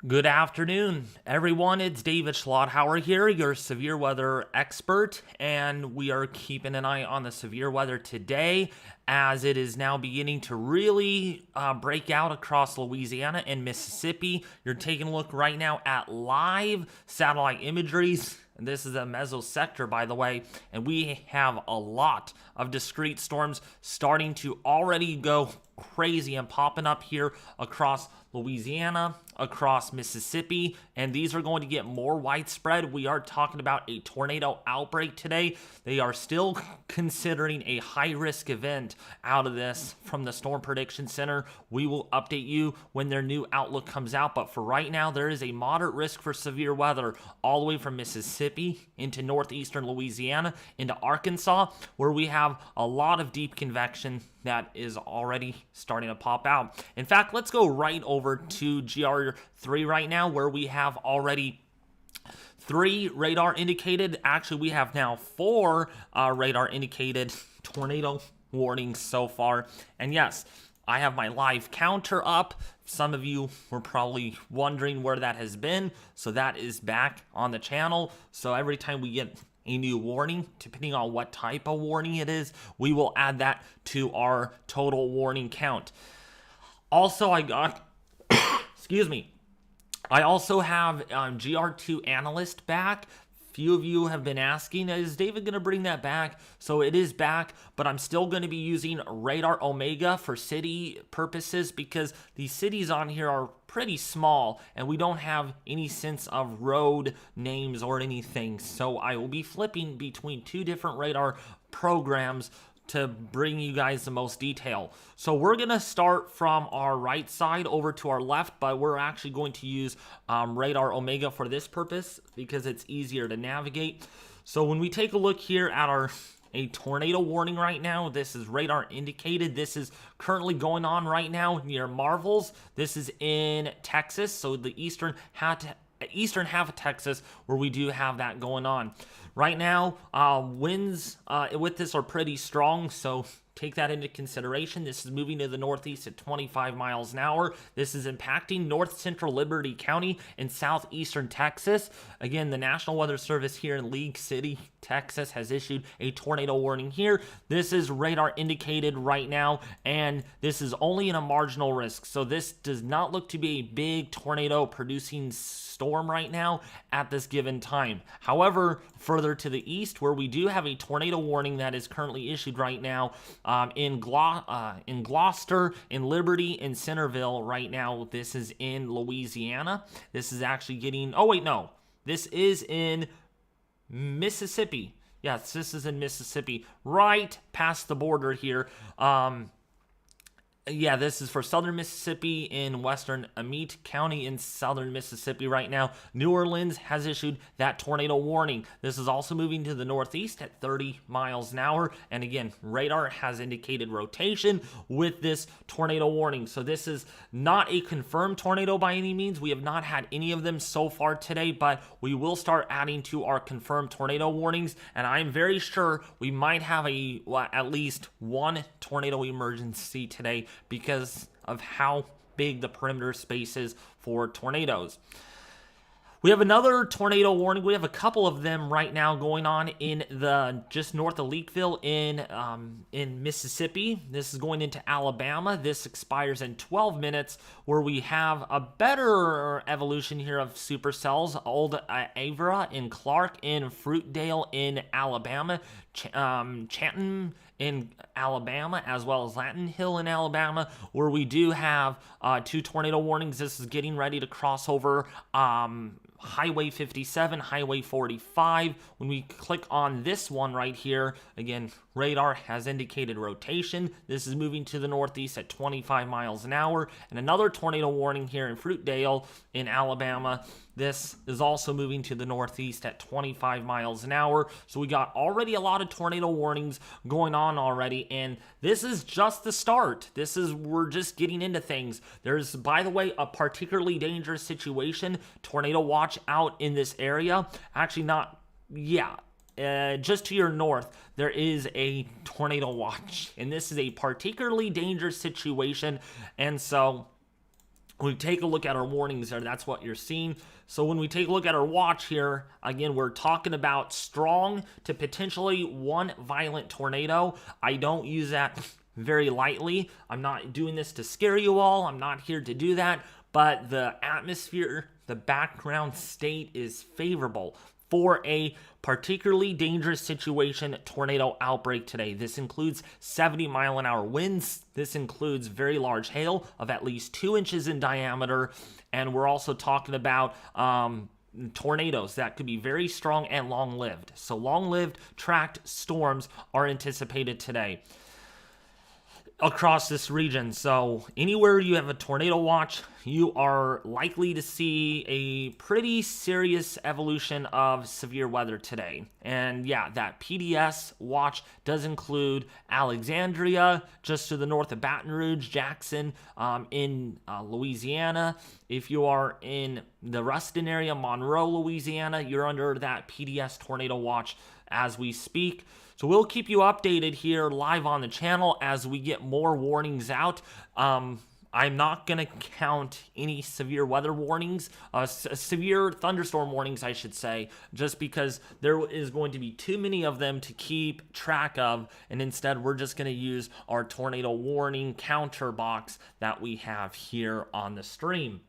Good afternoon, everyone. It's David Schlotthauer here, your severe weather expert, and we are keeping an eye on the severe weather today as it is now beginning to really break out across Louisiana and Mississippi. You're taking a look right now at live satellite imageries. And this is a mesosector, by the way, and we have a lot of discrete storms starting to already go crazy and popping up here across Louisiana, across Mississippi, and these are going to get more widespread. We are talking about a tornado outbreak today. They are still considering a high-risk event out of this from the Storm Prediction Center. We will update you when their new outlook comes out, but for right now, there is a moderate risk for severe weather all the way from Mississippi into northeastern Louisiana, into Arkansas, where we have a lot of deep convection that is already starting to pop out. In fact, let's go right over to GR3 right now, where we have already 3 radar indicated. Actually, we have now 4 radar indicated tornado warnings so far. And yes, I have my live counter up. Some of you were probably wondering where that has been. So that is back on the channel. So every time we get a new warning, depending on what type of warning it is, we will add that to our total warning count. Also, I got, excuse me, I also have GR2 analyst back. Few of you have been asking, is David going to bring that back? So it is back, but I'm still going to be using Radar Omega for city purposes because these cities on here are pretty small and we don't have any sense of road names or anything. So I will be flipping between 2 different radar programs to bring you guys the most detail. So we're going to start from our right side over to our left, but we're actually going to use Radar Omega for this purpose because it's easier to navigate. So when we take a look here at a tornado warning right now, this is radar indicated. This is currently going on right now near Marvels. This is in Texas, so the eastern half of Texas where we do have that going on. Right now, winds with this are pretty strong, so take that into consideration. This is moving to the northeast at 25 miles an hour. This is impacting north central Liberty County and southeastern Texas. Again, the National Weather Service here in League City, Texas has issued a tornado warning here. This is radar indicated right now, and this is only in a marginal risk. So this does not look to be a big tornado producing storm right now at this given time. However, further to the east, where we do have a tornado warning that is currently issued right now in Gloucester, in Liberty, in Centerville right now. This is in Louisiana. This is actually getting, oh wait, no. This is in Mississippi. Yes, this is in Mississippi, right past the border here. Yeah, this is for southern Mississippi in western Amite County in southern Mississippi right now. New Orleans has issued that tornado warning. This is also moving to the northeast at 30 miles an hour. And again, radar has indicated rotation with this tornado warning. So this is not a confirmed tornado by any means. We have not had any of them so far today, but we will start adding to our confirmed tornado warnings. And I'm very sure we might have at least one tornado emergency today because of how big the perimeter space is for tornadoes. We have another tornado warning. We have a couple of them right now going on in the just north of Leakville in Mississippi. This is going into Alabama. This expires in 12 minutes, where we have a better evolution here of supercells. Old Avera in Clark, in Fruitdale in Alabama, Chanton in Alabama, as well as Latin Hill in Alabama, where we do have 2 tornado warnings. This is getting ready to cross over Highway 57, Highway 45. When we click on this one right here, again, radar has indicated rotation. This is moving to the northeast at 25 miles an hour. And another tornado warning here in Fruitdale in Alabama. This is also moving to the northeast at 25 miles an hour. So we got already a lot of tornado warnings going on already, and this is just the start. We're just getting into things. There's, by the way, a particularly dangerous situation. Tornado watch out in this area. Actually, not, yeah. Just to your north, there is a tornado watch, and this is a particularly dangerous situation, and so When we take a look at our warnings there, that's what you're seeing. So when we take a look at our watch here, again, we're talking about strong to potentially one violent tornado. I don't use that very lightly. I'm not doing this to scare you all. I'm not here to do that. But the atmosphere, the background state is favorable for a particularly dangerous situation, tornado outbreak today. This includes 70-mile-an-hour winds. This includes very large hail of at least 2 inches in diameter. And we're also talking about tornadoes that could be very strong and long-lived. So long-lived tracked storms are anticipated today across this region. So anywhere you have a tornado watch, you are likely to see a pretty serious evolution of severe weather today. And yeah, that PDS watch does include Alexandria, just to the north of Baton Rouge, Jackson, in Louisiana. If you are in the Ruston area, Monroe, Louisiana, you're under that PDS tornado watch as we speak. So we'll keep you updated here live on the channel as we get more warnings out. I'm not going to count any severe weather warnings, severe thunderstorm warnings, I should say, just because there is going to be too many of them to keep track of. And instead, we're just going to use our tornado warning counter box that we have here on the stream.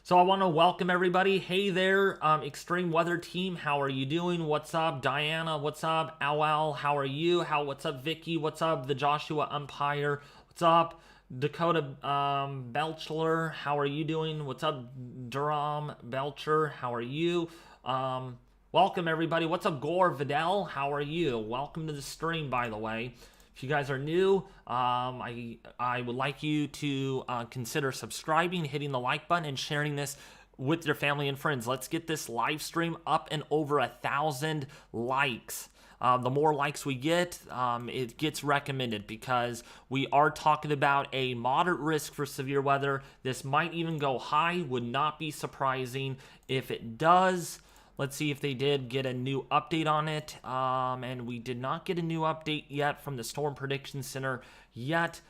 So I want to welcome everybody. Hey there, Extreme Weather Team. How are you doing? What's up, Diana? What's up, Owl? How are you? What's up, Vicky? What's up, the Joshua Umpire? What's up, Dakota Belchler? How are you doing? What's up, Durham Belcher? How are you? Welcome, everybody. What's up, Gore Vidal? How are you? Welcome to the stream, by the way. If you guys are new, I would like you to consider subscribing, hitting the like button, and sharing this with your family and friends. Let's get this live stream up and over 1,000 likes. The more likes we get, it gets recommended because we are talking about a moderate risk for severe weather. This might even go high. Would not be surprising if it does. Let's see if they did get a new update on it. And we did not get a new update yet from the Storm Prediction Center yet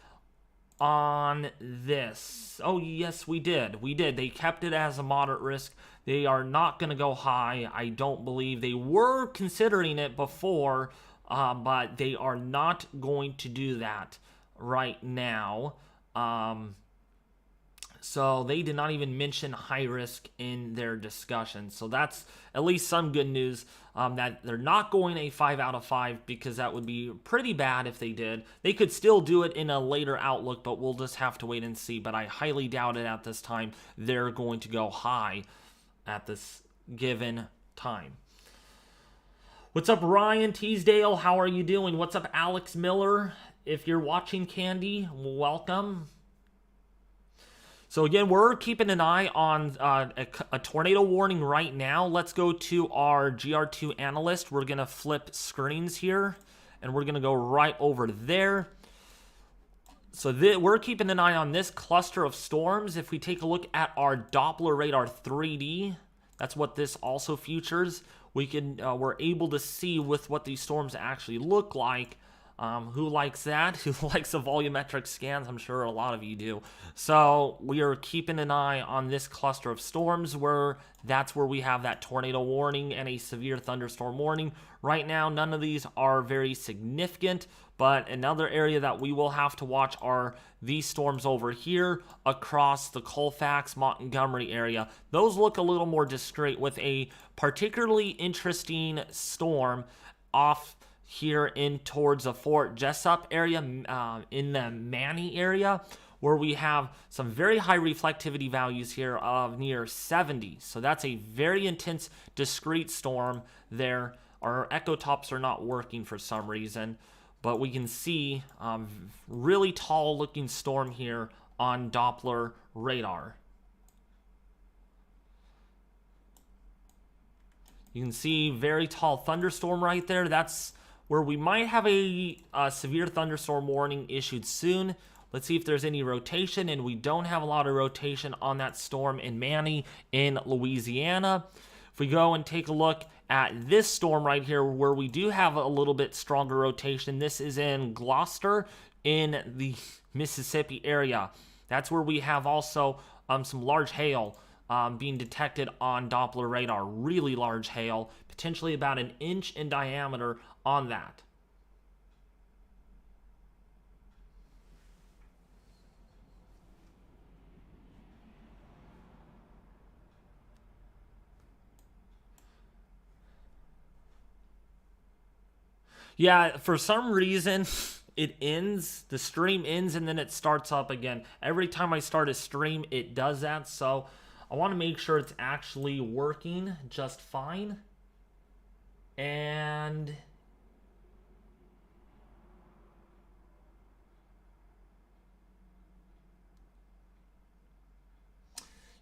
on this. Oh, yes, we did. We did. They kept it as a moderate risk. They are not going to go high. I don't believe they were considering it before, but they are not going to do that right now. So they did not even mention high risk in their discussion. So that's at least some good news, that they're not going a 5 out of 5 because that would be pretty bad if they did. They could still do it in a later outlook, but we'll just have to wait and see. But I highly doubt it at this time they're going to go high at this given time. What's up, Ryan Teasdale? How are you doing? What's up, Alex Miller? If you're watching, Candy, welcome. So again, we're keeping an eye on a tornado warning right now. Let's go to our GR2 analyst. We're going to flip screens here, and we're going to go right over there. So we're keeping an eye on this cluster of storms. If we take a look at our Doppler radar 3D, that's what this also features. We're able to see with what these storms actually look like. Who likes that? Who likes the volumetric scans? I'm sure a lot of you do. So we are keeping an eye on this cluster of storms that's where we have that tornado warning and a severe thunderstorm warning. Right now, none of these are very significant, but another area that we will have to watch are these storms over here across the Colfax, Montgomery area. Those look a little more discreet with a particularly interesting storm off here in towards the Fort Jessup area, in the Manny area, where we have some very high reflectivity values here of near 70. So that's a very intense, discrete storm there. Our echo tops are not working for some reason, but we can see really tall looking storm here on Doppler radar. You can see very tall thunderstorm right there. That's where we might have a severe thunderstorm warning issued soon. Let's see if there's any rotation, and we don't have a lot of rotation on that storm in Manny in Louisiana. If we go and take a look at this storm right here, where we do have a little bit stronger rotation, this is in Gloucester in the Mississippi area. That's where we have also some large hail being detected on Doppler radar. Really large hail, potentially about an inch in diameter on that. Yeah, for some reason, it ends, the stream ends, and then it starts up again. Every time I start a stream, it does that, so I want to make sure it's actually working just fine. And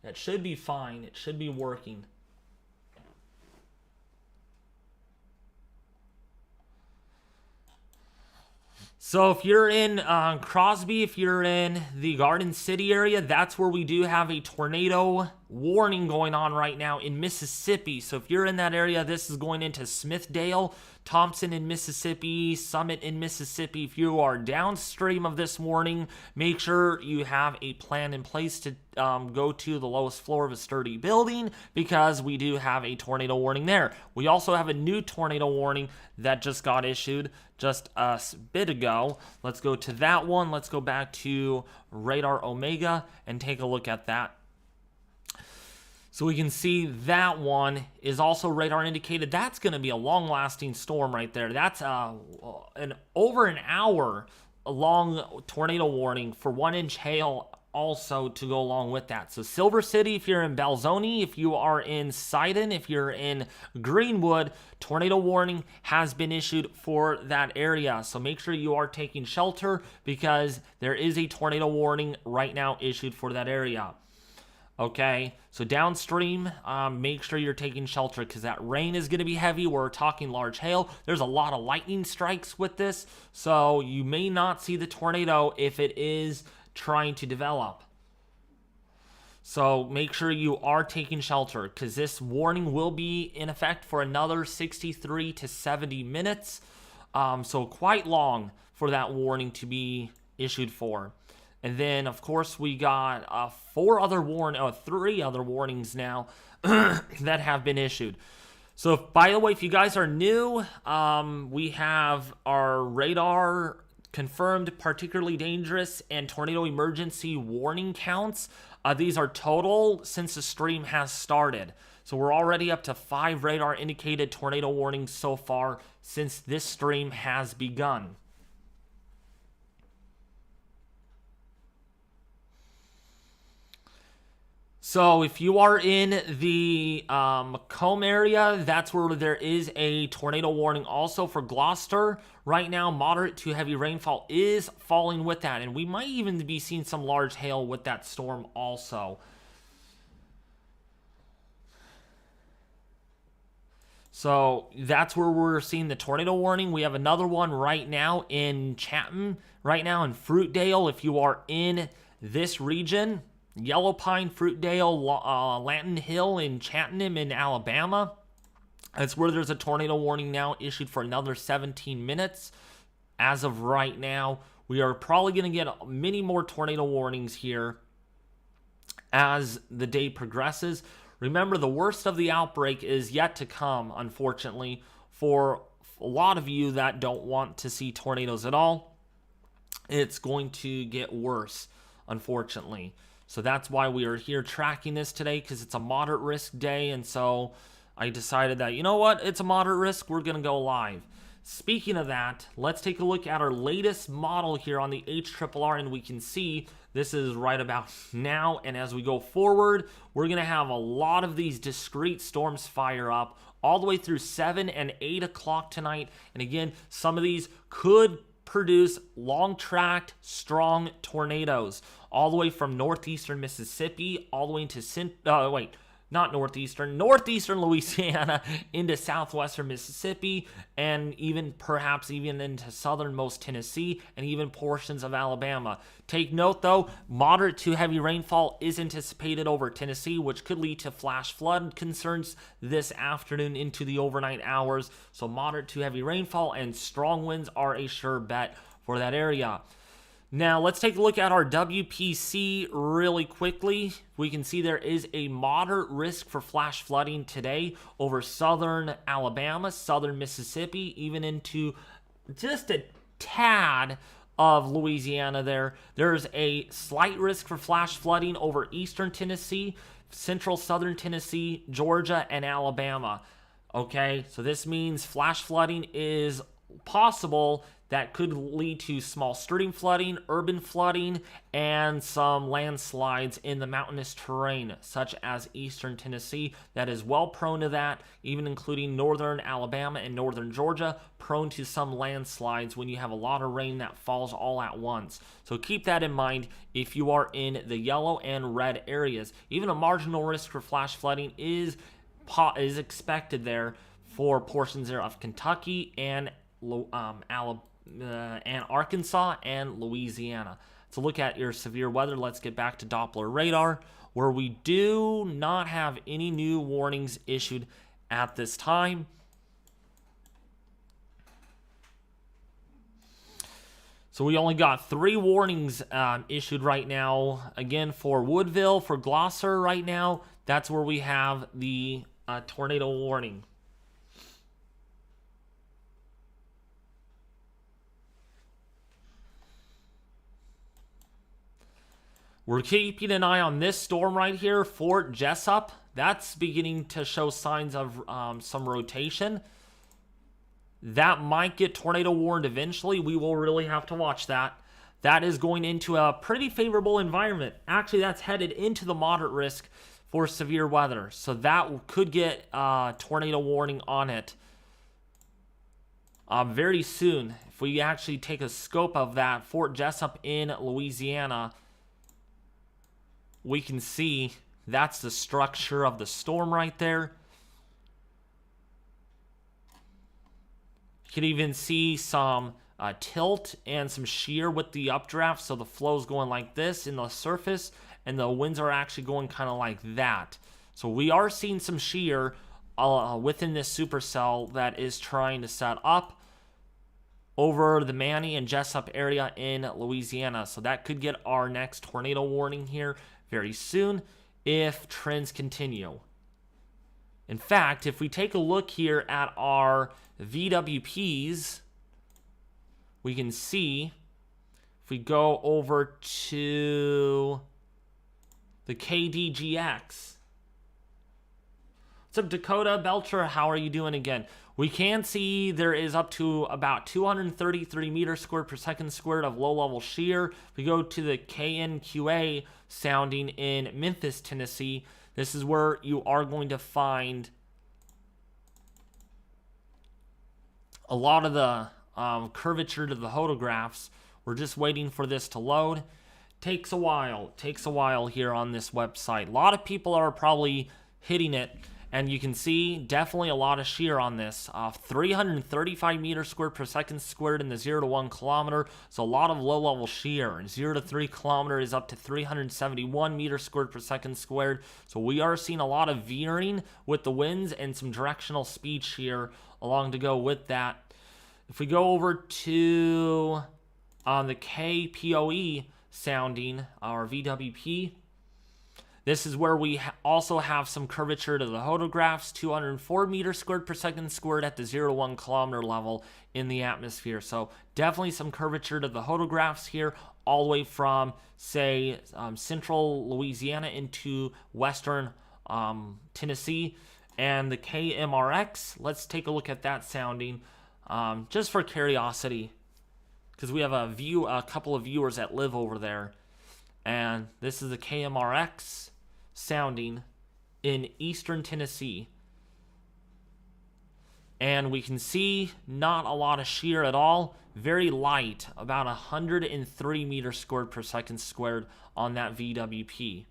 it should be fine. It should be working. So if you're in Crosby, if you're in the Garden City area, that's where we do have a tornado warning going on right now in Mississippi. So if you're in that area, this is going into Smithdale, Thompson in Mississippi, Summit in Mississippi. If you are downstream of this warning, make sure you have a plan in place to go to the lowest floor of a sturdy building, because we do have a tornado warning there. We also have a new tornado warning that just got issued just a bit ago. Let's go to that one. Let's go back to Radar Omega and take a look at that. So we can see that one is also radar indicated. That's going to be a long-lasting storm right there. That's an over an hour long tornado warning for 1-inch hail also to go along with that. So Silver City, if you're in Belzoni, if you are in Sidon, if you're in Greenwood, tornado warning has been issued for that area. So make sure you are taking shelter, because there is a tornado warning right now issued for that area. Okay, so downstream, make sure you're taking shelter, because that rain is going to be heavy. We're talking large hail. There's a lot of lightning strikes with this, so you may not see the tornado if it is trying to develop. So make sure you are taking shelter, because this warning will be in effect for another 63 to 70 minutes. So quite long for that warning to be issued for. And then, of course, we got three other warnings now that have been issued. So, by the way, if you guys are new, we have our radar confirmed particularly dangerous and tornado emergency warning counts. These are total since the stream has started. So we're already up to 5 radar indicated tornado warnings so far since this stream has begun. So if you are in the Macomb area, that's where there is a tornado warning also for Gloucester. Right now, moderate to heavy rainfall is falling with that, and we might even be seeing some large hail with that storm also. So that's where we're seeing the tornado warning. We have another one right now in Chatham, right now in Fruitdale. If you are in this region, Yellow Pine, Fruitdale, Lanton Hill in Chattanooga in Alabama. That's where there's a tornado warning now issued for another 17 minutes. As of right now, we are probably going to get many more tornado warnings here as the day progresses. Remember, the worst of the outbreak is yet to come, unfortunately, for a lot of you that don't want to see tornadoes at all. It's going to get worse, unfortunately. So that's why we are here tracking this today, because it's a moderate risk day. And so I decided that, you know what, it's a moderate risk. We're going to go live. Speaking of that, let's take a look at our latest model here on the HRRR, and we can see this is right about now. And as we go forward, we're going to have a lot of these discrete storms fire up all the way through 7 and 8 o'clock tonight. And again, some of these could produce long-tracked, strong tornadoes all the way from northeastern Mississippi all the way into northeastern Louisiana into southwestern Mississippi, and even perhaps even into southernmost Tennessee and even portions of Alabama. Take note though, moderate to heavy rainfall is anticipated over Tennessee, which could lead to flash flood concerns this afternoon into the overnight hours. So moderate to heavy rainfall and strong winds are a sure bet for that area. Now, let's take a look at our WPC really quickly. We can see there is a moderate risk for flash flooding today over southern Alabama, southern Mississippi, even into just a tad of Louisiana there. There's a slight risk for flash flooding over eastern Tennessee, central southern Tennessee, Georgia, and Alabama. Okay, so this means flash flooding is possible. That could lead to small stream flooding, urban flooding, and some landslides in the mountainous terrain, such as eastern Tennessee. That is well prone to that, even including northern Alabama and northern Georgia, prone to some landslides when you have a lot of rain that falls all at once. So keep that in mind if you are in the yellow and red areas. Even a marginal risk for flash flooding is expected there for portions there of Kentucky and Alabama. And Arkansas and Louisiana. To look at your severe weather, let's get back to Doppler radar, where we do not have any new warnings issued at this time. So we only got 3 warnings issued right now. Again, for Woodville, for Gloucester right now, that's where we have the tornado warning. We're keeping an eye on this storm right here, Fort Jessup. That's beginning to show signs of some rotation. That might get tornado warned eventually. We will really have to watch that. That is going into a pretty favorable environment. Actually, that's headed into the moderate risk for severe weather. So that could get tornado warning on it very soon. If we actually take a scope of that, Fort Jessup in Louisiana, we can see that's the structure of the storm right there. You can even see some tilt and some shear with the updraft. So the flow's going like this in the surface, and the winds are actually going kind of like that. So we are seeing some shear within this supercell that is trying to set up over the Manny and Jessup area in Louisiana. So that could get our next tornado warning here very soon if trends continue. In fact, if we take a look here at our VWPs, we can see if we go over to the KDGX. What's up, Dakota Belcher? How are you doing again? We can see there is up to about 233 meters squared per second squared of low-level shear. If we go to the KNQA sounding in Memphis, Tennessee, this is where you are going to find a lot of the curvature to the hodographs. We're just waiting for this to load. Takes a while. Takes a while here on this website. A lot of people are probably hitting it. And you can see definitely a lot of shear on this. 335 meters squared per second squared in the 0 to 1 kilometer. So a lot of low-level shear. And 0 to 3 kilometer is up to 371 meters squared per second squared. So we are seeing a lot of veering with the winds and some directional speed shear along to go with that. If we go over to the KPOE sounding, our VWP, this is where we also have some curvature to the hodographs, 204 meters squared per second squared at the 0 to 1 kilometer level in the atmosphere. So definitely some curvature to the hodographs here, all the way from, say, central Louisiana into western Tennessee. And the KMRX, let's take a look at that sounding, just for curiosity, because we have a couple of viewers that live over there. And this is the KMRX sounding in eastern Tennessee. And we can see not a lot of shear at all. Very light, about 103 meters squared per second squared on that VWP.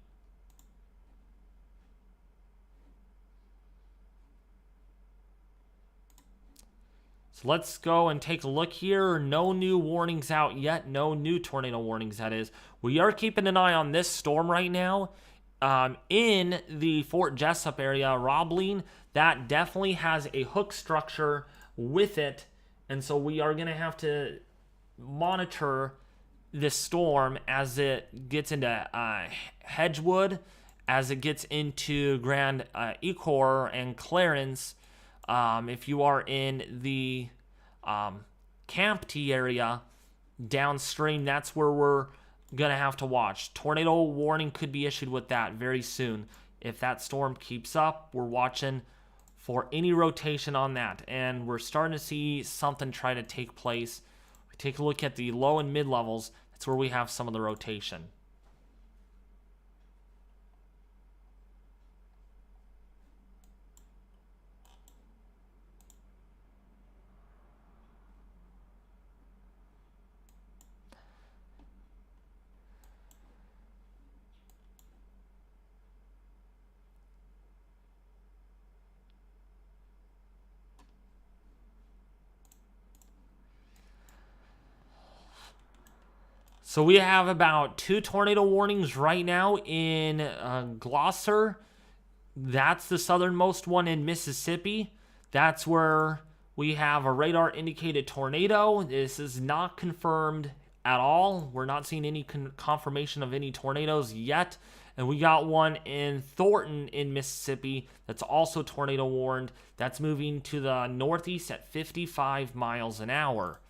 So let's go and take a look here. No new warnings out yet. No new tornado warnings, that is. We are keeping an eye on this storm right now. In the Fort Jessup area, Roblin, that definitely has a hook structure with it. And so we are going to have to monitor this storm as it gets into Hedgewood, as it gets into Grand Ecore and Clarence. If you are in the Campty area downstream, that's where we're going to have to watch. Tornado warning could be issued with that very soon. If that storm keeps up, we're watching for any rotation on that. And we're starting to see something try to take place. We take a look at the low and mid levels. That's where we have some of the rotation. So we have about 2 tornado warnings right now in Gloucester. That's the southernmost one in Mississippi. That's where we have a radar indicated tornado. This is not confirmed at all. We're not seeing any confirmation of any tornadoes yet. And we got one in Thornton in Mississippi that's also tornado warned. That's moving to the northeast at 55 miles an hour.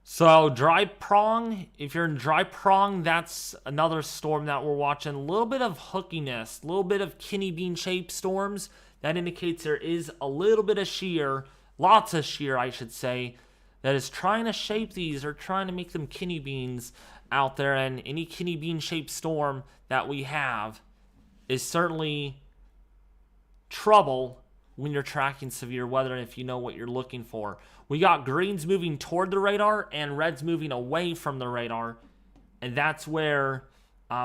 So Dry Prong, if you're in Dry Prong, that's another storm that we're watching. A little bit of hookiness, a little bit of kidney bean shaped storms. That indicates there is a little bit of shear, lots of shear I should say, that is trying to shape these or trying to make them kidney beans out there. And any kidney bean shaped storm that we have is certainly trouble when you're tracking severe weather and if you know what you're looking for. We got greens moving toward the radar and reds moving away from the radar. And that's where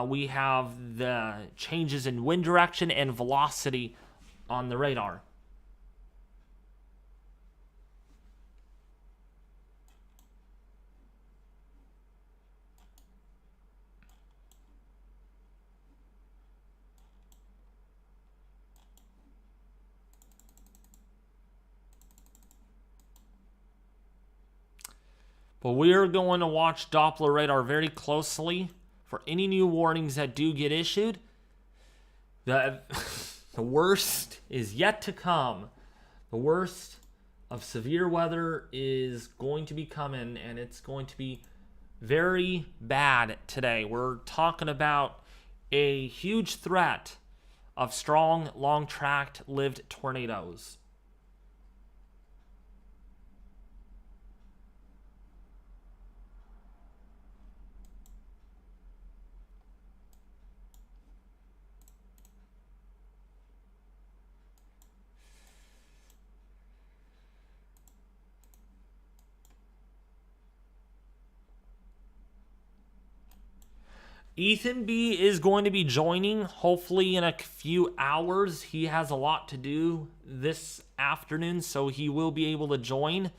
we have the changes in wind direction and velocity on the radar. But we are going to watch Doppler radar very closely for any new warnings that do get issued. The worst is yet to come. The worst of severe weather is going to be coming, and it's going to be very bad today. We're talking about a huge threat of strong, long-tracked lived tornadoes. Ethan B is going to be joining, hopefully in a few hours. He has a lot to do this afternoon, so he will be able to join,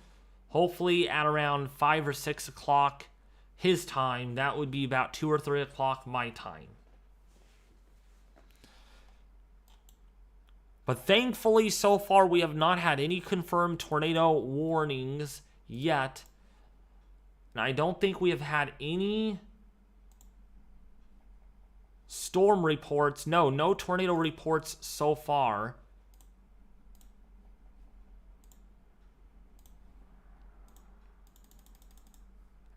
hopefully at around 5 or 6 o'clock his time. That would be about 2 or 3 o'clock my time. But thankfully, so far, we have not had any confirmed tornado warnings yet. And I don't think we have had any storm reports. No tornado reports so far.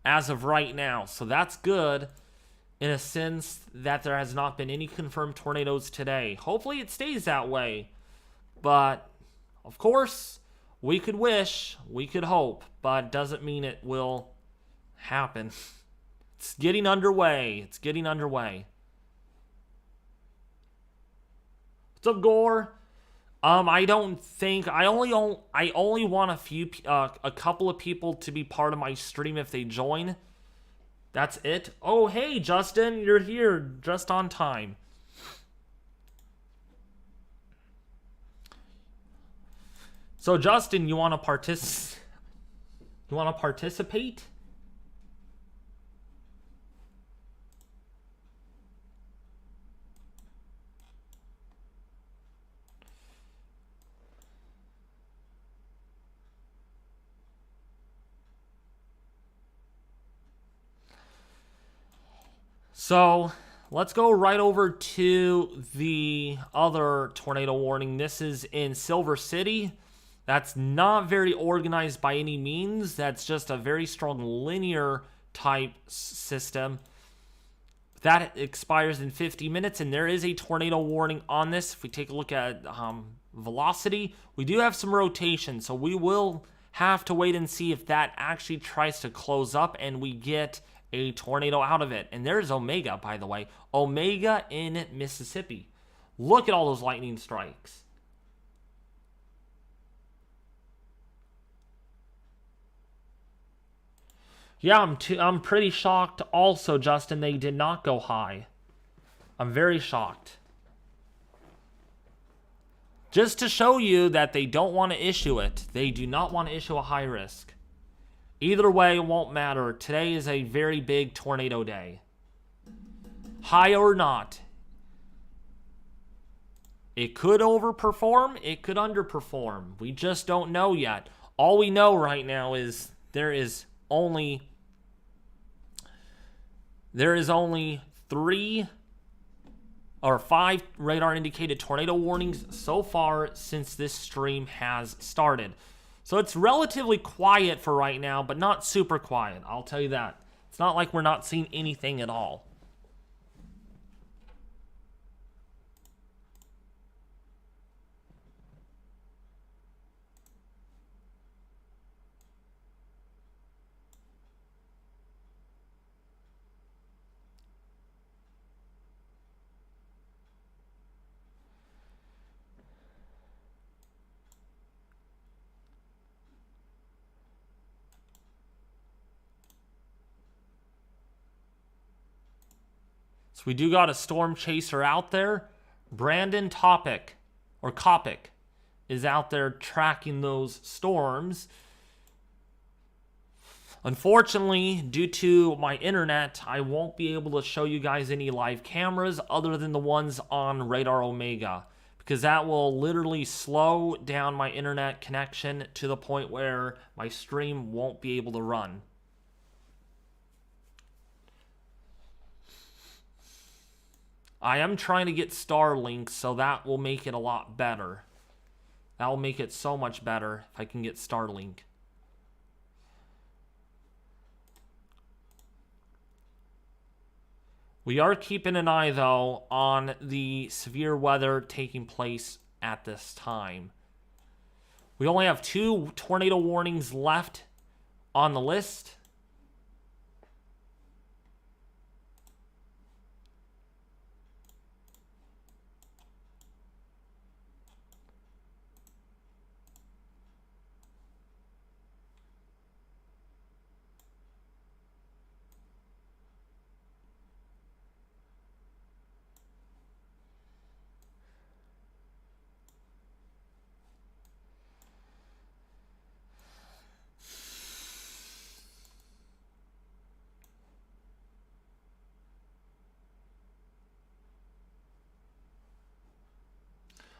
As of right now. So that's good in a sense that there has not been any confirmed tornadoes today. Hopefully it stays that way. But, of course, we could wish, we could hope, but doesn't mean it will happen. It's getting underway. It's getting underway. What's up, Gore? I don't think I only want a couple of people to be part of my stream if they join. That's it. Oh, hey, Justin, you're here just on time. So Justin, you want to participate? So let's go right over to the other tornado warning. This is in Silver City. That's not very organized by any means. That's just a very strong linear type system. That expires in 50 minutes, and there is a tornado warning on this. If we take a look at velocity, we do have some rotation, so we will have to wait and see if that actually tries to close up and we get a tornado out of it. And there's Omega, by the way. Omega in Mississippi. Look at all those lightning strikes. Yeah, I'm pretty shocked also, Justin, they did not go high. I'm very shocked. Just to show you that they don't want to issue it. They do not want to issue a high risk. Either way, it won't matter. Today is a very big tornado day. High or not. It could overperform. It could underperform. We just don't know yet. All we know right now is there is only 3 or 5 radar indicated tornado warnings so far since this stream has started. So it's relatively quiet for right now, but not super quiet. I'll tell you that. It's not like we're not seeing anything at all. So we do got a storm chaser out there. Brandon Topic, or Kopic, is out there tracking those storms. Unfortunately, due to my internet, I won't be able to show you guys any live cameras other than the ones on Radar Omega, because that will literally slow down my internet connection to the point where my stream won't be able to run. I am trying to get Starlink, so that will make it a lot better. That will make it so much better if I can get Starlink. We are keeping an eye, though, on the severe weather taking place at this time. We only have 2 tornado warnings left on the list.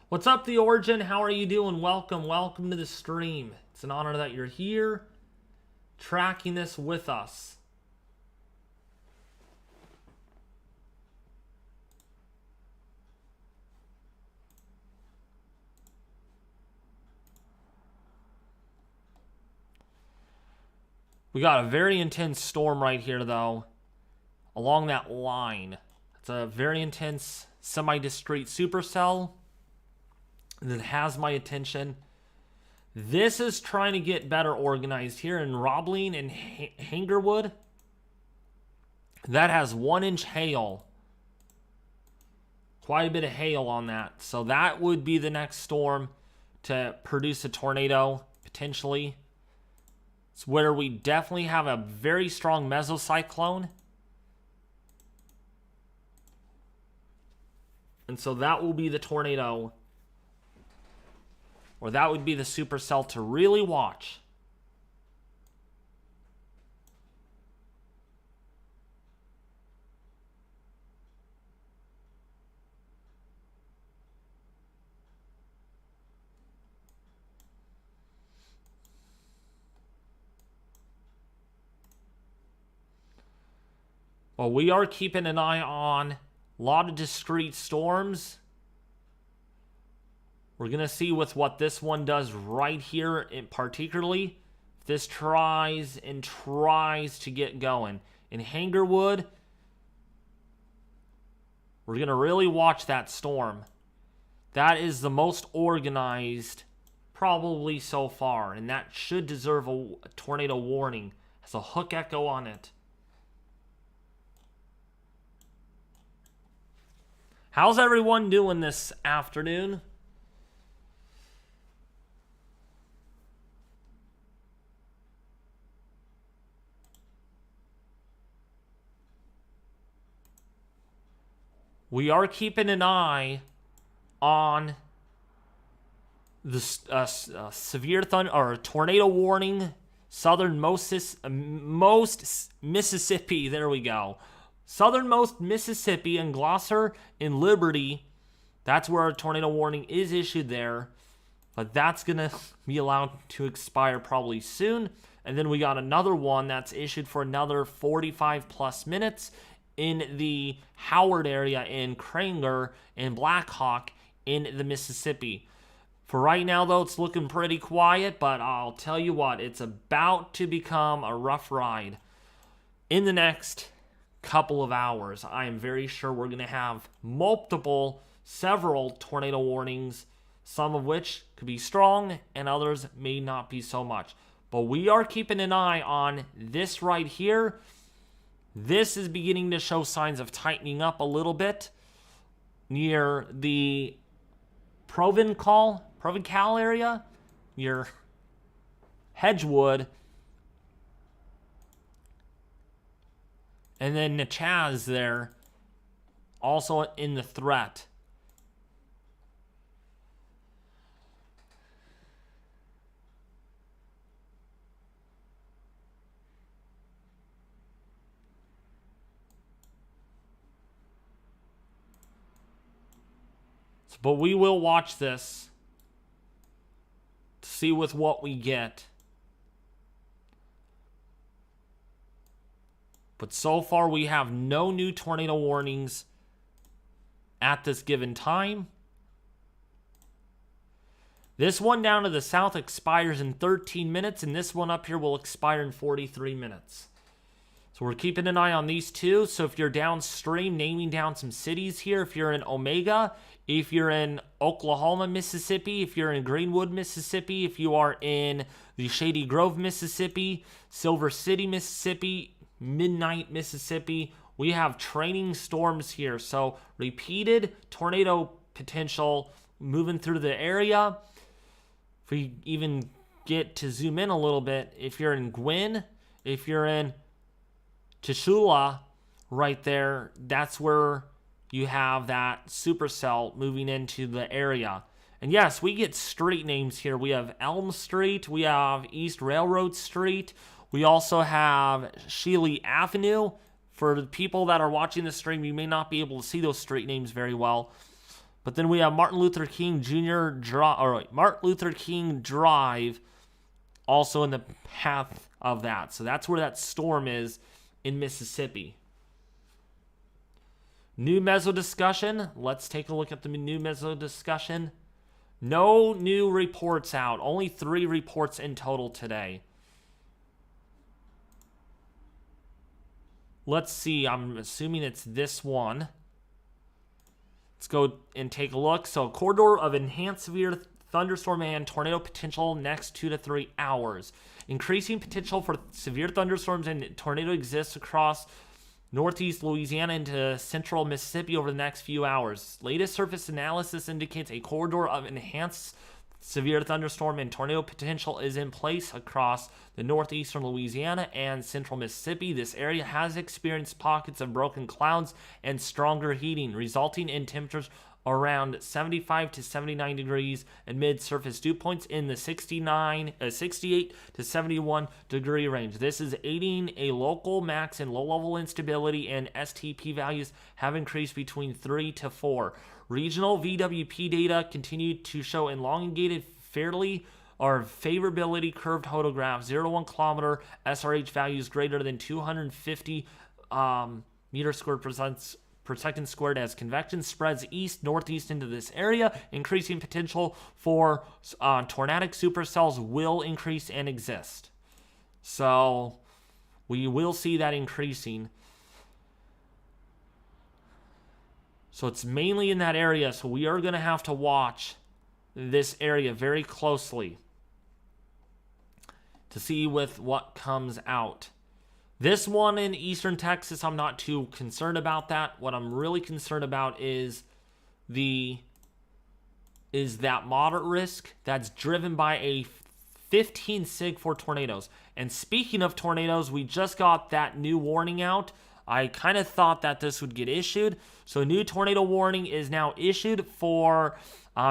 What's up, The Origin? How are you doing? Welcome to the stream. It's an honor that you're here, tracking this with us. We got a very intense storm right here, though, along that line. It's a very intense semi-discrete supercell that has my attention. This is trying to get better organized here in Roebling and Hangerwood. That has 1-inch hail. Quite a bit of hail on that. So that would be the next storm to produce a tornado, potentially. It's where we definitely have a very strong mesocyclone. And so that will be the tornado or that would be the supercell to really watch. Well, we are keeping an eye on a lot of discrete storms. We're going to see with what this one does right here, particularly. If this tries to get going. In Hangerwood, we're going to really watch that storm. That is the most organized probably so far, and that should deserve a tornado warning. It has a hook echo on it. How's everyone doing this afternoon? We are keeping an eye on the severe thunder or tornado warning, southernmost Mississippi. There we go. Southernmost Mississippi and Gloucester and Liberty. That's where a tornado warning is issued there. But that's going to be allowed to expire probably soon. And then we got another one that's issued for another 45 plus minutes in the Howard area in Cranger and Blackhawk in the Mississippi. For right now, though, it's looking pretty quiet, but I'll tell you what, it's about to become a rough ride. In the next couple of hours, I am very sure we're going to have several tornado warnings, some of which could be strong and others may not be so much. But we are keeping an eye on this right here. This is beginning to show signs of tightening up a little bit near the Provencal area, near Hedgewood, and then Natchez there, also in the threat. But we will watch this to see with what we get. But so far we have no new tornado warnings at this given time. This one down to the south expires in 13 minutes, and this one up here will expire in 43 minutes. So we're keeping an eye on these two. So if you're downstream, naming down some cities here, if you're in Omega, if you're in Oklahoma, Mississippi, if you're in Greenwood, Mississippi, if you are in the Shady Grove, Mississippi, Silver City, Mississippi, Midnight, Mississippi, we have training storms here. So repeated tornado potential moving through the area. If we even get to zoom in a little bit, if you're in Gwynn, if you're in Tshula, right there, that's where you have that supercell moving into the area. And yes, we get street names here. We have Elm Street. We have East Railroad Street. We also have Shealy Avenue. For the people that are watching the stream, you may not be able to see those street names very well. But then we have Martin Luther King Martin Luther King Drive also in the path of that. So that's where that storm is in Mississippi. New meso discussion. Let's take a look at the new meso discussion. No new reports out. Only 3 reports in total today. Let's see. I'm assuming it's this one. Let's go and take a look. So, corridor of enhanced severe thunderstorm and tornado potential next 2 to 3 hours. Increasing potential for severe thunderstorms and tornado exists across northeast Louisiana into central Mississippi over the next few hours. Latest surface analysis indicates a corridor of enhanced severe thunderstorm and tornado potential is in place across the northeastern Louisiana and central Mississippi. This area has experienced pockets of broken clouds and stronger heating, resulting in temperatures around 75 to 79 degrees, and mid-surface dew points in the 68 to 71 degree range. This is aiding a local max and low-level instability, and STP values have increased between 3 to 4. Regional VWP data continue to show elongated favorability curved hodographs, 0 to 1 kilometer SRH values greater than 250 meters squared per second squared as convection spreads east-northeast into this area. Increasing potential for tornadic supercells will increase and exist. So we will see that increasing. So it's mainly in that area, so we are going to have to watch this area very closely to see with what comes out. This one in eastern Texas, I'm not too concerned about that. What I'm really concerned about is that moderate risk that's driven by a 15 sig for tornadoes. And speaking of tornadoes, we just got that new warning out. I kind of thought that this would get issued. So a new tornado warning is now issued for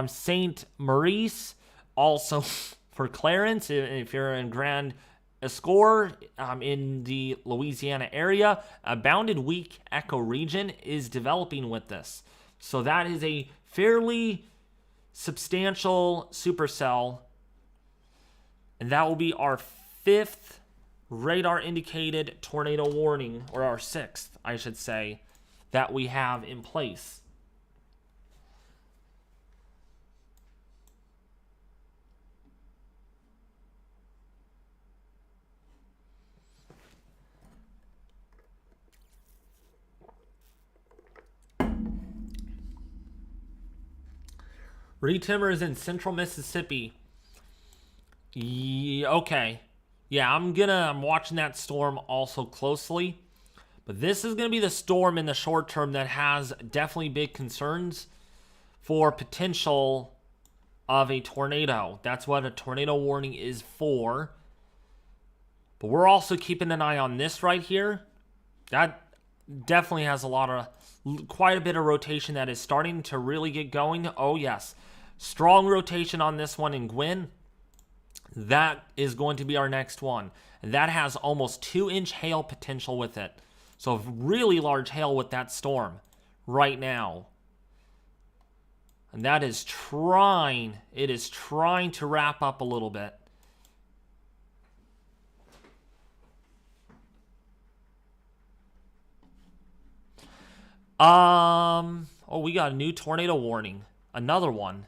St. Maurice, also for Clarence, if you're in Grand Escort, in the Louisiana area. A bounded weak ecoregion is developing with this. So that is a fairly substantial supercell. And that will be our 5th radar indicated tornado warning, or our 6th, I should say, that we have in place. Retimber is in central Mississippi. Okay. Yeah, I'm watching that storm also closely. But this is going to be the storm in the short term that has definitely big concerns for potential of a tornado. That's what a tornado warning is for. But we're also keeping an eye on this right here. That definitely has quite a bit of rotation that is starting to really get going. Oh, yes. Strong rotation on this one in Gwynn. That is going to be our next one. And that has almost 2-inch hail potential with it. So really large hail with that storm right now. And that is trying to wrap up a little bit. Oh, we got a new tornado warning. Another one.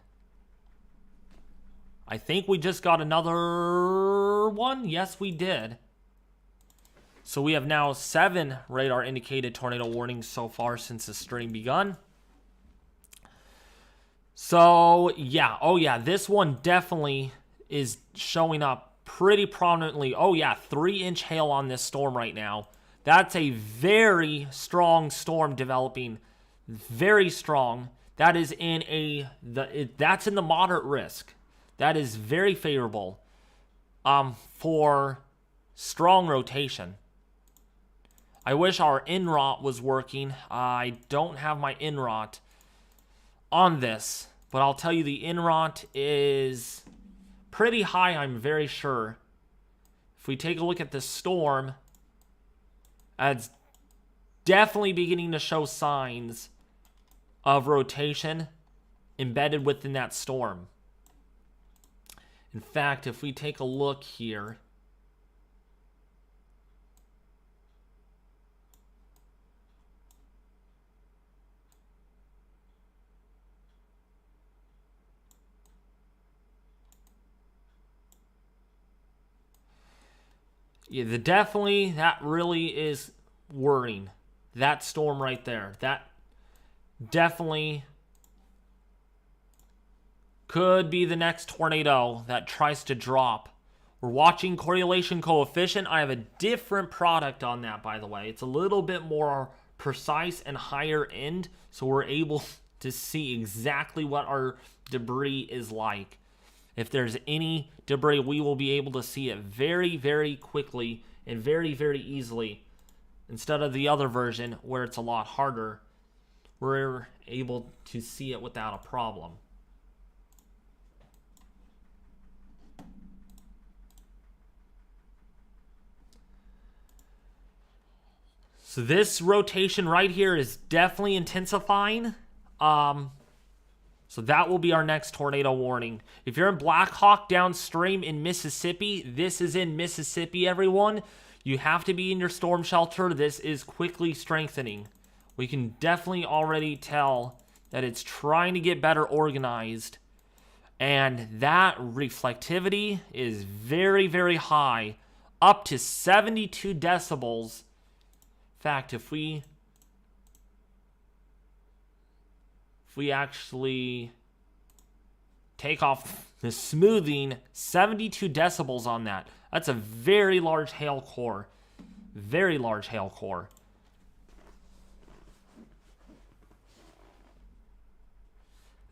I think we just got another one. Yes, we did. So we have now 7 radar indicated tornado warnings so far since the stream begun. So, yeah. Oh, yeah. This one definitely is showing up pretty prominently. Oh, yeah. 3-inch hail on this storm right now. That's a very strong storm developing. Very strong. That is that's in the moderate risk. That is very favorable for strong rotation. I wish our INROT was working. I don't have my INROT on this, but I'll tell you the INROT is pretty high, I'm very sure. If we take a look at this storm, it's definitely beginning to show signs of rotation embedded within that storm. In fact, if we take a look here, yeah, that really is worrying. That storm right there, that definitely could be the next tornado that tries to drop. We're watching correlation coefficient. I have a different product on that, by the way. It's a little bit more precise and higher end, so we're able to see exactly what our debris is like. If there's any debris, we will be able to see it very, very quickly and very, very easily, instead of the other version where it's a lot harder. we're able to see it without a problem. So this rotation right here is definitely intensifying. So that will be our next tornado warning. If you're in Black Hawk downstream in Mississippi, this is in Mississippi, everyone. You have to be in your storm shelter. This is quickly strengthening. We can definitely already tell that it's trying to get better organized. And that reflectivity is very, very high, up to 72 decibels. In fact, if we actually take off the smoothing, 72 decibels on that. That's a very large hail core. Very large hail core.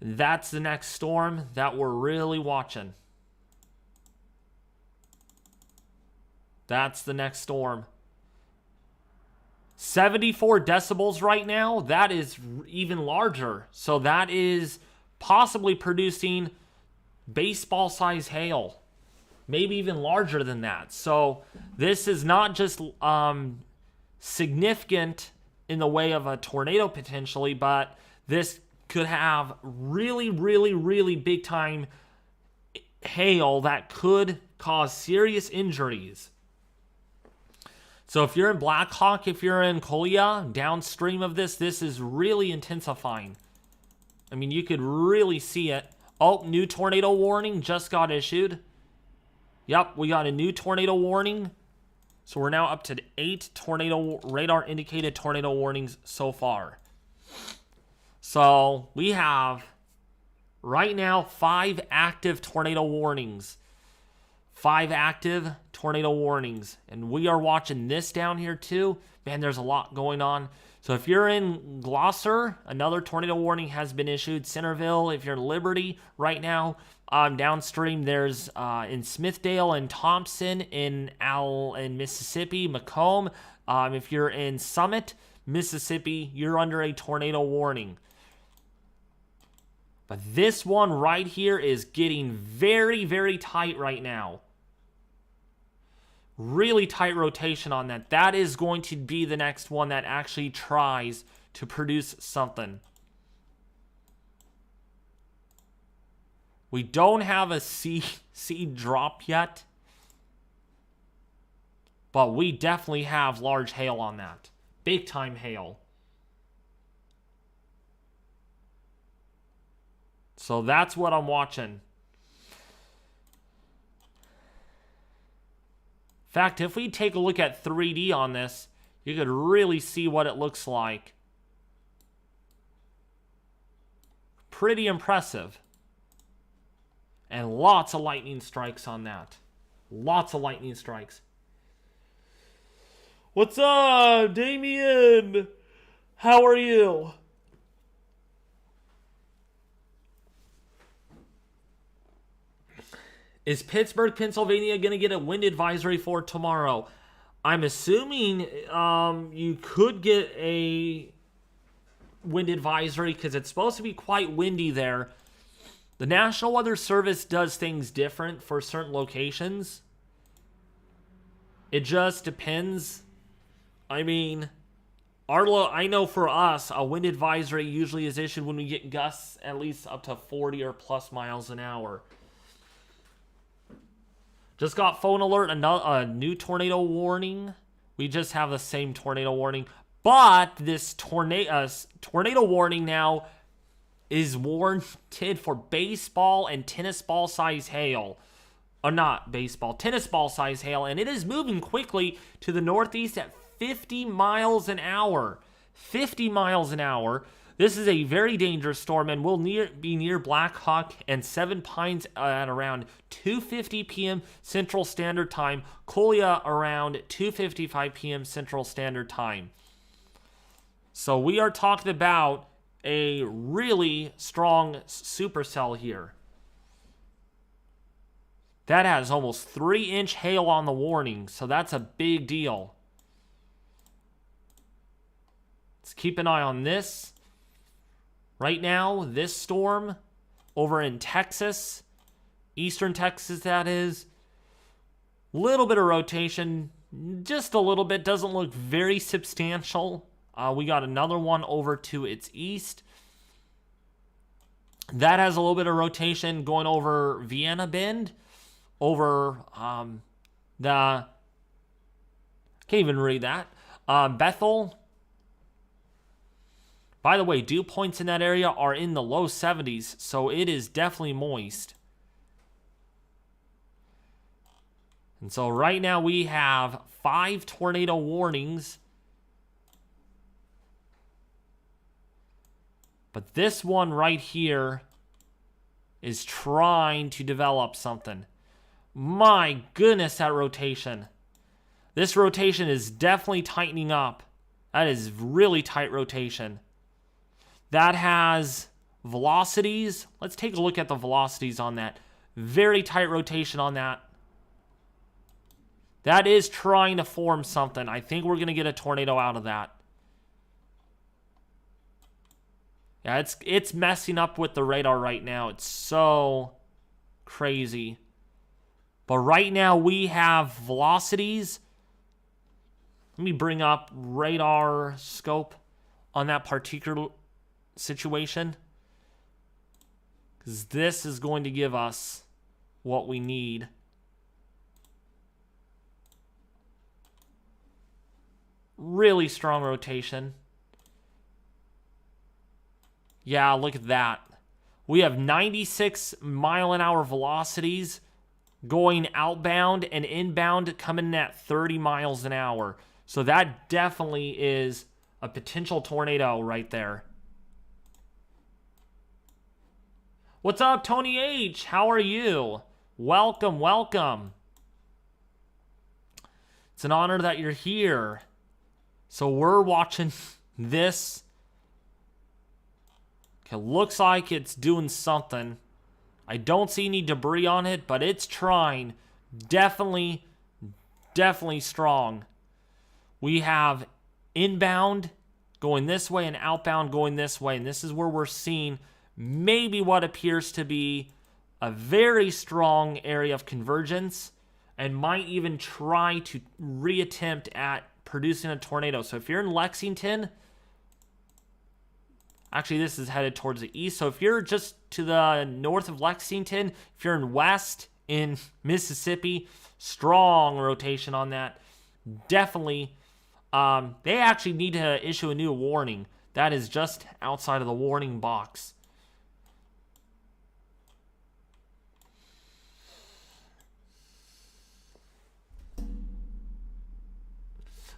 That's the next storm that we're really watching. That's the next storm. 74 decibels right now. That is even larger. So that is possibly producing baseball size hail. Maybe even larger than that. So this is not just significant in the way of a tornado potentially, but this could have really, really, really big time hail that could cause serious injuries. So if you're in Black Hawk, if you're in Collier, downstream of this is really intensifying. I mean, you could really see it. Oh, new tornado warning just got issued. Yep, we got a new tornado warning. So we're now up to 8 tornado radar indicated tornado warnings so far. So we have right now 5 active tornado warnings. 5 active tornado warnings. And we are watching this down here too. Man, there's a lot going on. So if you're in Gloucester, another tornado warning has been issued. Centerville, if you're in Liberty right now, downstream there's in Smithdale and Thompson in Mississippi, Macomb. If you're in Summit, Mississippi, you're under a tornado warning. But this one right here is getting very, very tight right now. Really tight rotation on that. That is going to be the next one that actually tries to produce something. We don't have a C drop yet. But we definitely have large hail on that. Big time hail. So that's what I'm watching. In fact, if we take a look at 3D on this, you could really see what it looks like. Pretty impressive. And lots of lightning strikes on that. Lots of lightning strikes. What's up, Damien? How are you? Is Pittsburgh, Pennsylvania going to get a wind advisory for tomorrow? I'm assuming you could get a wind advisory because it's supposed to be quite windy there. The National Weather Service does things different for certain locations. It just depends. I mean, I know for us, a wind advisory usually is issued when we get gusts at least up to 40 or plus miles an hour. Just got phone alert, a new tornado warning. We just have the same tornado warning. But this tornado warning now is warranted for baseball and tennis ball size hail. Or not baseball, tennis ball size hail. And it is moving quickly to the northeast at 50 miles an hour. 50 miles an hour. This is a very dangerous storm and will be near Black Hawk and Seven Pines at around 2:50 p.m. Central Standard Time. Collier around 2:55 p.m. Central Standard Time. So we are talking about a really strong supercell here. That has almost 3-inch hail on the warning, so that's a big deal. Let's keep an eye on this. Right now, this storm over in Texas, eastern Texas that is, little bit of rotation, just a little bit, doesn't look very substantial. We got another one over to its east. That has a little bit of rotation going over Vienna Bend, over can't even read that. Bethel. By the way, dew points in that area are in the low 70s, so it is definitely moist. And so right now we have 5 tornado warnings. But this one right here is trying to develop something. My goodness, that rotation. This rotation is definitely tightening up. That is really tight rotation. That has velocities. Let's take a look at the velocities on that. Very tight rotation on that. That is trying to form something. I think we're going to get a tornado out of that. Yeah, it's messing up with the radar right now. It's so crazy. But right now we have velocities. Let me bring up radar scope on that particular situation, because this is going to give us what we need. Really strong rotation. Yeah, look at that. We have 96 mile-an-hour velocities going outbound and inbound coming in at 30 miles an hour. So that definitely is a potential tornado right there. What's up, Tony H? How are you? Welcome, welcome. It's an honor that you're here. So we're watching this. Okay, looks like it's doing something. I don't see any debris on it, but it's trying. Definitely strong. We have inbound going this way and outbound going this way. And this is where we're seeing maybe what appears to be a very strong area of convergence, and might even try to reattempt at producing a tornado. So if you're in Lexington, actually this is headed towards the east. So if you're just to the north of Lexington, if you're in west in Mississippi, strong rotation on that. Definitely, they actually need to issue a new warning. That is just outside of the warning box.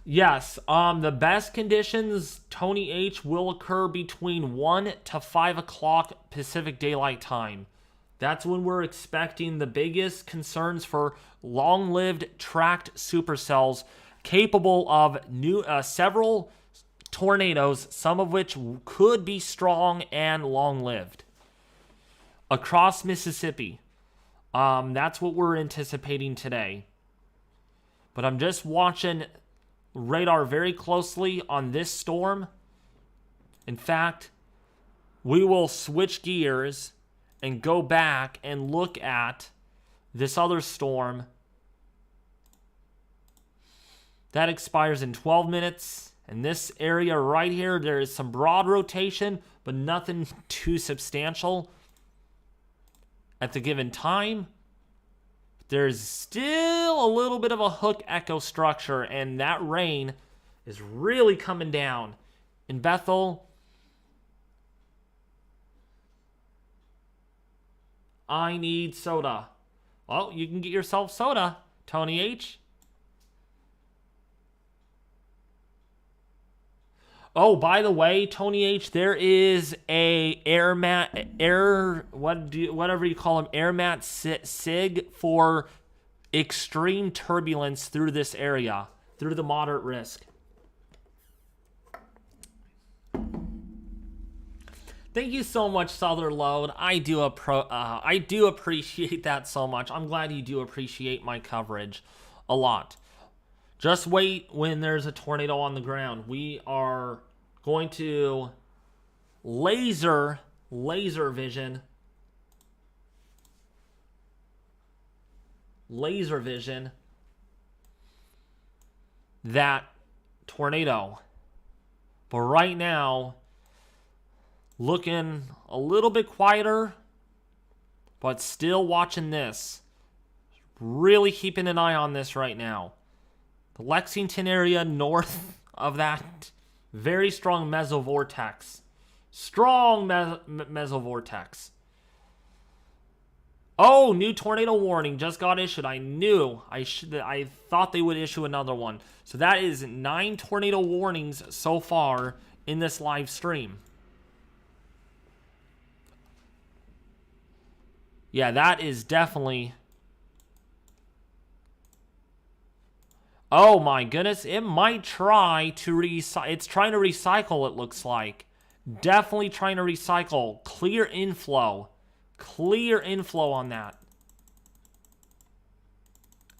Yes, the best conditions, Tony H, will occur between 1 to 5 o'clock Pacific Daylight Time. That's when we're expecting the biggest concerns for long-lived tracked supercells capable of several tornadoes, some of which could be strong and long-lived. Across Mississippi. That's what we're anticipating today. But I'm just watching radar very closely on this storm. In fact, we will switch gears and go back and look at this other storm that expires in 12 minutes. And this area right here, there is some broad rotation, but nothing too substantial at the given time. There's still a little bit of a hook echo structure, and that rain is really coming down. In Bethel, I need soda. Well, you can get yourself soda, Tony H. Oh, by the way, Tony H, there is a whatever you call them, air mat SIG for extreme turbulence through this area, through the moderate risk. Thank you so much, Southern Load. I do appreciate that so much. I'm glad you do appreciate my coverage a lot. Just wait when there's a tornado on the ground. We are going to laser vision that tornado. But right now, looking a little bit quieter, but still watching this. Really keeping an eye on this right now. The Lexington area north of that, very strong mesovortex. Strong mesovortex. Oh, new tornado warning just got issued. I thought they would issue another one. So that is 9 tornado warnings so far in this live stream. Yeah, that is definitely... Oh my goodness, it might try to it's trying to recycle, it looks like. Definitely trying to recycle. Clear inflow. Clear inflow on that.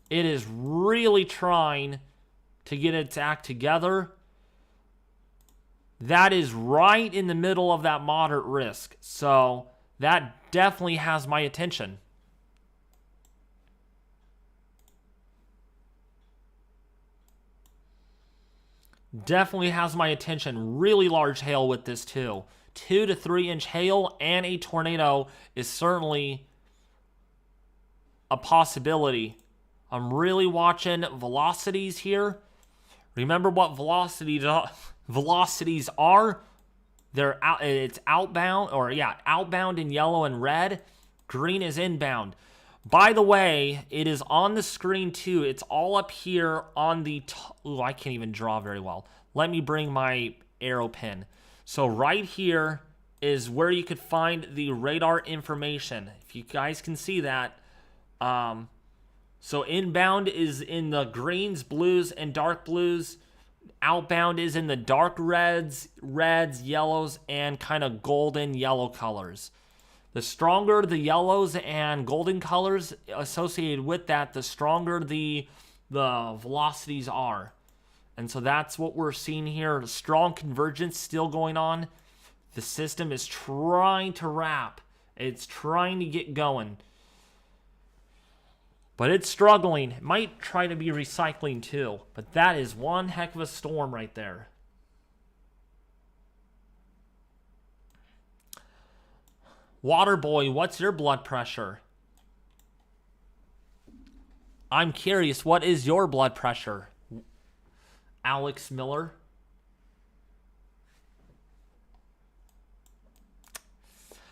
It is really trying to get its act together. That is right in the middle of that moderate risk. So that definitely has my attention. Definitely has my attention. Really large hail with this too. 2 to 3 inch hail and a tornado is certainly a possibility. I'm really watching velocities here. Remember what velocities are? It's outbound, outbound in yellow and red. Green is inbound. By the way, it is on the screen too. It's all up here on the... Ooh, I can't even draw very well. Let me bring my arrow pin. So right here is where you could find the radar information. If you guys can see that. So inbound is in the greens, blues, and dark blues. Outbound is in the dark reds, yellows, and kind of golden yellow colors. The stronger the yellows and golden colors associated with that, the stronger the velocities are. And so that's what we're seeing here. Strong convergence still going on. The system is trying to wrap. It's trying to get going. But it's struggling. It might try to be recycling too. But that is one heck of a storm right there. Waterboy, what's your blood pressure? I'm curious, what is your blood pressure? Alex Miller.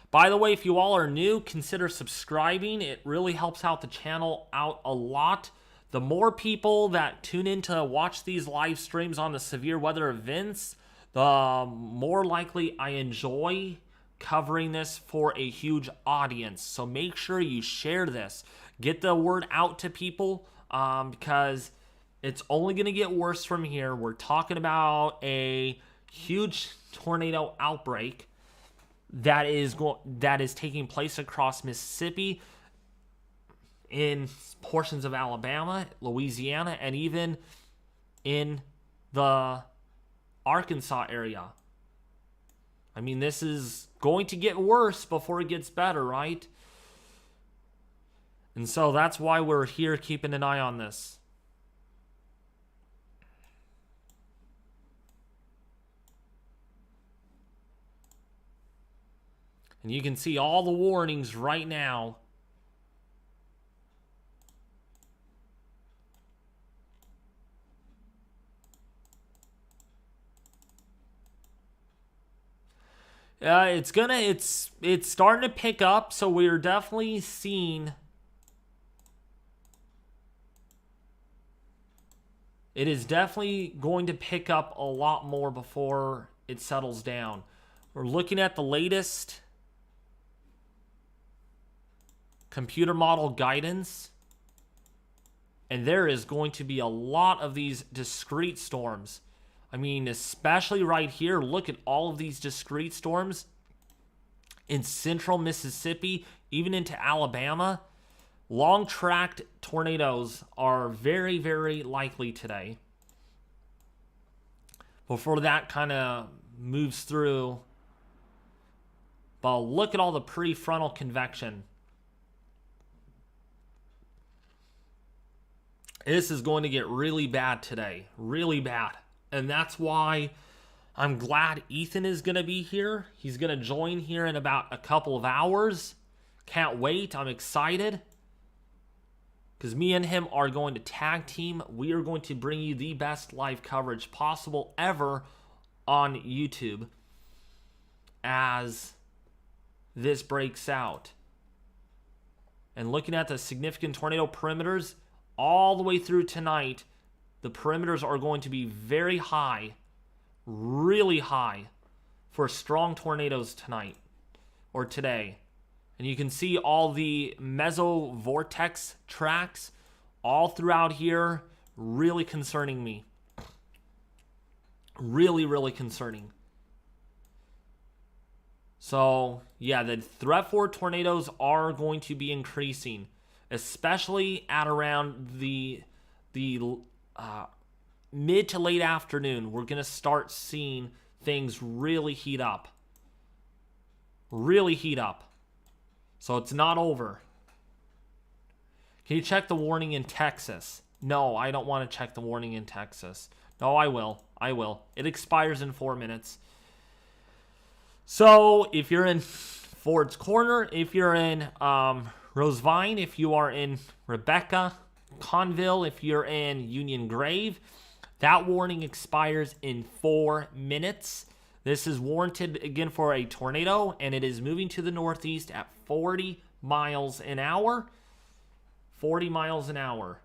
By the way, if you all are new, consider subscribing. It really helps out the channel out a lot. The more people that tune in to watch these live streams on the severe weather events, the more likely I enjoy covering this for a huge audience. So make sure you share this. Get the word out to people because it's only going to get worse from here. We're talking about a huge tornado outbreak that is taking place across Mississippi, in portions of Alabama, Louisiana, and even in the Arkansas area. I mean, this is going to get worse before it gets better, right? And so that's why we're here keeping an eye on this. And you can see all the warnings right now. It's starting to pick up, so we're definitely seeing it is definitely going to pick up a lot more before it settles down. We're looking at the latest computer model guidance, and there is going to be a lot of these discrete storms. I mean, especially right here, look at all of these discrete storms in central Mississippi, even into Alabama. Long-tracked tornadoes are very, very likely today. Before that kind of moves through But look at all the prefrontal convection. This is going to get really bad today. Really bad. And that's why I'm glad Ethan is going to be here. He's going to join here in about a couple of hours. Can't wait. I'm excited. Because me and him are going to tag team. We are going to bring you the best live coverage possible ever on YouTube as this breaks out. And looking at the significant tornado perimeters all the way through tonight, the perimeters are going to be very high, really high, for strong tornadoes tonight or today. And you can see all the mesovortex tracks all throughout here, really concerning me. Really, really concerning. So, yeah, the threat for tornadoes are going to be increasing, especially at around the mid to late afternoon. We're going to start seeing things really heat up. Really heat up. So it's not over. Can you check the warning in Texas? No, I don't want to check the warning in Texas. No, I will. I will. It expires in 4 minutes. So if you're in Ford's Corner, if you're in Rosevine, if you are in Rebecca, Conville, if you're in Union Grave, that warning expires in 4 minutes. This is warranted again for a tornado, and it is moving to the northeast at 40 miles an hour. 40 miles an hour.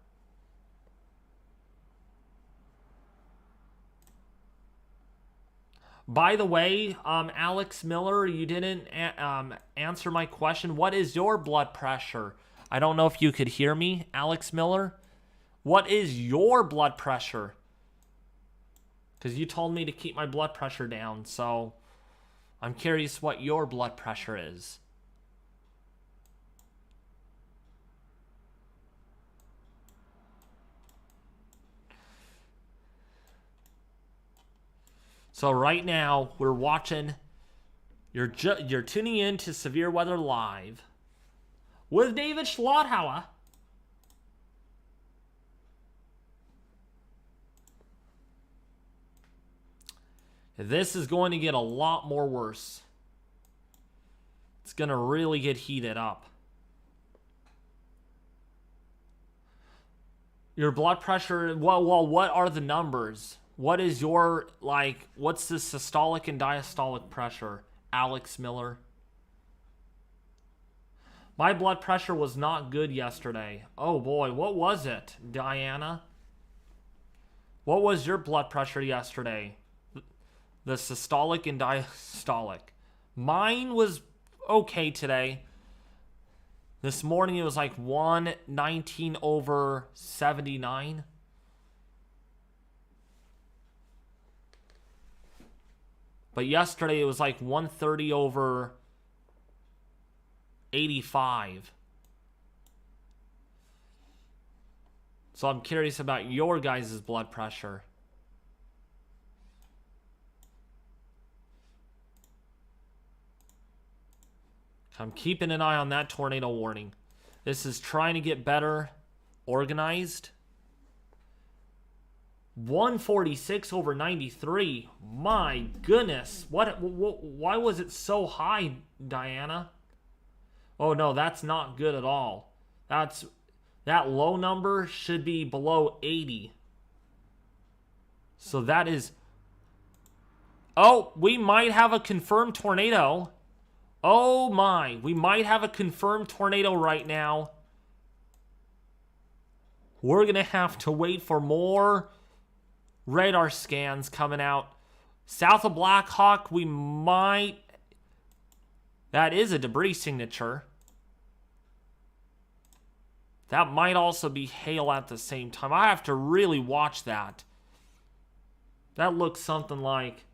By the way, Alex Miller, you didn't answer my question. What is your blood pressure? I don't know if you could hear me, Alex Miller. What is your blood pressure? Because you told me to keep my blood pressure down, so I'm curious what your blood pressure is. So right now, we're watching, you're tuning in to Severe Weather Live with David Schlotthauer. This is going to get a lot more worse. It's going to really get heated up. Your blood pressure, well, what are the numbers? What is your, what's the systolic and diastolic pressure, Alex Miller? My blood pressure was not good yesterday. Oh boy, what was it, Diana? What was your blood pressure yesterday? The systolic and diastolic. Mine was okay today. This morning it was like 119/79. But yesterday it was like 130/85. So I'm curious about your guys' blood pressure. I'm keeping an eye on that tornado warning. This is trying to get better organized. 146/93. My goodness. What? Why was it so high, Diana? Oh no, that's not good at all. That low number should be below 80. So that is... Oh, we might have a confirmed tornado. Oh my, we might have a confirmed tornado right now. We're going to have to wait for more radar scans coming out. South of Black Hawk, we might... That is a debris signature. That might also be hail at the same time. I have to really watch that. That looks something like...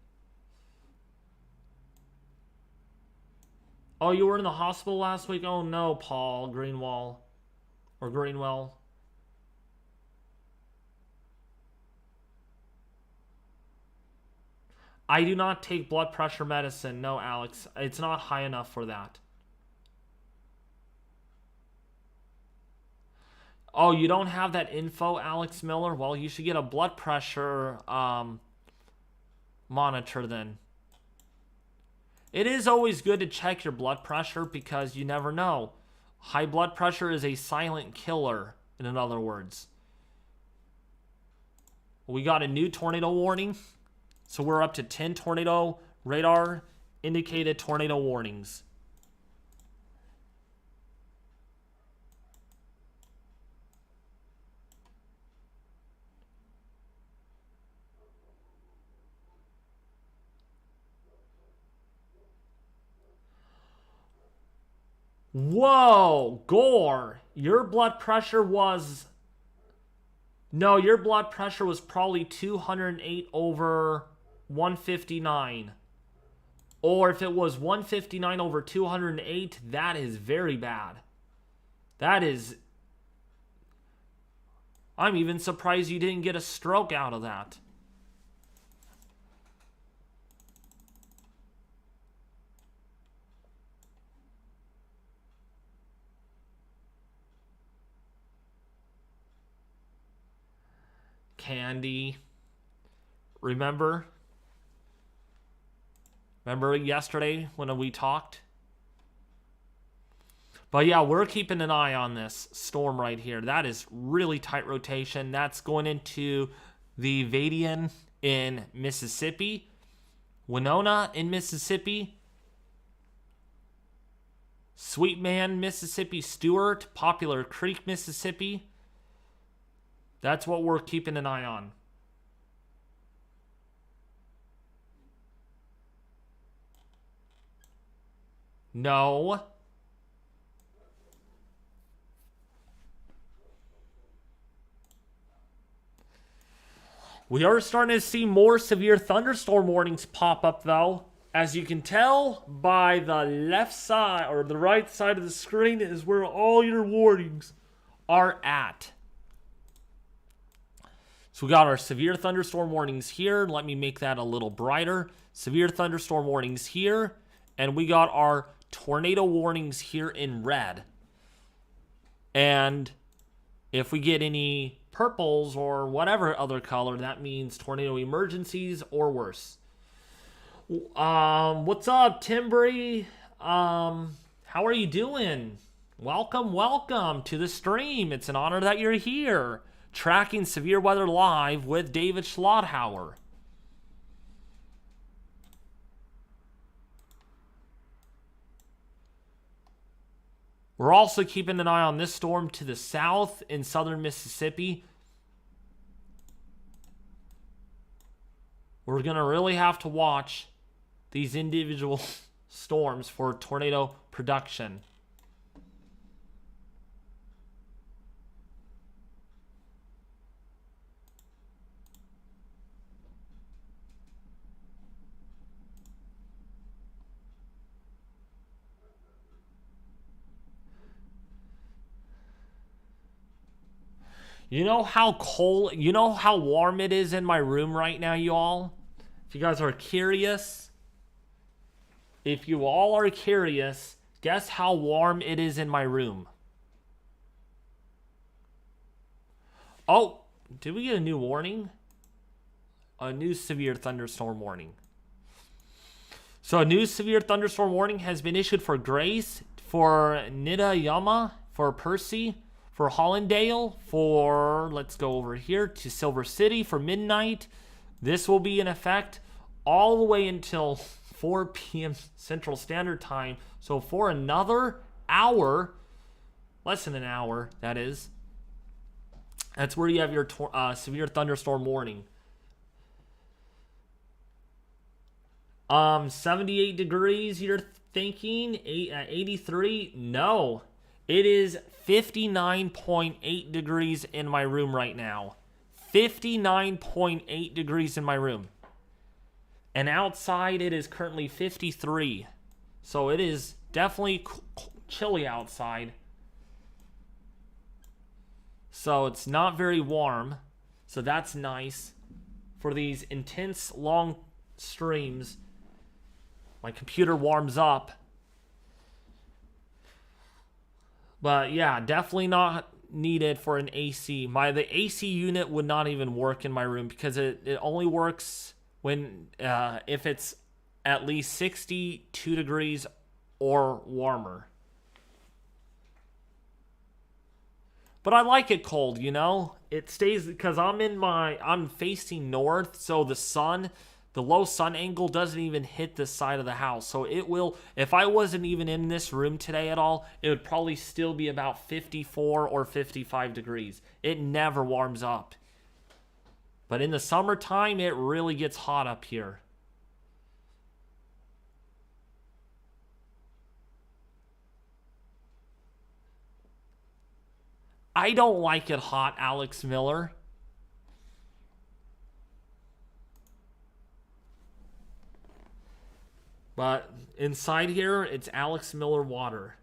Oh, you were in the hospital last week? Oh no, Paul Greenwell. Or Greenwell. I do not take blood pressure medicine. No, Alex. It's not high enough for that. Oh, you don't have that info, Alex Miller? Well, you should get a blood pressure monitor then. It is always good to check your blood pressure because you never know. High blood pressure is a silent killer, in other words. We got a new tornado warning. So we're up to 10 tornado radar indicated tornado warnings. Whoa, Gore, your blood pressure was... No, your blood pressure was probably 208 over 159. Or if it was 159 over 208, that is very bad. That is... I'm even surprised you didn't get a stroke out of that. Candy. Remember yesterday when we talked? But yeah, we're keeping an eye on this storm right here. That is really tight rotation. That's going into the Vadian in Mississippi, Winona in Mississippi, Sweet Man, Mississippi, Stewart, Poplar Creek, Mississippi. That's what we're keeping an eye on. No. We are starting to see more severe thunderstorm warnings pop up, though. As you can tell by the left side or the right side of the screen is where all your warnings are at. So we got our severe thunderstorm warnings here. Let me make that a little brighter. Severe thunderstorm warnings here. And we got our tornado warnings here in red. And if we get any purples or whatever other color, that means tornado emergencies or worse. What's up, Timbry? How are you doing? Welcome to the stream. It's an honor that you're here. Tracking severe weather live with David Schlotthauer. We're also keeping an eye on this storm to the south in southern Mississippi. We're going to really have to watch these individual storms for tornado production. You know how cold, you know how warm it is in my room right now, you all? If you guys are curious, guess how warm it is in my room. Oh, did we get a new warning? A new severe thunderstorm warning. So a new severe thunderstorm warning has been issued for Grace, for Nidayama, for Percy, for Hollandale, for, let's go over here to Silver City for midnight. This will be in effect all the way until 4 p.m. Central Standard Time. So for another hour, less than an hour, that is, that's where you have your severe thunderstorm warning. 78 degrees, you're thinking? 83? No. It is 59.8 degrees in my room right now. 59.8 degrees in my room. And outside it is currently 53. So it is definitely chilly outside. So it's not very warm. So that's nice for these intense long streams, my computer warms up. But yeah, definitely not needed for an AC. The AC unit would not even work in my room because it only works when if it's at least 62 degrees or warmer. But I like it cold, you know? It stays because I'm facing north, so the low sun angle doesn't even hit this side of the house. So it will, if I wasn't even in this room today at all, it would probably still be about 54 or 55 degrees. It never warms up. But in the summertime, it really gets hot up here. I don't like it hot, Alex Miller. But inside here, it's Alex Miller water.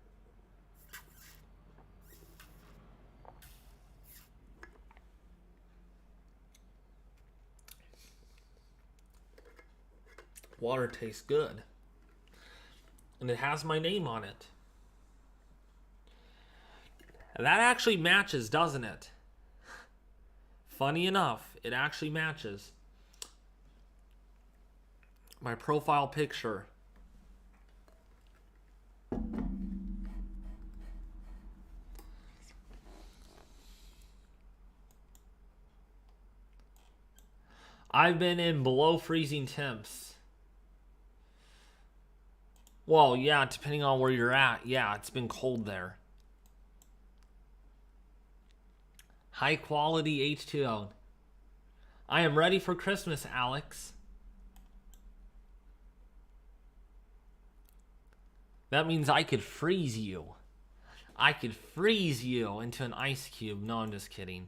Water tastes good. And it has my name on it. That actually matches, doesn't it? Funny enough, it actually matches. My profile picture. I've been in below freezing temps. Well, yeah, depending on where you're at. Yeah, it's been cold there. High quality H2O. I am ready for Christmas, Alex. That means I could freeze you. I could freeze you into an ice cube. No, I'm just kidding.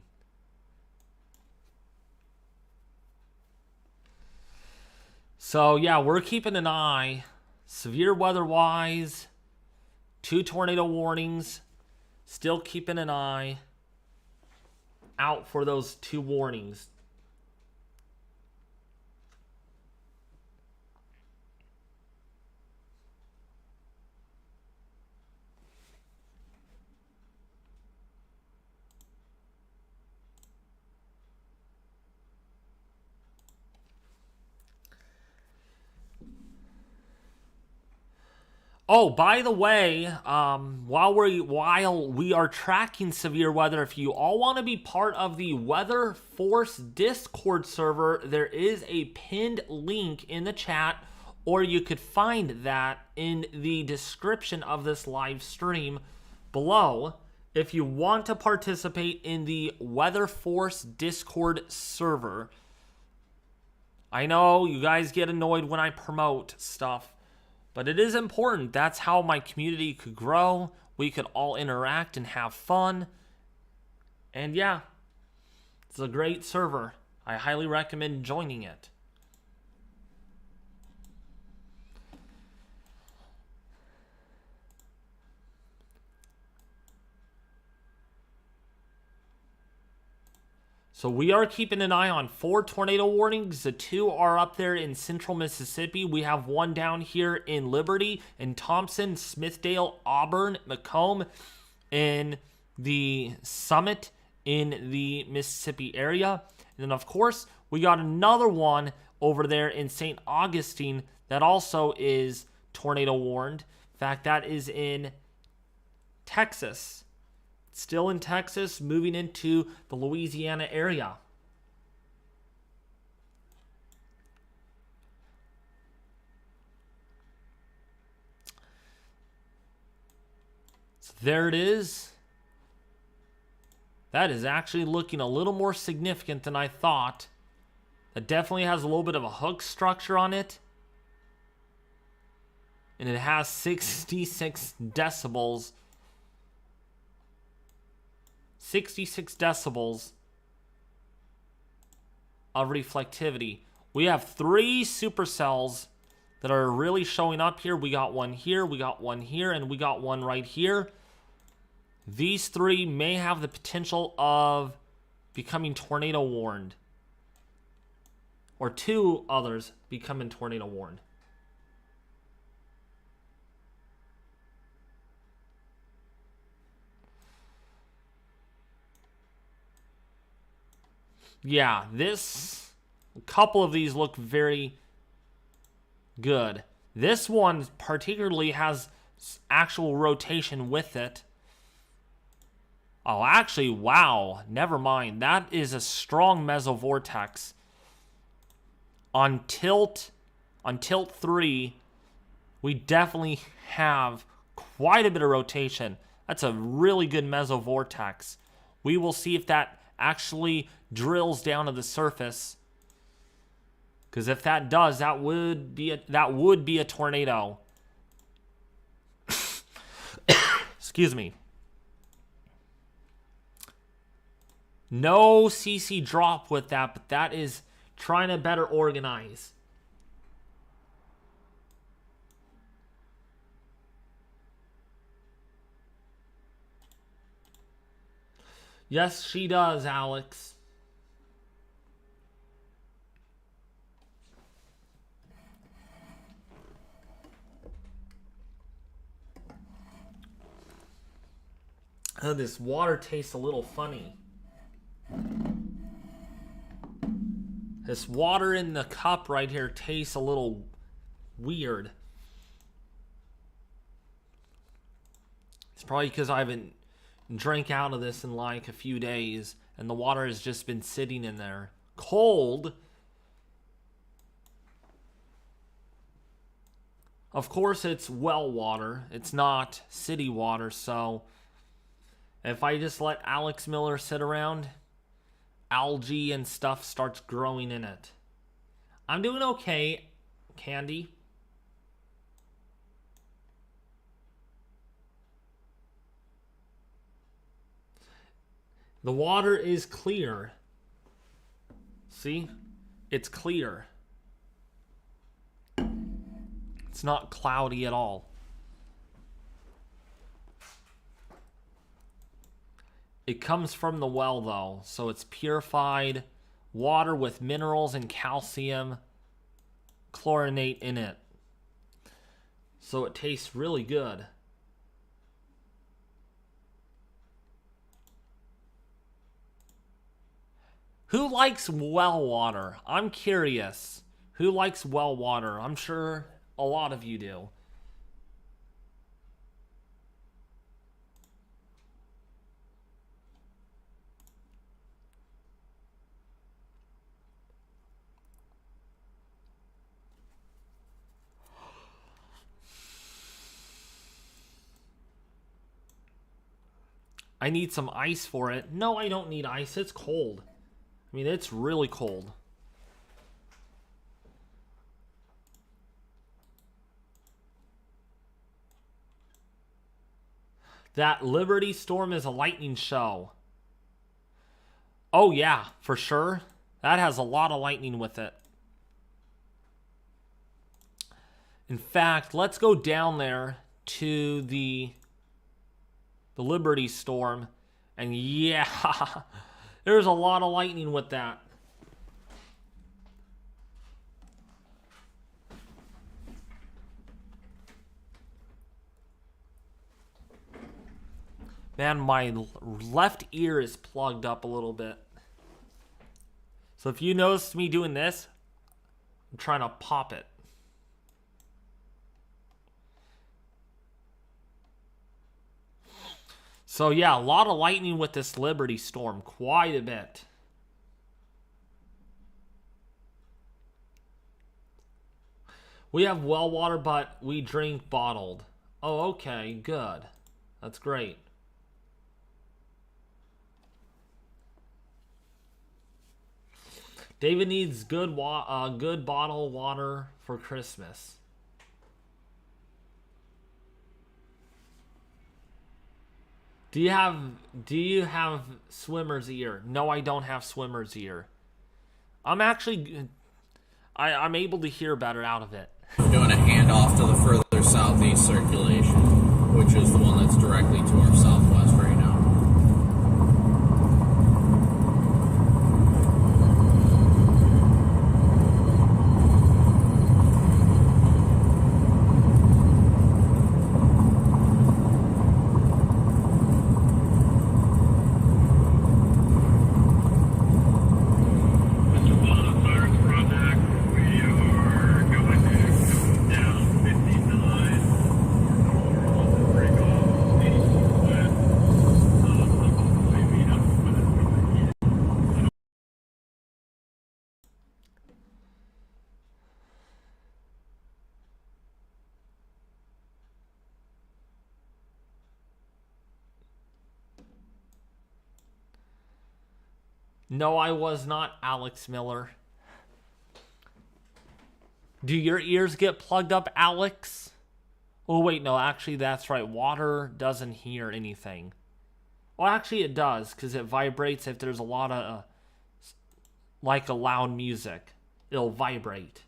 So, yeah, we're keeping an eye. Severe weather-wise. 2 tornado warnings. Still keeping an eye out for those 2 warnings. Oh, by the way, while we are tracking severe weather, if you all want to be part of the Weather Force Discord server, there is a pinned link in the chat, or you could find that in the description of this live stream below. If you want to participate in the Weather Force Discord server, I know you guys get annoyed when I promote stuff, but it is important. That's how my community could grow. We could all interact and have fun. And yeah, it's a great server. I highly recommend joining it. So we are keeping an eye on 4 tornado warnings. The 2 are up there in central Mississippi. We have 1 down here in Liberty, in Thompson, Smithdale, Auburn, Macomb, in the Summit in the Mississippi area. And then, of course, we got another one over there in St. Augustine that also is tornado warned. In fact, that is in Texas. Still in Texas, moving into the Louisiana area. So there it is. That is actually looking a little more significant than I thought. It definitely has a little bit of a hook structure on it. And it has 66 decibels. 66 decibels of reflectivity. We have 3 supercells that are really showing up here. We got one here, we got one here, and we got one right here. These 3 may have the potential of becoming tornado warned. or 2 others becoming tornado warned. Yeah, a couple of these look very good. This one particularly has actual rotation with it. Oh, actually, wow. Never mind. That is a strong mesovortex. On tilt 3, we definitely have quite a bit of rotation. That's a really good mesovortex. We will see if that actually drills down to the surface. Because if that does, that would be a tornado. Excuse me. No CC drop with that, but that is trying to better organize. Yes, she does, Alex. Oh, this water tastes a little funny. This water in the cup right here tastes a little weird. It's probably because I haven't drank out of this in like a few days, and the water has just been sitting in there. Cold. Of course, it's well water. It's not city water, so if I just let Alex Miller sit around, algae and stuff starts growing in it. I'm doing okay, Candy. The water is clear. See? It's clear. It's not cloudy at all. It comes from the well, though, so it's purified water with minerals and calcium chlorinate in it. So it tastes really good. Who likes well water? I'm curious. Who likes well water? I'm sure a lot of you do. I need some ice for it. No, I don't need ice. It's cold. I mean, it's really cold. That Liberty Storm is a lightning show. Oh, yeah, for sure. That has a lot of lightning with it. In fact, let's go down there to the Liberty Storm. And yeah, there's a lot of lightning with that. Man, my left ear is plugged up a little bit. So if you notice me doing this, I'm trying to pop it. So yeah, a lot of lightning with this Liberty Storm. Quite a bit. We have well water, but we drink bottled. Oh, okay, good. That's great. David needs good bottled water for Christmas. Do you have swimmer's ear? No, I don't have swimmer's ear. I'm actually I'm able to hear better out of it. Doing a handoff to the further southeast circulation, which is the one that's directly to our southwest right now. No, I was not Alex Miller. Do your ears get plugged up, Alex? Oh, wait, no, actually, that's right. Water doesn't hear anything. Well, actually, it does, because it vibrates if there's a lot of, like, a loud music. It'll vibrate.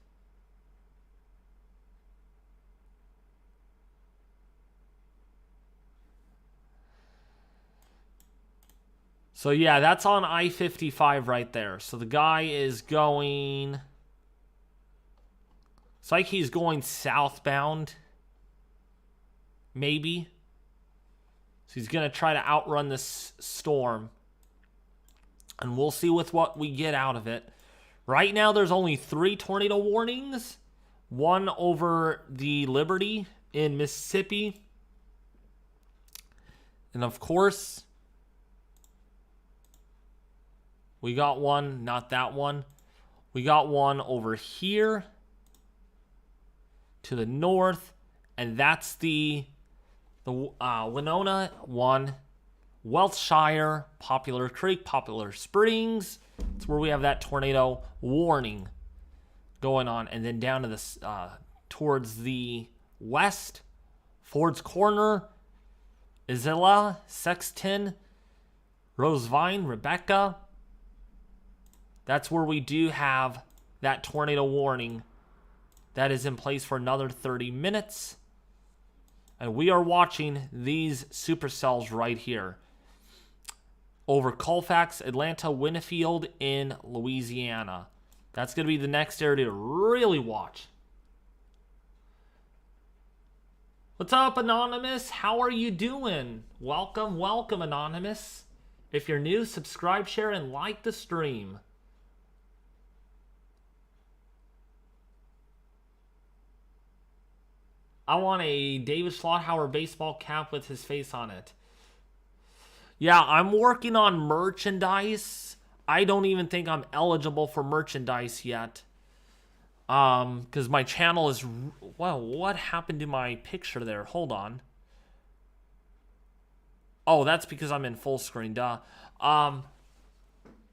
So, yeah, that's on I-55 right there. So, the guy is going... It's like he's going southbound. Maybe. So, he's going to try to outrun this storm. And we'll see with what we get out of it. Right now, there's only 3 tornado warnings. One over the Liberty in Mississippi. And, of course... We got one, not that one. We got one over here to the north, and that's the Winona one, Welshire, Poplar Creek, Poplar Springs. It's where we have that tornado warning going on, and then down to the towards the west, Ford's Corner, Isla, Sexton, Rosevine, Rebecca. That's where we do have that tornado warning that is in place for another 30 minutes. And we are watching these supercells right here. Over Colfax, Atlanta, Winfield in Louisiana. That's going to be the next area to really watch. What's up, Anonymous? How are you doing? Welcome, welcome, Anonymous. If you're new, subscribe, share, and like the stream. I want a David Schlotthauer baseball cap with his face on it. Yeah, I'm working on merchandise. I don't even think I'm eligible for merchandise yet. Because my channel is... Wow, what happened to my picture there? Hold on. Oh, that's because I'm in full screen, duh.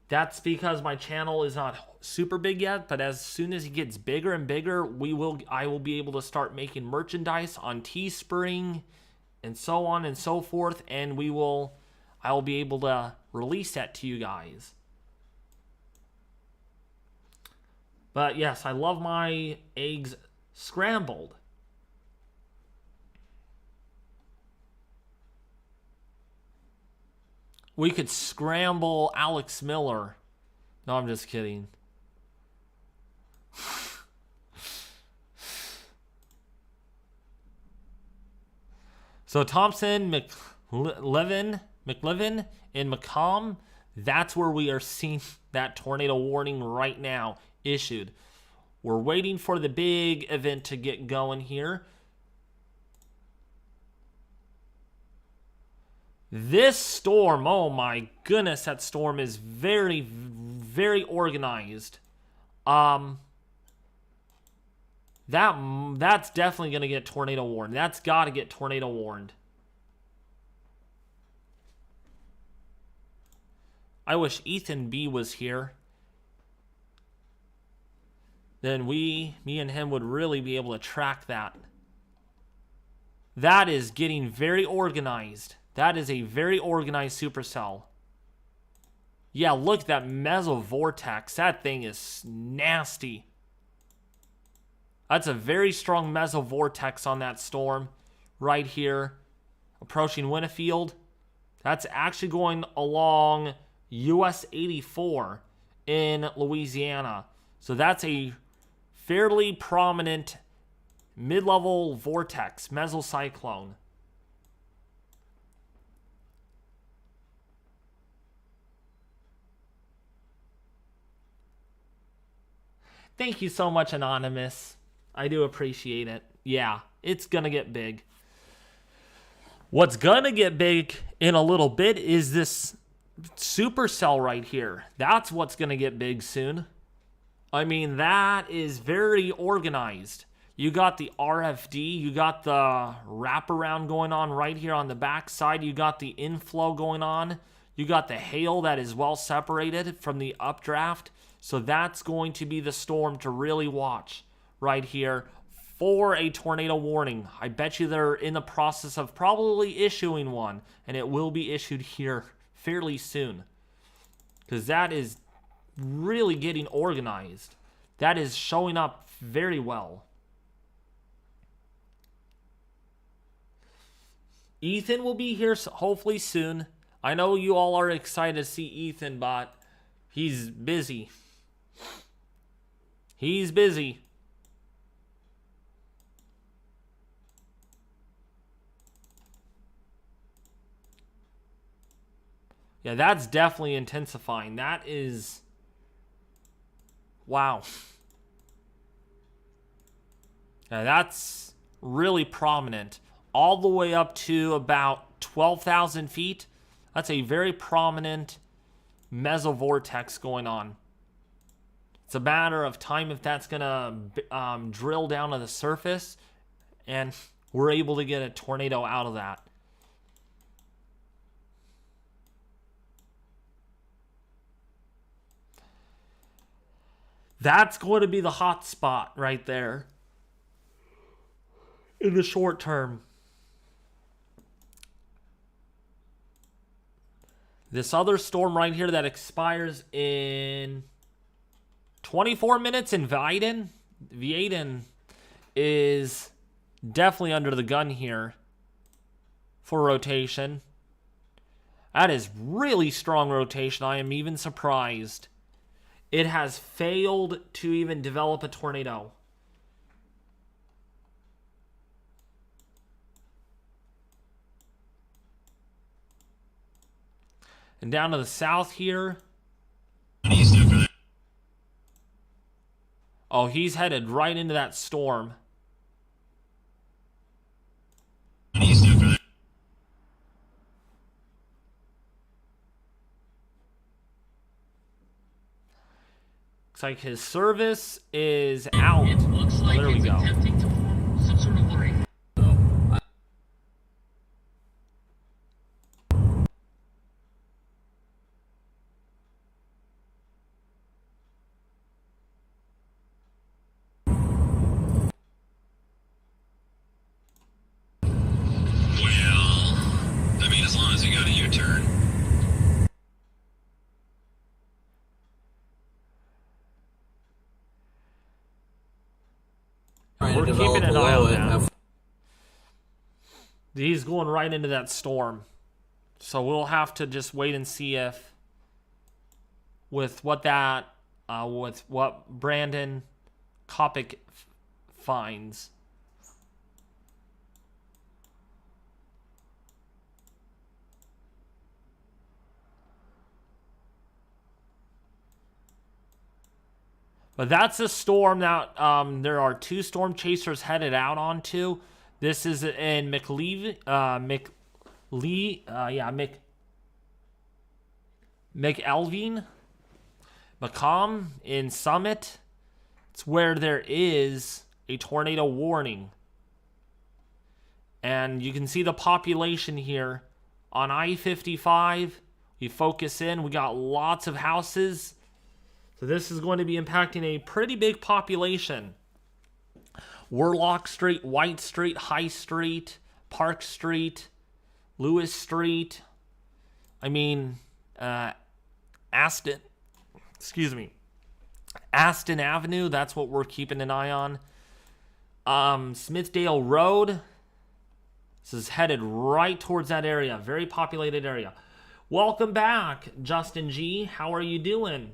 That's because my channel is not super big yet, but as soon as it gets bigger and bigger, I will be able to start making merchandise on Teespring and so on and so forth, and I will be able to release that to you guys. But yes, I love my eggs scrambled. We could scramble Alex Miller. No, I'm just kidding. So Thompson, McLevin, and McComb, that's where we are seeing that tornado warning right now issued. We're waiting for the big event to get going here. This storm, oh my goodness, that storm is very, very organized. That's definitely going to get tornado warned. That's got to get tornado warned. I wish Ethan B was here. Then me and him would really be able to track that. That is getting very organized. That is a very organized supercell. Yeah, look at that mesovortex. That thing is nasty. That's a very strong mesovortex on that storm right here. Approaching Winfield. That's actually going along US 84 in Louisiana. So that's a fairly prominent mid-level vortex, mesocyclone. Thank you so much, Anonymous. I do appreciate it. Yeah, it's gonna get big. What's gonna get big in a little bit is this supercell right here. That's what's gonna get big soon. I mean, that is very organized. You got the RFD, you got the wraparound going on right here on the back side, you got the inflow going on, You got the hail that is well separated from the updraft. So that's going to be the storm to really watch right here for a tornado warning. I bet you they're in the process of probably issuing one, and it will be issued here fairly soon, because that is really getting organized. That is showing up very well. Ethan will be here hopefully soon. I know you all are excited to see Ethan, but he's busy. He's busy. Yeah, that's definitely intensifying. That is... wow. Yeah, that's really prominent. All the way up to about 12,000 feet. That's a very prominent mesovortex going on. It's a matter of time if that's going to drill down to the surface, and we're able to get a tornado out of that. That's going to be the hot spot right there in the short term. This other storm right here that expires in 24 minutes in Vaden is definitely under the gun here for rotation. That is really strong rotation. I am even surprised it has failed to even develop a tornado. And down to the south here. Oh, he's headed right into that storm. Looks like his service is out. Oh, there we go. We're keeping an eye on that. He's going right into that storm. So we'll have to just wait and see if with what Brandon Kopic finds. But that's a storm that there are two storm chasers headed out onto. This is in McElveen, Macomb in Summit. It's where there is a tornado warning. And you can see the population here on I-55. You focus in, we got lots of houses. So this is going to be impacting a pretty big population. Warlock Street, White Street, High Street, Park Street, Lewis Street. I mean, Aston Avenue, that's what we're keeping an eye on. Smithdale Road. This is headed right towards that area. Very populated area. Welcome back, Justin G. How are you doing?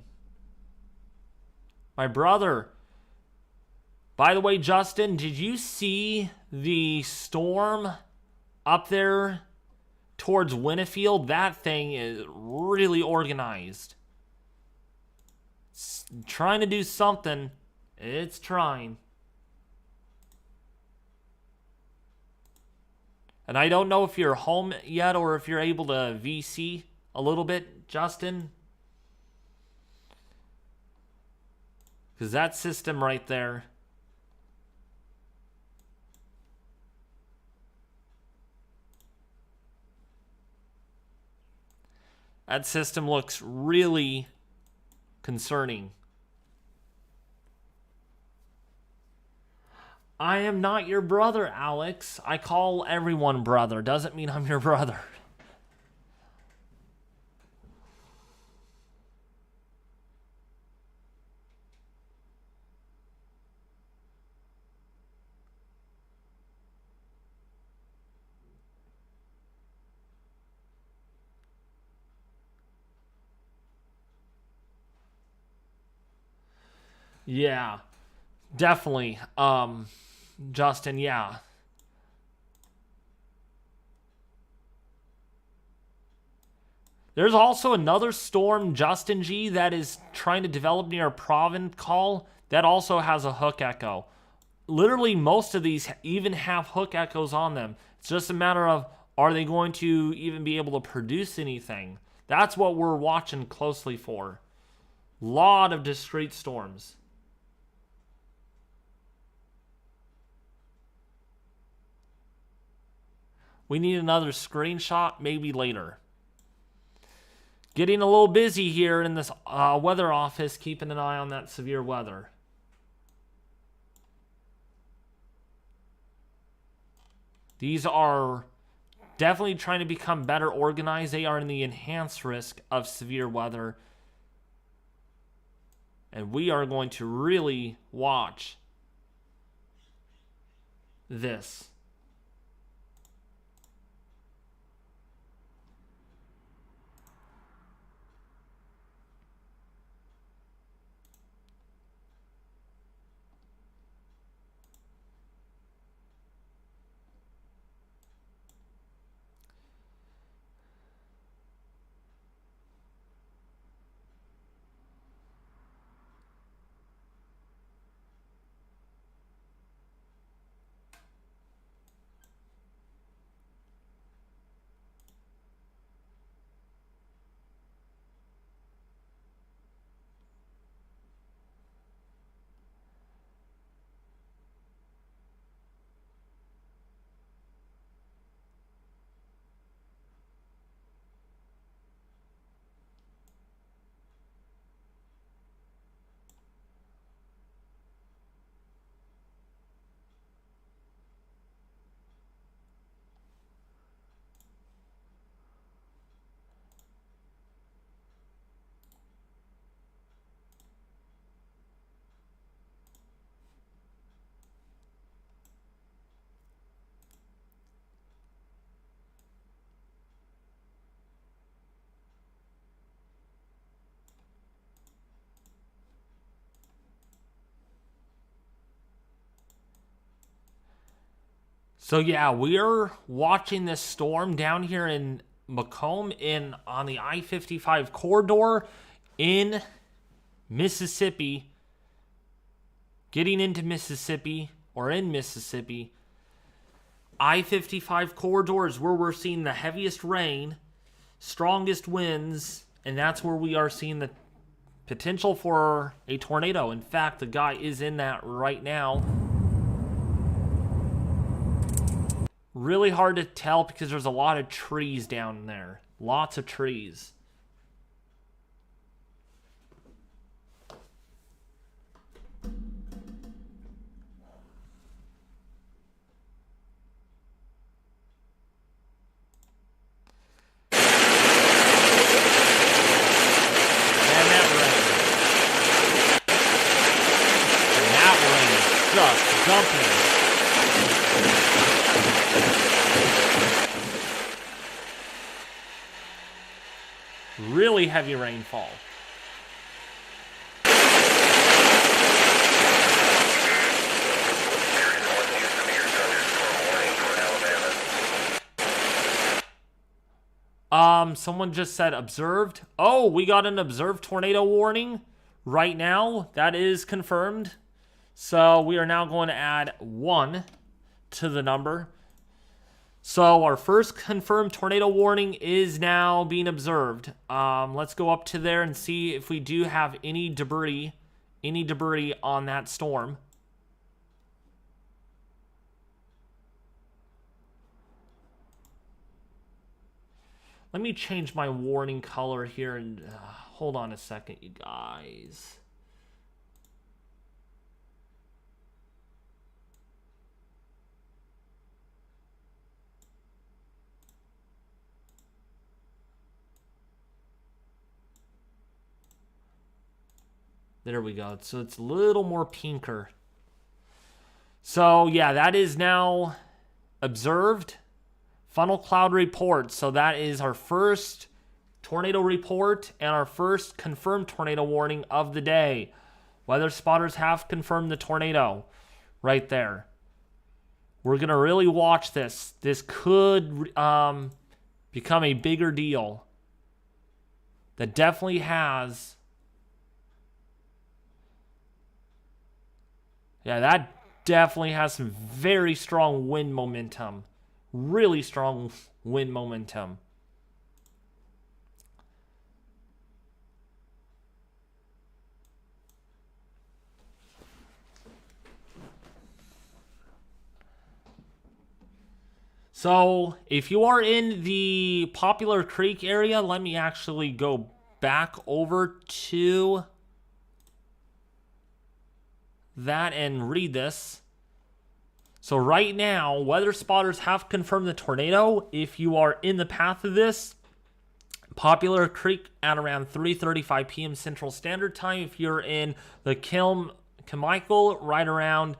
My brother. By the way, Justin, did you see the storm up there towards Winnefield? That thing is really organized. It's trying to do something. It's trying. And I don't know if you're home yet or if you're able to VC a little bit, Justin. Because that system right there. That system looks really concerning. I am not your brother, Alex. I call everyone brother. Doesn't mean I'm your brother. Yeah, definitely. Justin, yeah. There's also another storm, Justin G, that is trying to develop near Provencal that also has a hook echo. Literally, most of these even have hook echoes on them. It's just a matter of, are they going to even be able to produce anything? That's what we're watching closely for. Lot of discrete storms. We need another screenshot, maybe later. Getting a little busy here in this weather office, keeping an eye on that severe weather. These are definitely trying to become better organized. They are in the enhanced risk of severe weather. And we are going to really watch this. So yeah, we're watching this storm down here in Macomb on the I-55 corridor in Mississippi, getting into Mississippi or in Mississippi. I-55 corridor is where we're seeing the heaviest rain, strongest winds, and that's where we are seeing the potential for a tornado. In fact, the guy is in that right now. Really hard to tell because there's a lot of trees down there. Lots of trees. Just dumping. Really heavy rainfall. Someone just said observed. Oh, we got an observed tornado warning right now. That is confirmed. So we are now going to add 1 to the number. So our first confirmed tornado warning is now being observed. Let's go up to there and see if we do have any debris on that storm. Let me change my warning color here and hold on a second, you guys. There we go. So it's a little more pinker. So yeah, that is now observed. Funnel cloud report. So that is our first tornado report and our first confirmed tornado warning of the day. Weather spotters have confirmed the tornado right there. We're going to really watch this. This could become a bigger deal. That definitely has... Yeah, that definitely has some very strong wind momentum. Really strong wind momentum. So, if you are in the Poplar Creek area, let me actually go back over to that and read this. So right now, weather spotters have confirmed the tornado. If you are in the path of this, Poplar Creek at around 3:35 p.m. Central Standard Time. If you're in the Carmichael, right around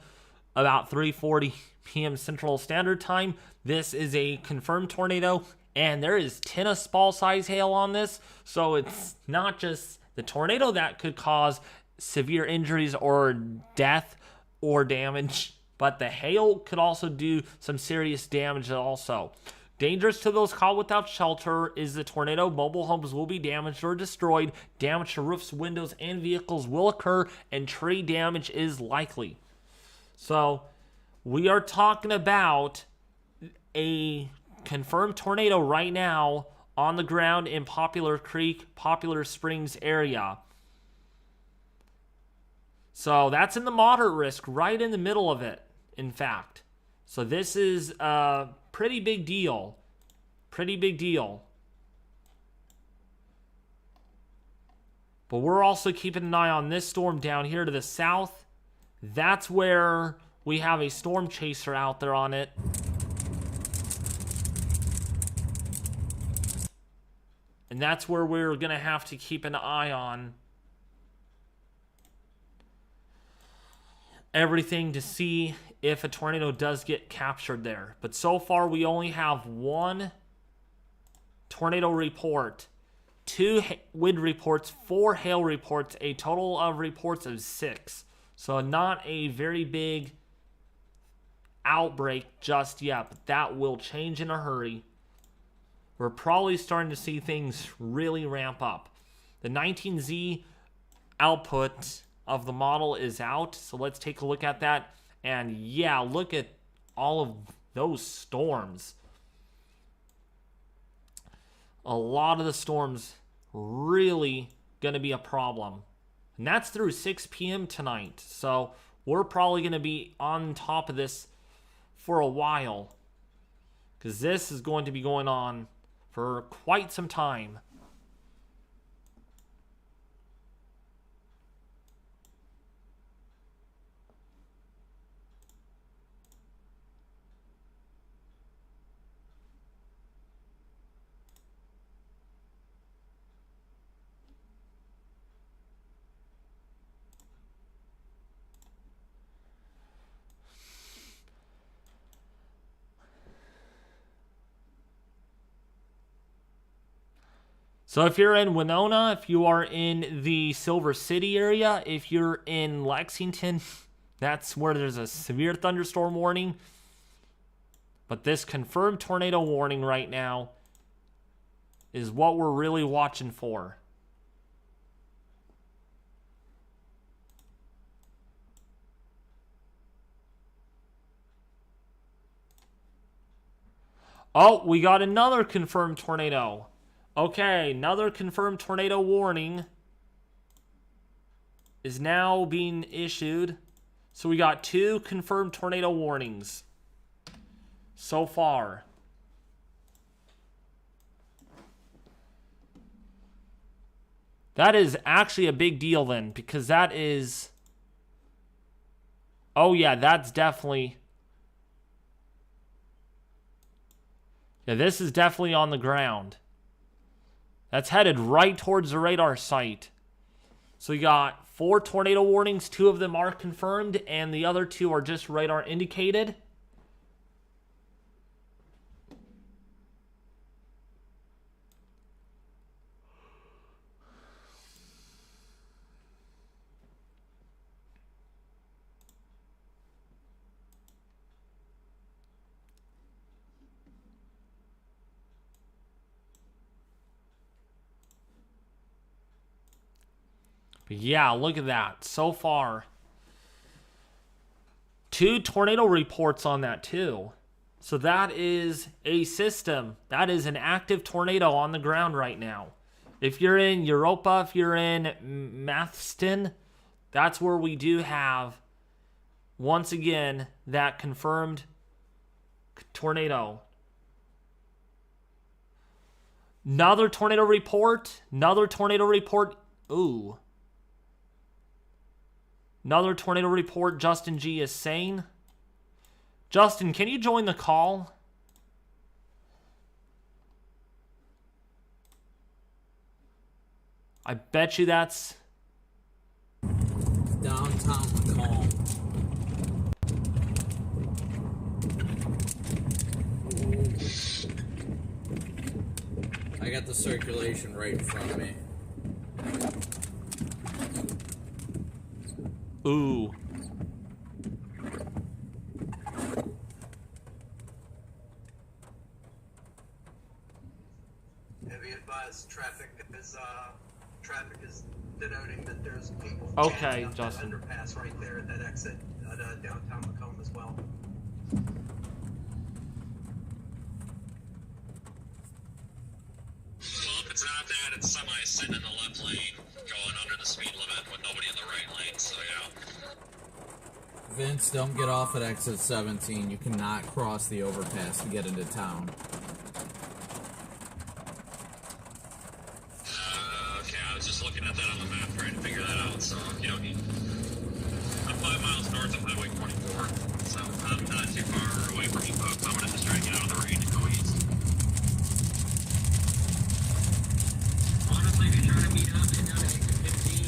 about 3:40 p.m. Central Standard Time, this is a confirmed tornado, and there is tennis ball size hail on this. So it's not just the tornado that could cause severe injuries or death or damage, but the hail could also do some serious damage also. Dangerous to those caught without shelter is the tornado. Mobile homes will be damaged or destroyed. Damage to roofs, windows, and vehicles will occur, and tree damage is likely. So we are talking about a confirmed tornado right now on the ground in Poplar Creek, Poplar Springs area. So that's in the moderate risk, right in the middle of it, in fact. So this is a pretty big deal. Pretty big deal. But we're also keeping an eye on this storm down here to the south. That's where we have a storm chaser out there on it. And that's where we're going to have to keep an eye on everything to see if a tornado does get captured there. But so far, we only have one tornado report, 2 wind reports, 4 hail reports, a total of reports of 6. So not a very big outbreak just yet, but that will change in a hurry. We're probably starting to see things really ramp up. The 19Z output of the model is out, so let's take a look at that. And yeah, look at all of those storms. A lot of the storms really going to be a problem. And that's through 6 p.m. tonight. So we're probably going to be on top of this for a while, because this is going to be going on for quite some time. So if you're in Winona, if you are in the Silver City area, if you're in Lexington, that's where there's a severe thunderstorm warning. But this confirmed tornado warning right now is what we're really watching for. Oh, we got another confirmed tornado. Okay, another confirmed tornado warning is now being issued. So we got 2 confirmed tornado warnings so far. That is actually a big deal then, because that is... Oh yeah, that's definitely... Yeah, this is definitely on the ground. That's headed right towards the radar site. So you got 4 tornado warnings. 2 of them are confirmed, and the other 2 are just radar indicated. But yeah, look at that. So far, 2 tornado reports on that too. So that is a system. That is an active tornado on the ground right now. If you're in Europa, if you're in Mathston, that's where we do have, once again, that confirmed tornado. Another tornado report. Another tornado report. Ooh. Another tornado report, Justin G is saying. Justin, can you join the call? I bet you that's... Downtown Macomb. I got the circulation right in front of me. Ooh. Be advised, traffic is denoting that there's people Okay, jamming up Justin. that underpass right there at that exit at downtown Macomb as well. Well, if it's not that, it's somebody sitting in the left lane going under the speed limit with nobody in the right lane, so yeah. Vince, don't get off at exit 17. You cannot cross the overpass to get into town. Okay, I was just looking at that on the map trying to figure that out, so you don't need... I'm 5 miles north of Highway 24, so I'm not too far away from you folks. I'm gonna just try to get out of the rain and go east. Honestly, if you're trying to meet up and down to exit 15,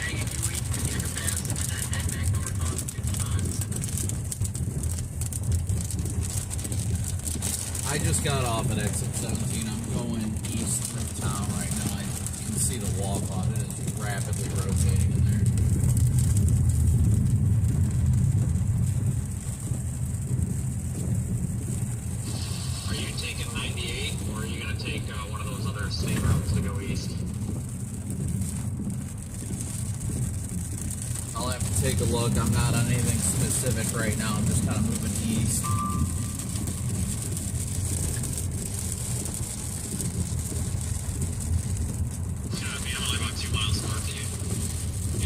Mag and Dewey, and the underpass, and then head back north on 55. I just got off at exit 17. I'm going east from town right now. I can see the wall clock. It is rapidly rotating in there. Are you taking 98, or are you going to take one of those other state routes to go east? I'll have to take a look. I'm not on anything specific right now. I'm just kind of moving east. Yeah, I mean, I'm only about 2 miles north of you.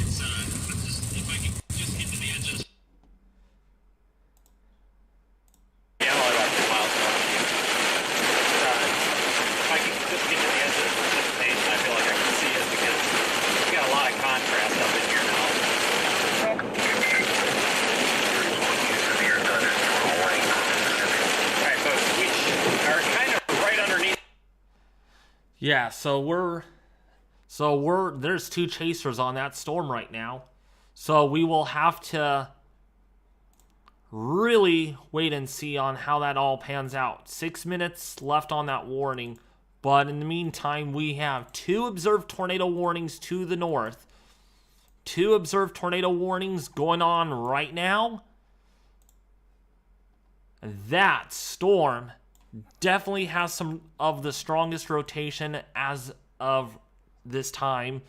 It's, just, if I can just get to the edge of the... Yeah, I'm only about 2 miles north of you. If I can just get to the edge of the precipitation, I feel like I can see it because we got a lot of contrast up in here now. Alright, folks, we are kind of right underneath. Yeah, there's 2 chasers on that storm right now. So we will have to really wait and see on how that all pans out. 6 minutes left on that warning. But in the meantime, we have 2 observed tornado warnings to the north. 2 observed tornado warnings going on right now. And that storm definitely has some of the strongest rotation as of this time.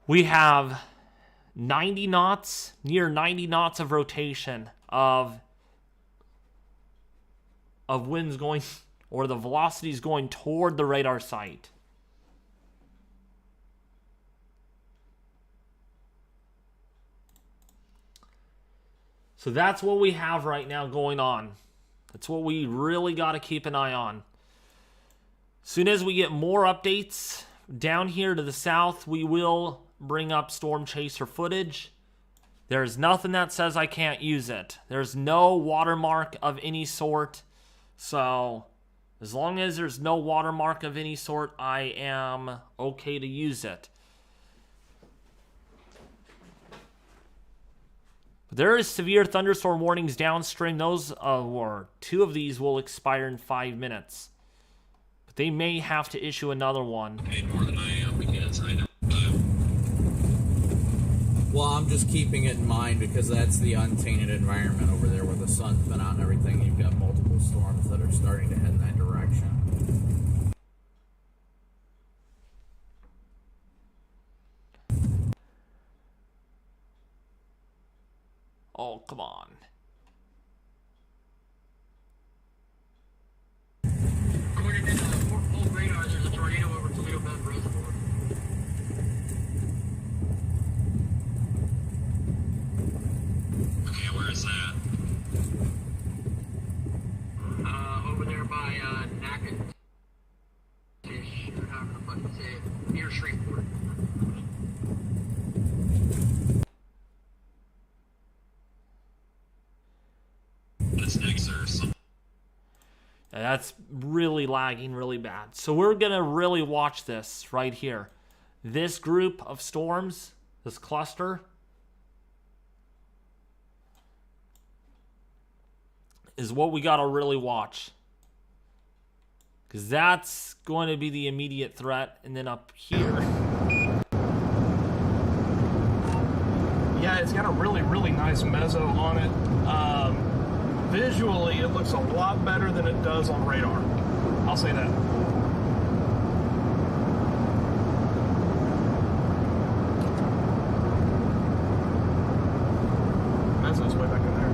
We have 90 knots, near 90 knots of rotation of winds going, or the velocities going toward the radar site. So that's what we have right now going on. That's what we really got to keep an eye on. Soon as we get more updates down here to the south, we will bring up storm chaser footage. There's nothing that says I can't use it. There's no watermark of any sort. So as long as there's no watermark of any sort, I am okay to use it. There is severe thunderstorm warnings downstream. Those or 2 of these will expire in 5 minutes. But they may have to issue another one. Paid more than I am because I don't. Well, I'm just keeping it in mind because that's the untainted environment over there where the sun's been out and everything. You've got multiple storms that are starting to head in that direction. Oh, come on. According to Fort Polk radars, there's a tornado over Toledo Bend Reservoir. Okay, where is that? Over there by Natchitoches, or however the fuck you say it, near Shreveport. That's next or something. That's really lagging really bad. So we're going to really watch this right here. This group of storms, this cluster, is what we got to really watch. Because that's going to be the immediate threat. And then up here. Yeah, it's got a really, really nice mezzo on it. Visually, it looks a lot better than it does on radar. I'll say that. Mezzo's way back in there.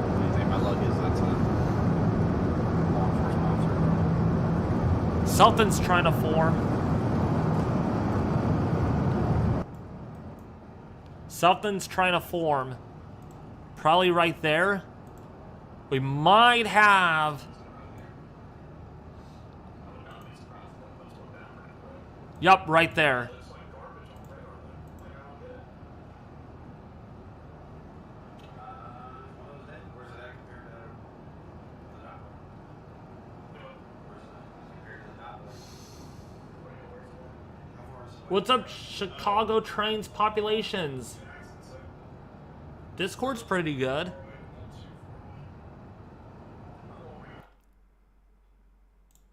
What do you think my luck is? That's a law enforcement officer. Something's trying to form. Something's trying to form. Probably right there. We might have... Yup, right there. What's up, Chicago trains populations? Discord's pretty good.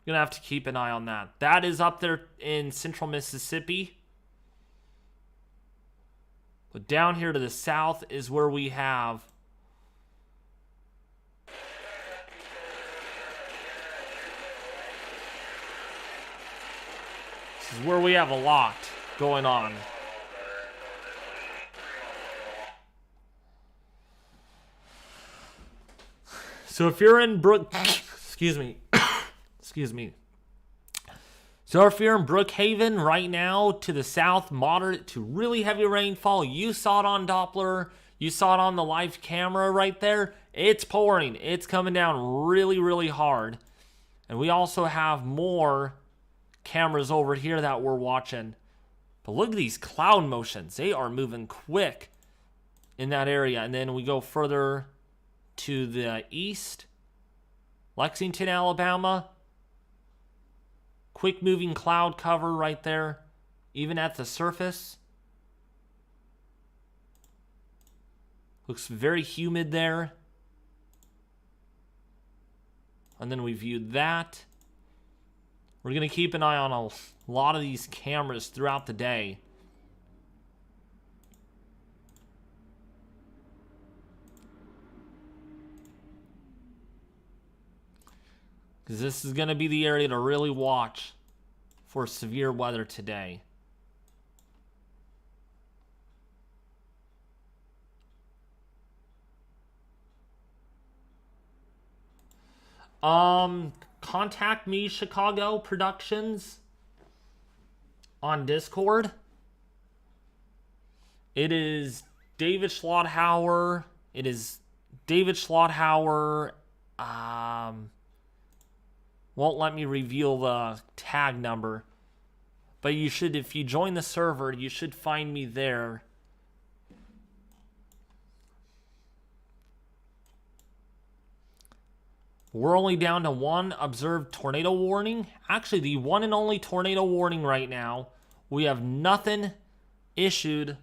Gonna have to keep an eye on that. That is up there in central Mississippi. But down here to the south is where we have... This is where we have a lot going on. So if you're in excuse me. So if you're in Brookhaven right now, to the south, moderate to really heavy rainfall. You saw it on Doppler. You saw it on the live camera right there. It's pouring. It's coming down really, really hard. And we also have more cameras over here that we're watching. But look at these cloud motions. They are moving quick in that area. And then we go further to the east. Lexington, Alabama. Quick moving cloud cover right there. Even at the surface. Looks very humid there. And then we viewed that. We're going to keep an eye on a lot of these cameras throughout the day. Because this is going to be the area to really watch for severe weather today. Contact me, Chicago Productions, on Discord. It is David Schlotthauer. It is David Schlotthauer Won't let me reveal the tag number. But you should, if you join the server, you should find me there. We're only down to one observed tornado warning. Actually, the one and only tornado warning right now. We have nothing issued.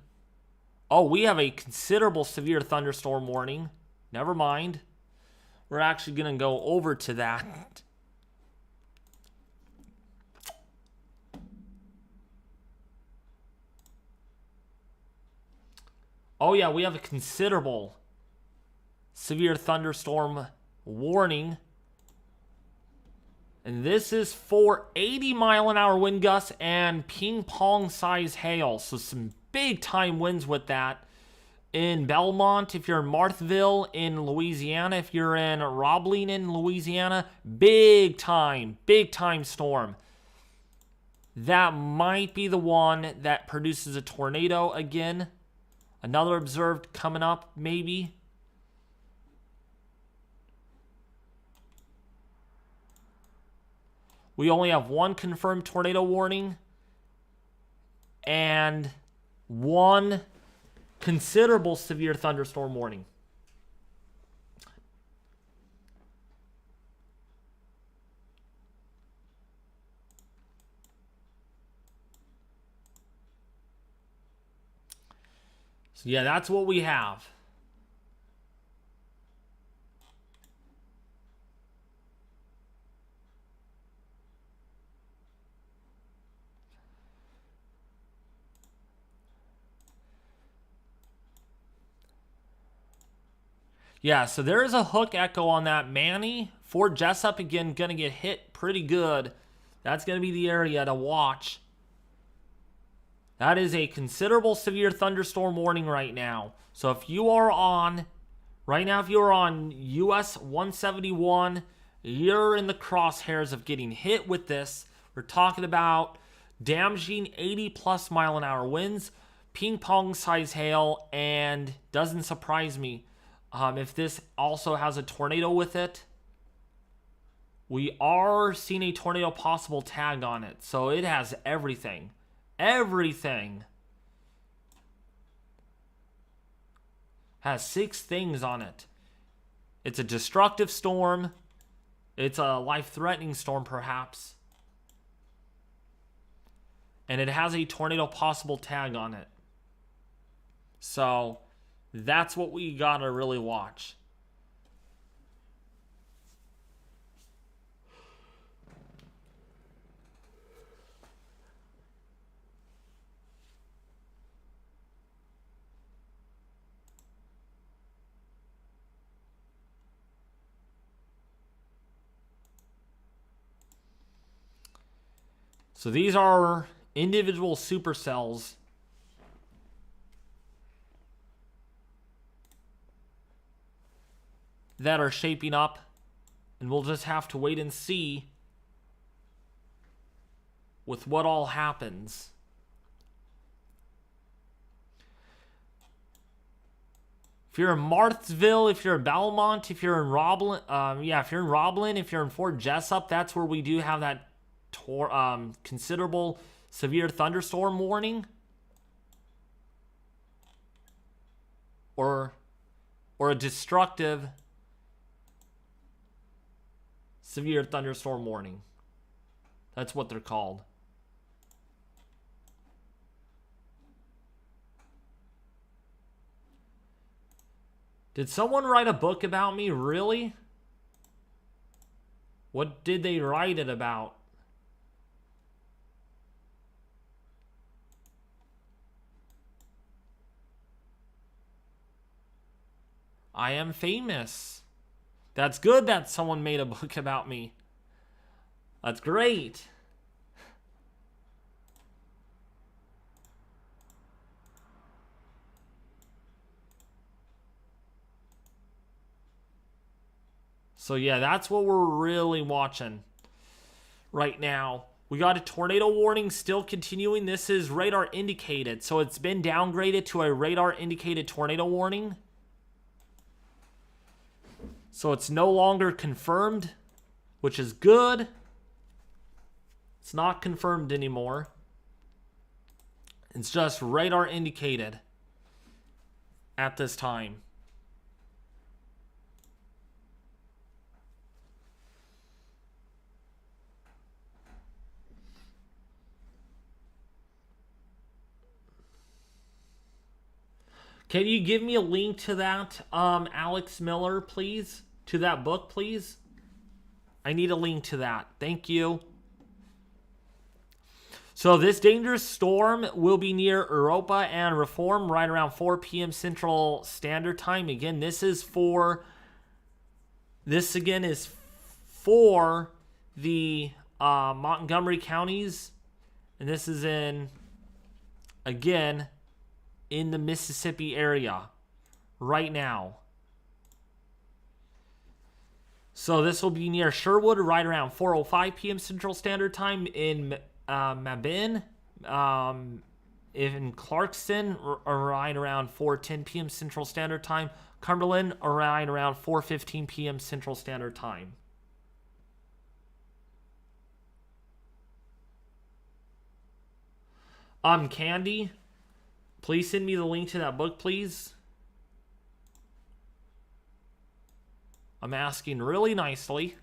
Oh, we have a considerable severe thunderstorm warning. Never mind. We're actually going to go over to that. Oh yeah, we have a considerable severe thunderstorm warning. And this is for 80-mile-an-hour wind gusts and ping-pong size hail. So some big time winds with that. In Belmont, if you're in Marthville, in Louisiana, if you're in Roebling in Louisiana, big time storm. That might be the one that produces a tornado again. Another observed coming up, maybe. We only have one confirmed tornado warning and one considerable severe thunderstorm warning. So yeah, that's what we have. Yeah, so there is a hook echo on that Manny. Fort Jessup, again, going to get hit pretty good. That's going to be the area to watch. That is a considerable severe thunderstorm warning right now. So if you are on, right now if you're on US 171, you're in the crosshairs of getting hit with this. We're talking about damaging 80+ mile-an-hour winds, ping-pong size hail, and doesn't surprise me. If this also has a tornado with it, we are seeing a tornado possible tag on it. So it has everything. Everything. Has 6 things on it. It's a destructive storm. It's a life-threatening storm, perhaps. And it has a tornado possible tag on it. So that's what we gotta really watch. So these are individual supercells that are shaping up, and we'll just have to wait and see with what all happens. If you're in Marthville, if you're in Belmont, if you're in Roebling, if you're in Roebling, if you're in Fort Jessup, that's where we do have that considerable severe thunderstorm warning, or a destructive severe thunderstorm warning. That's what they're called. Did someone write a book about me? Really? What did they write it about? I am famous. That's good that someone made a book about me. That's great. So yeah, that's what we're really watching right now. We got a tornado warning still continuing. This is radar indicated. So it's been downgraded to a radar indicated tornado warning. So it's no longer confirmed, which is good. It's not confirmed anymore. It's just radar indicated at this time. Can you give me a link to that, Alex Miller, please? To that book, please? I need a link to that. Thank you. So this dangerous storm will be near Europa and Reform right around 4 p.m. Central Standard Time. Again, this is for the Montgomery counties. And this is in the Mississippi area right now. So this will be near Sherwood right around 4:05 p.m. Central Standard Time, in Mabin, in Clarkston right around 4:10 p.m. Central Standard Time, Cumberland right around 4:15 p.m. Central Standard Time. Candy, please send me the link to that book, please. I'm asking really nicely.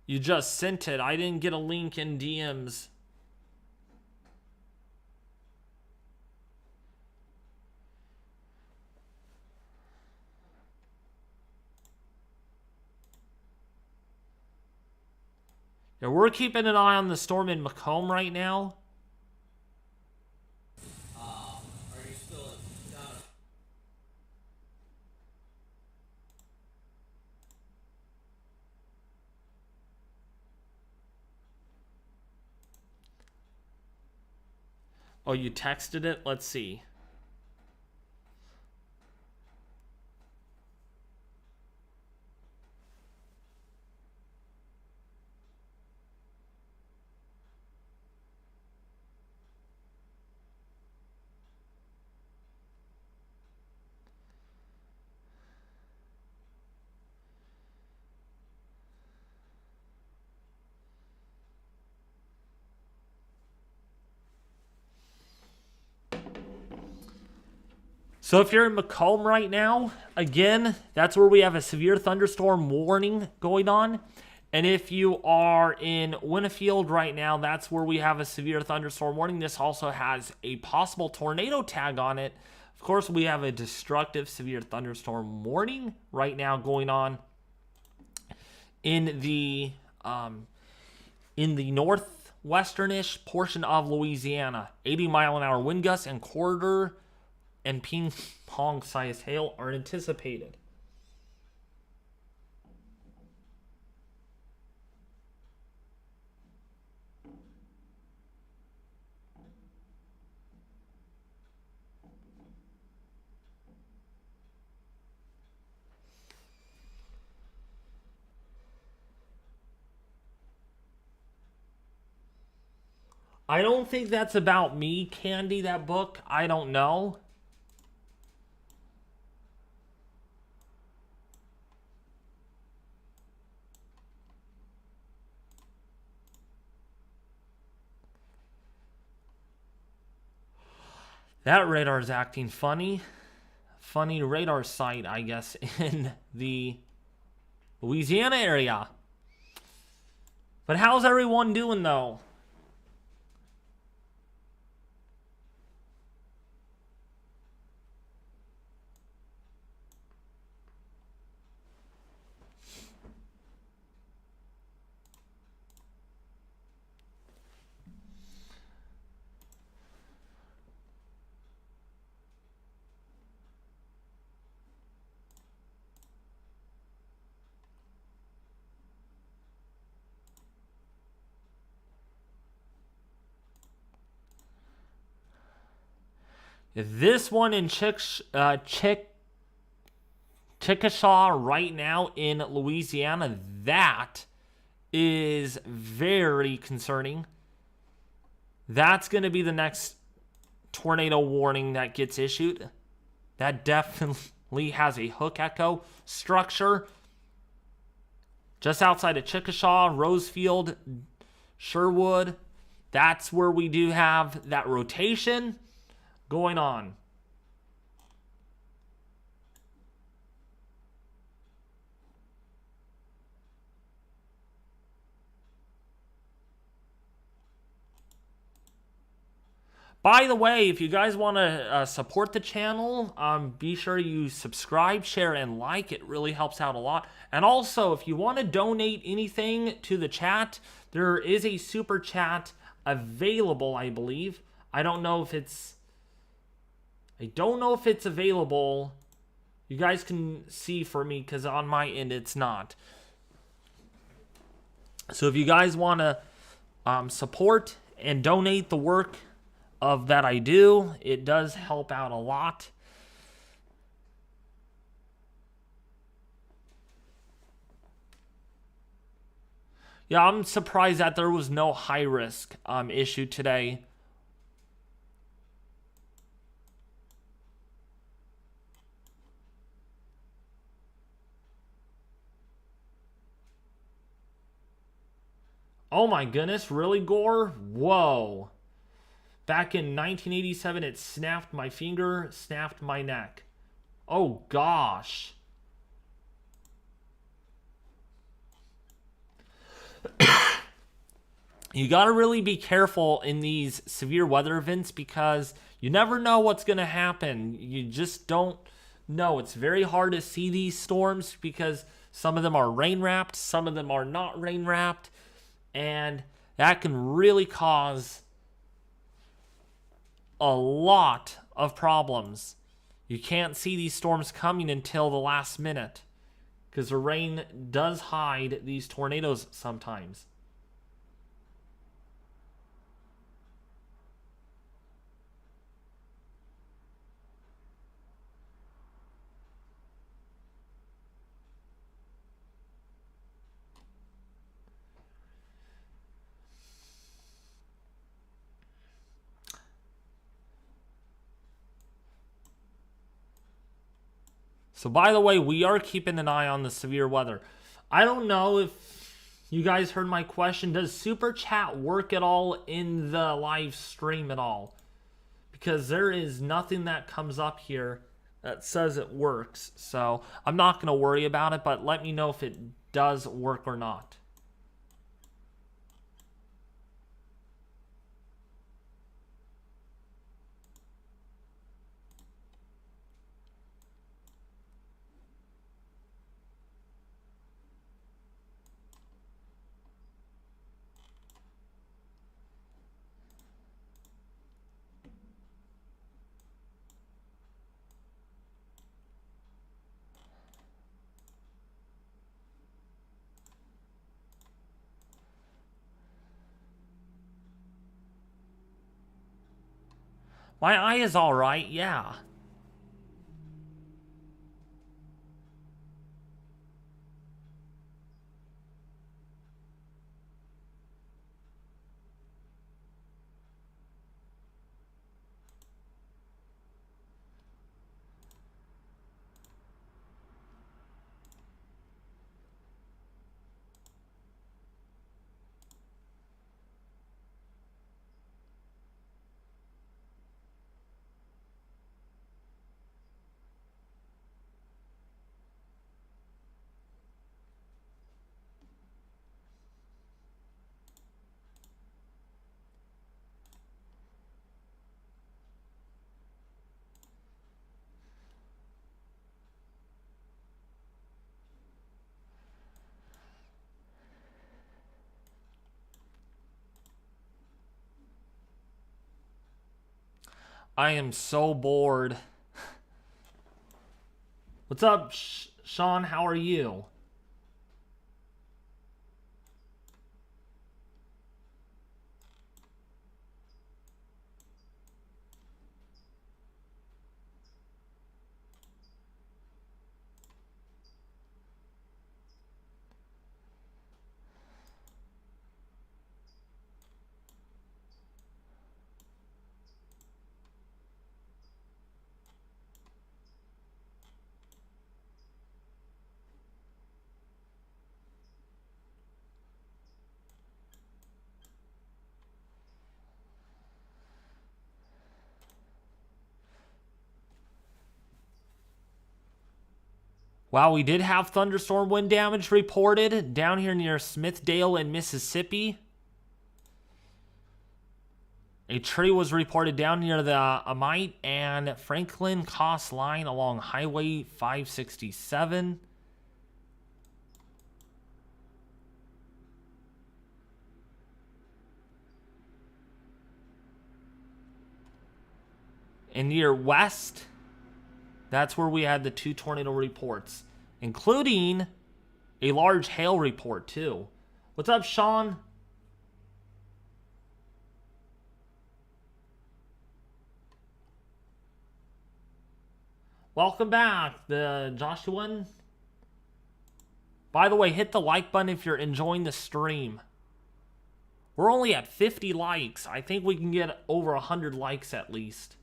You just sent it. I didn't get a link in DMs. Yeah, we're keeping an eye on the storm in Macomb right now. Are you still Oh, you texted it? Let's see. So if you're in Macomb right now, again, that's where we have a severe thunderstorm warning going on. And if you are in Winfield right now, that's where we have a severe thunderstorm warning. This also has a possible tornado tag on it. Of course, we have a destructive severe thunderstorm warning right now going on in the northwesternish portion of Louisiana. 80-mile-an-hour wind gusts and quarter and ping-pong sized hail are anticipated. I don't think that's about me, Candy, that book. I don't know. That radar is acting funny. Funny radar site, I guess, in the Louisiana area. But how's everyone doing, though? This one in Chickasha right now in Louisiana, that is very concerning. That's going to be the next tornado warning that gets issued. That definitely has a hook echo structure. Just outside of Chickasha, Rosefield, Sherwood, that's where we do have that rotation going on. By the way, if you guys want to support the channel, be sure you subscribe, share, and like. It really helps out a lot. And also, if you want to donate anything to the chat, there is a super chat available, I believe. I don't know if it's available. You guys can see for me because on my end it's not. So if you guys want to support and donate the work of that I do, it does help out a lot. Yeah, I'm surprised that there was no high risk issue today. Oh my goodness, really, Gore? Whoa. Back in 1987, it snapped my finger, snapped my neck. Oh gosh. You gotta really be careful in these severe weather events because you never know what's gonna happen. You just don't know. It's very hard to see these storms because some of them are rain wrapped, some of them are not rain wrapped, and that can really cause a lot of problems. You can't see these storms coming until the last minute because the rain does hide these tornadoes sometimes. So by the way, we are keeping an eye on the severe weather. I don't know if you guys heard my question. Does Super Chat work at all in the live stream at all? Because there is nothing that comes up here that says it works. So I'm not going to worry about it, but let me know if it does work or not. My eye is all right, yeah. I am so bored. What's up, Sean? How are you? Wow, we did have thunderstorm wind damage reported down here near Smithdale in Mississippi. A tree was reported down near the Amite and Franklin Cost line along Highway 567. And near West, that's where we had the 2 tornado reports, including a large hail report too. What's up, Sean? Welcome back, the Joshuan. By the way, hit the like button if you're enjoying the stream. We're only at 50 likes. I think we can get over 100 likes at least.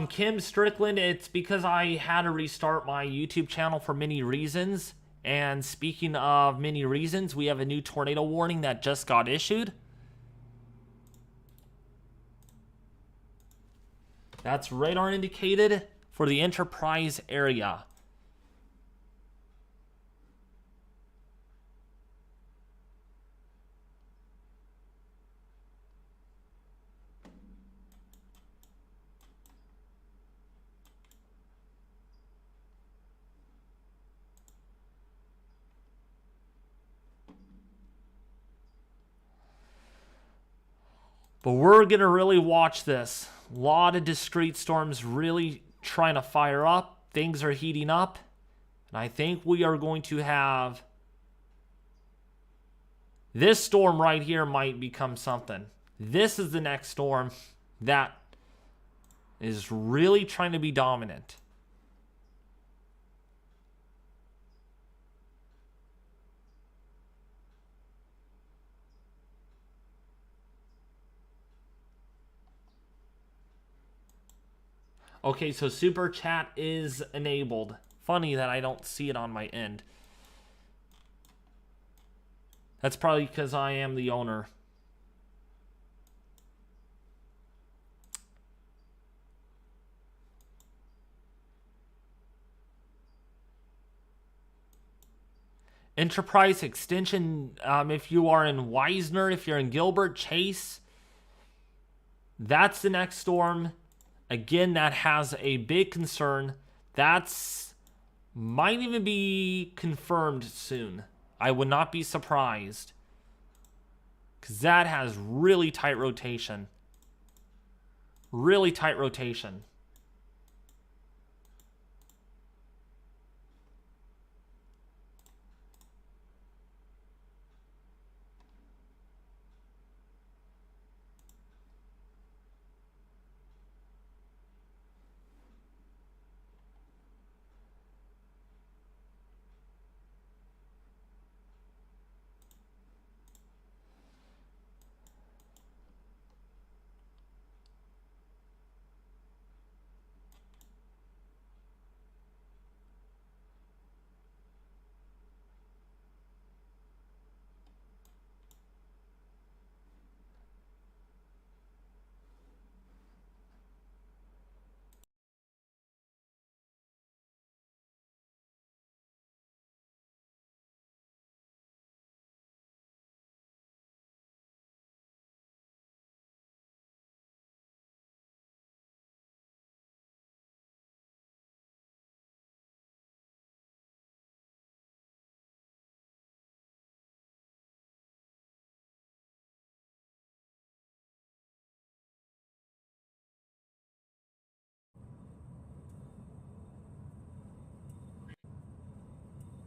Kim Strickland, it's because I had to restart my YouTube channel for many reasons. And speaking of many reasons, we have a new tornado warning that just got issued. That's radar indicated for the Enterprise area. But we're going to really watch this. A lot of discrete storms really trying to fire up. Things are heating up. And I think we are going to have... This storm right here might become something. This is the next storm that is really trying to be dominant. Okay, so super chat is enabled. Funny that I don't see it on my end. That's probably because I am the owner. Enterprise extension, if you are in Wisner, if you're in Gilbert, Chase, that's the next storm. Again, that has a big concern. That's might even be confirmed soon. I would not be surprised. Because that has really tight rotation. Really tight rotation.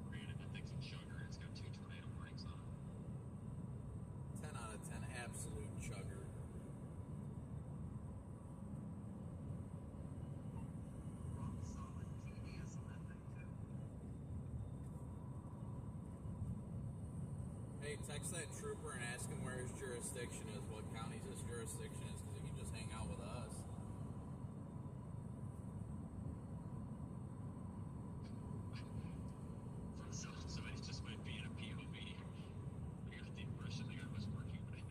Granted, that thing's in sugar. It's got 2 tornado warnings on it. 10 out of 10 absolute chugger. Rock solid TDS on that thing too. Hey, text that trooper and ask him where his jurisdiction is, what county's his jurisdiction is, because he can just hang out with us. So somebody just might be in a POV. I got the impression the guy was working, but I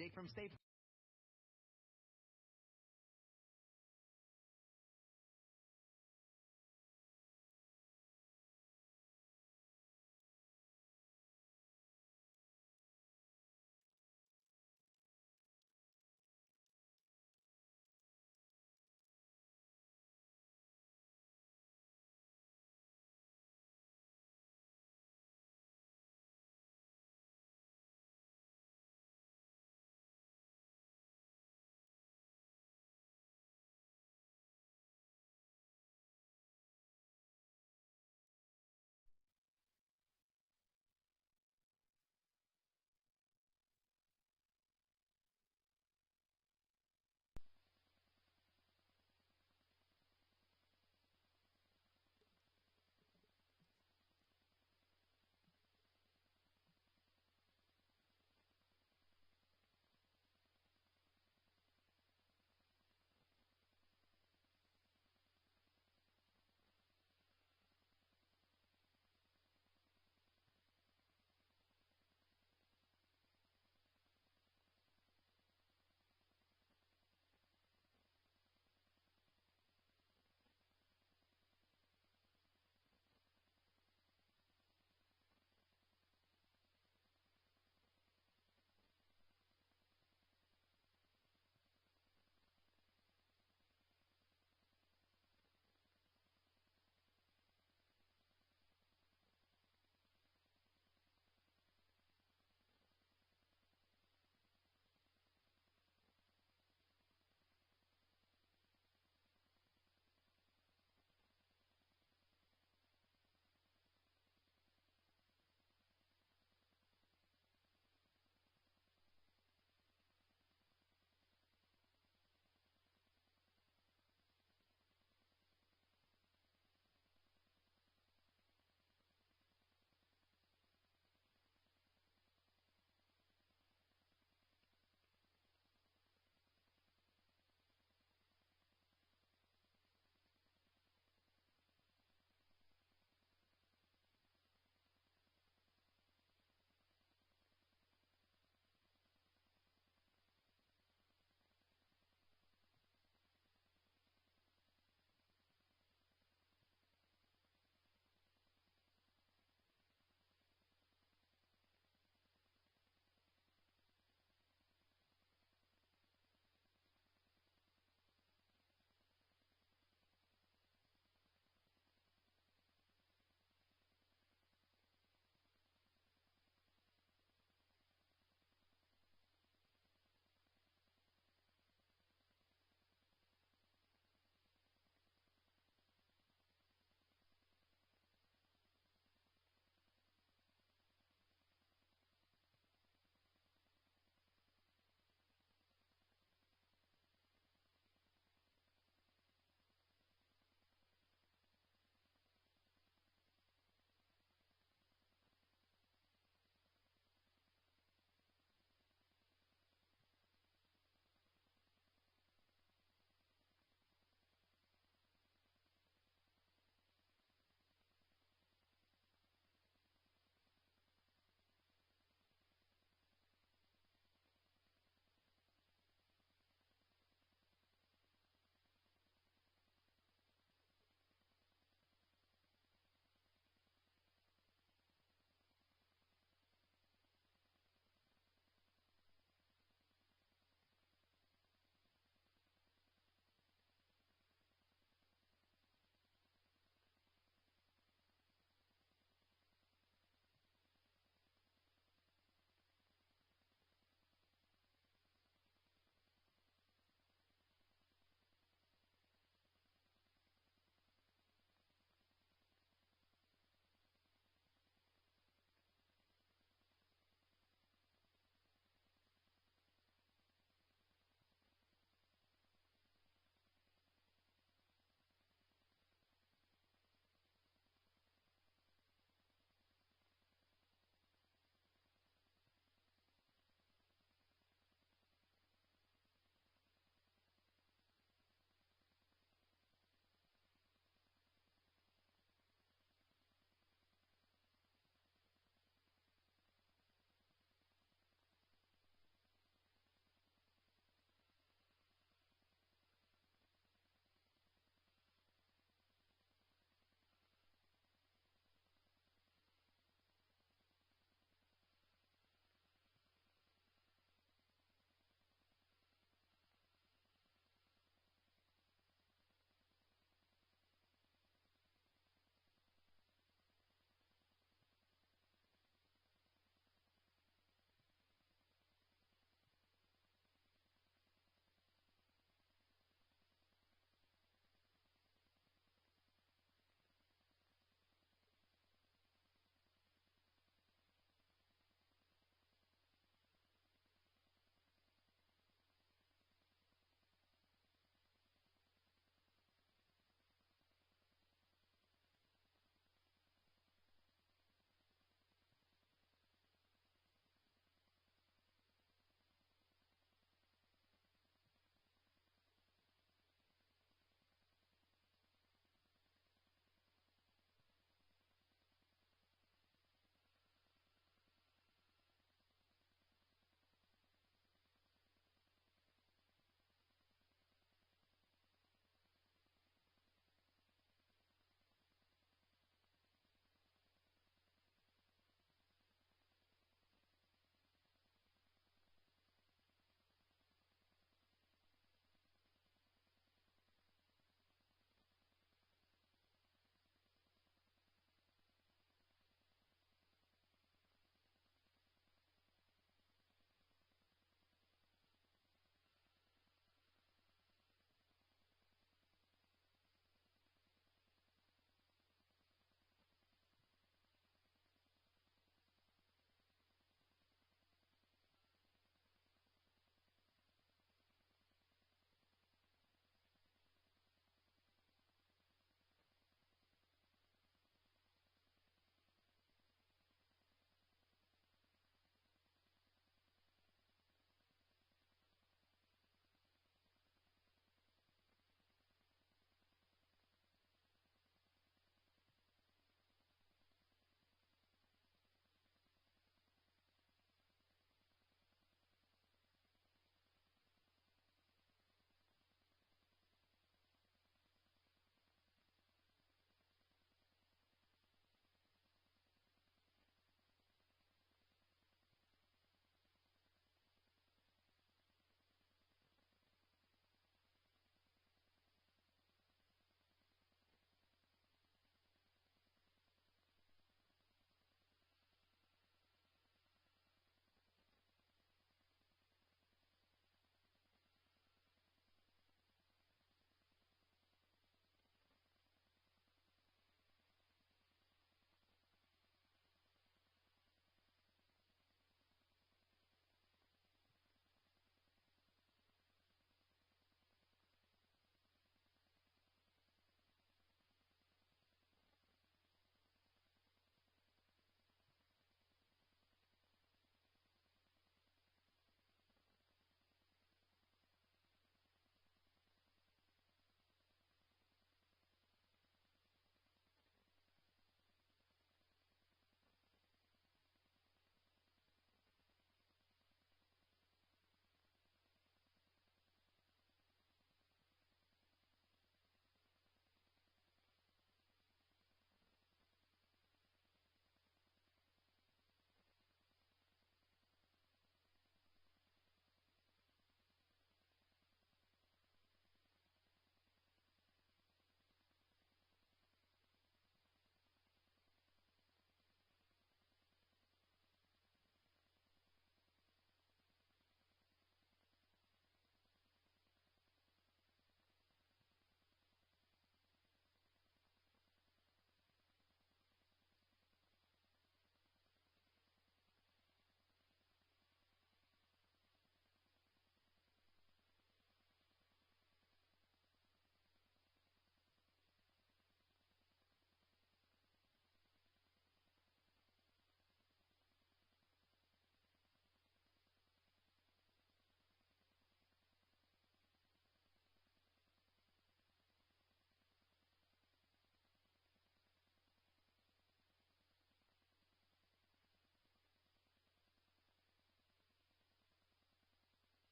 Jake from State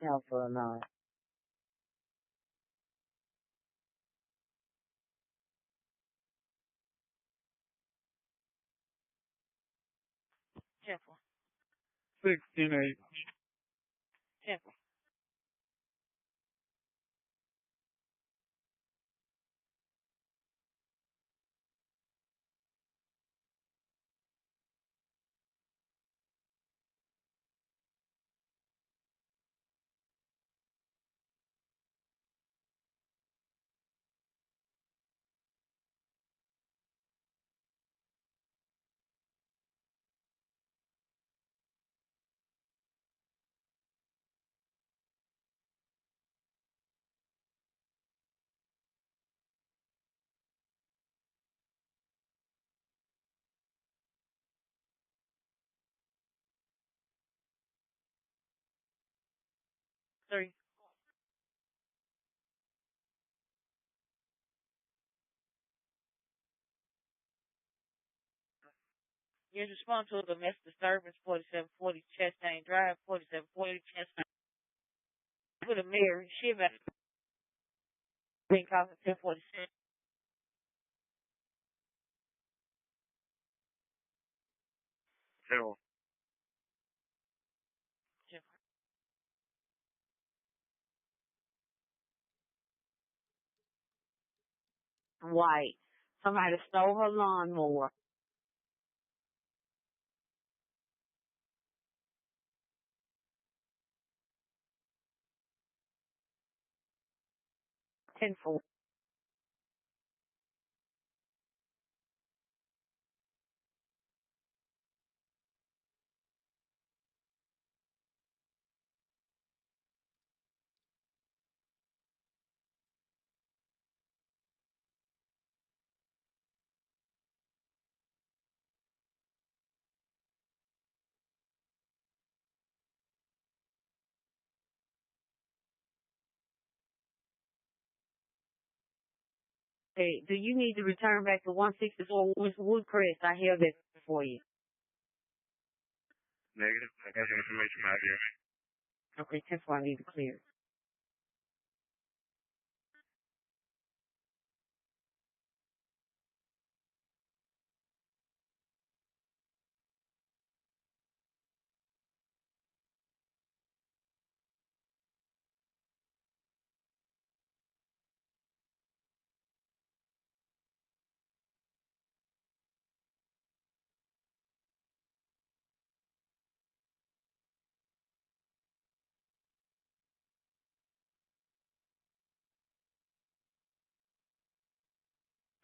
Alpha 9. Temple. 16-8. Temple. Three. Your response to a domestic disturbance, 4740 Chastain Drive, 4740 Chastain. Put a Mary, Shiva, being called at 1046. Hill. White. Somebody stole her lawnmower. 10-4. Hey, do you need to return back to 164 Woodcrest? I have that for you. Negative. I got some information out here. Okay, 10-4, I need to clear.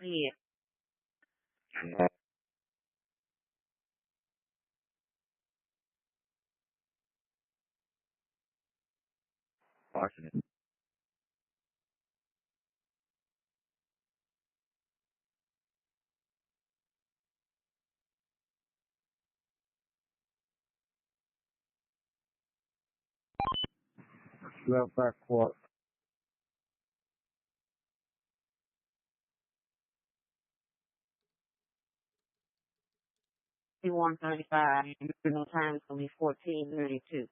Yeah. Washington. Left back quarter. 135. No time is going to be 1432.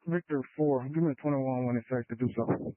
Victor 4, give me a 21 when it's safe to do so.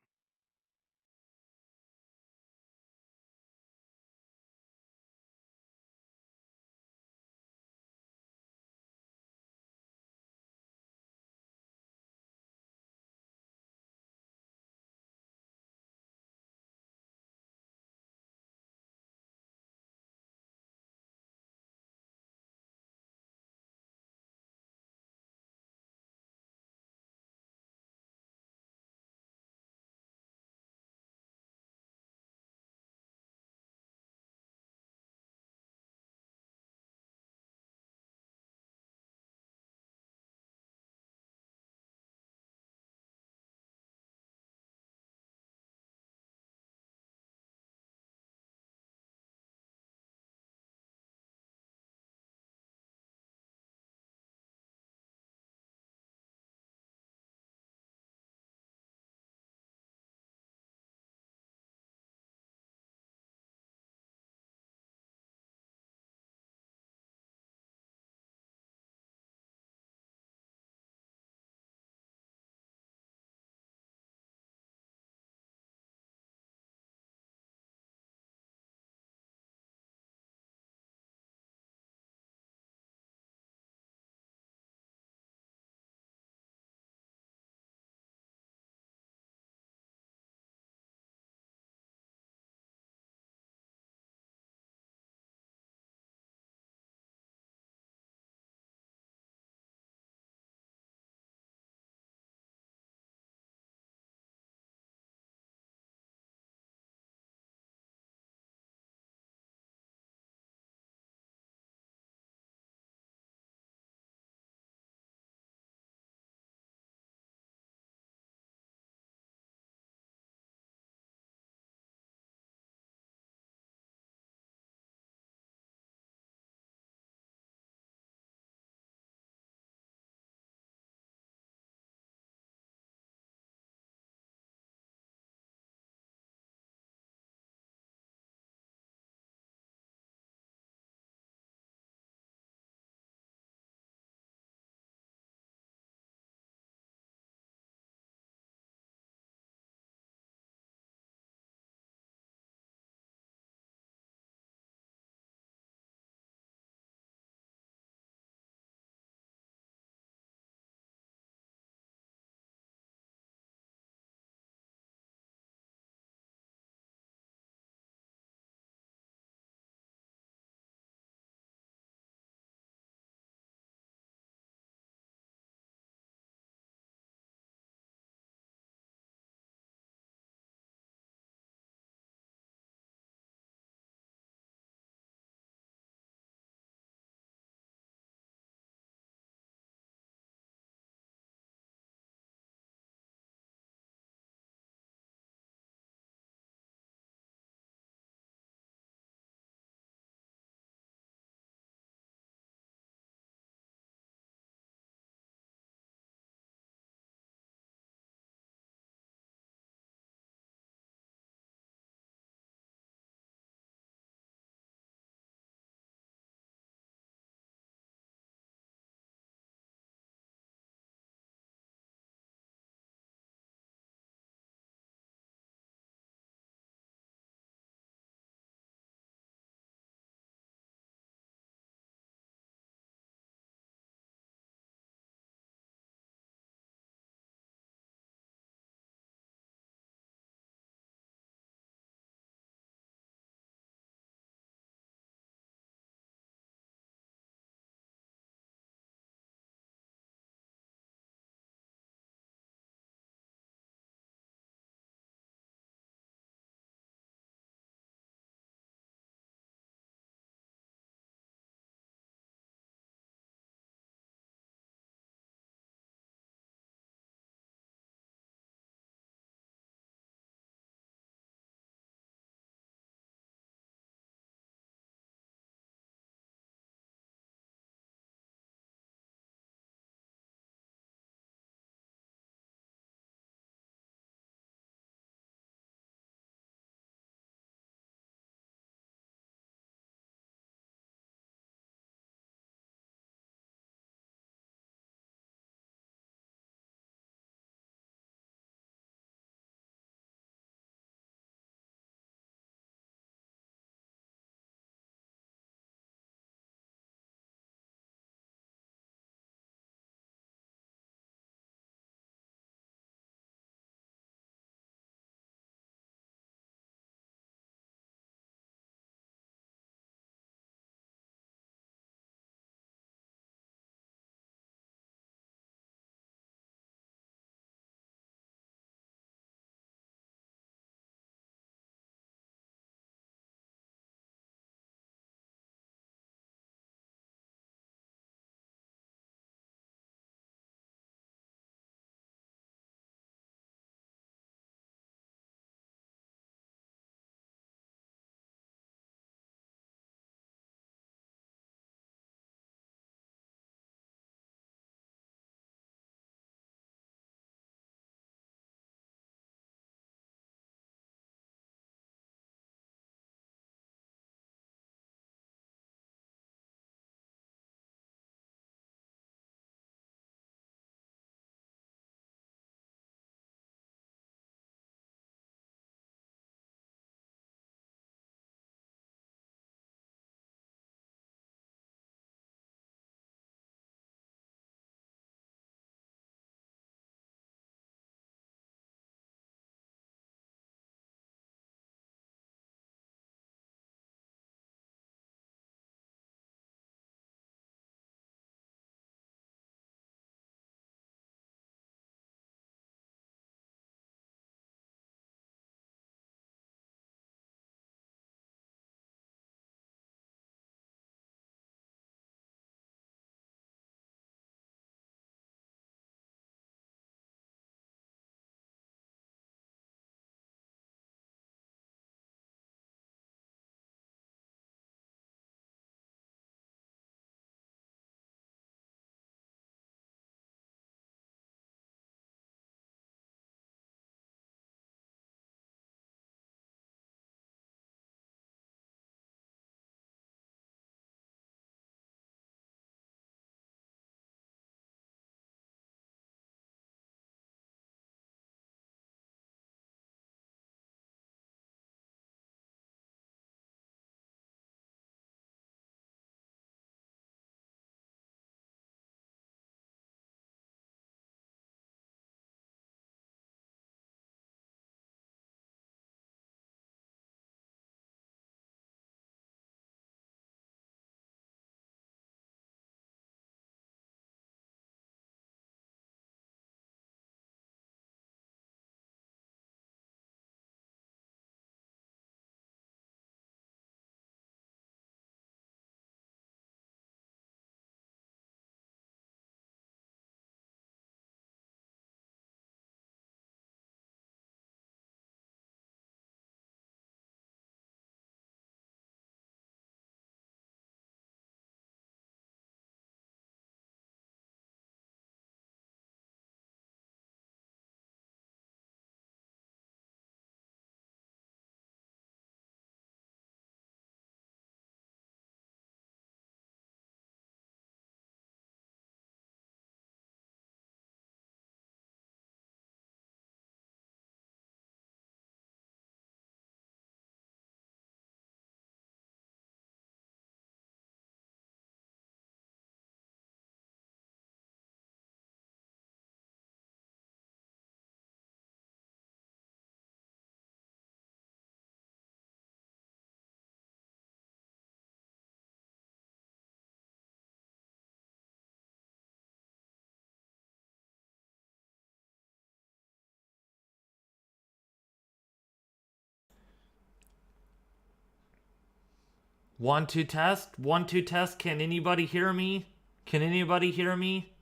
1 2 test. 1 2 test. Can anybody hear me? Can anybody hear me?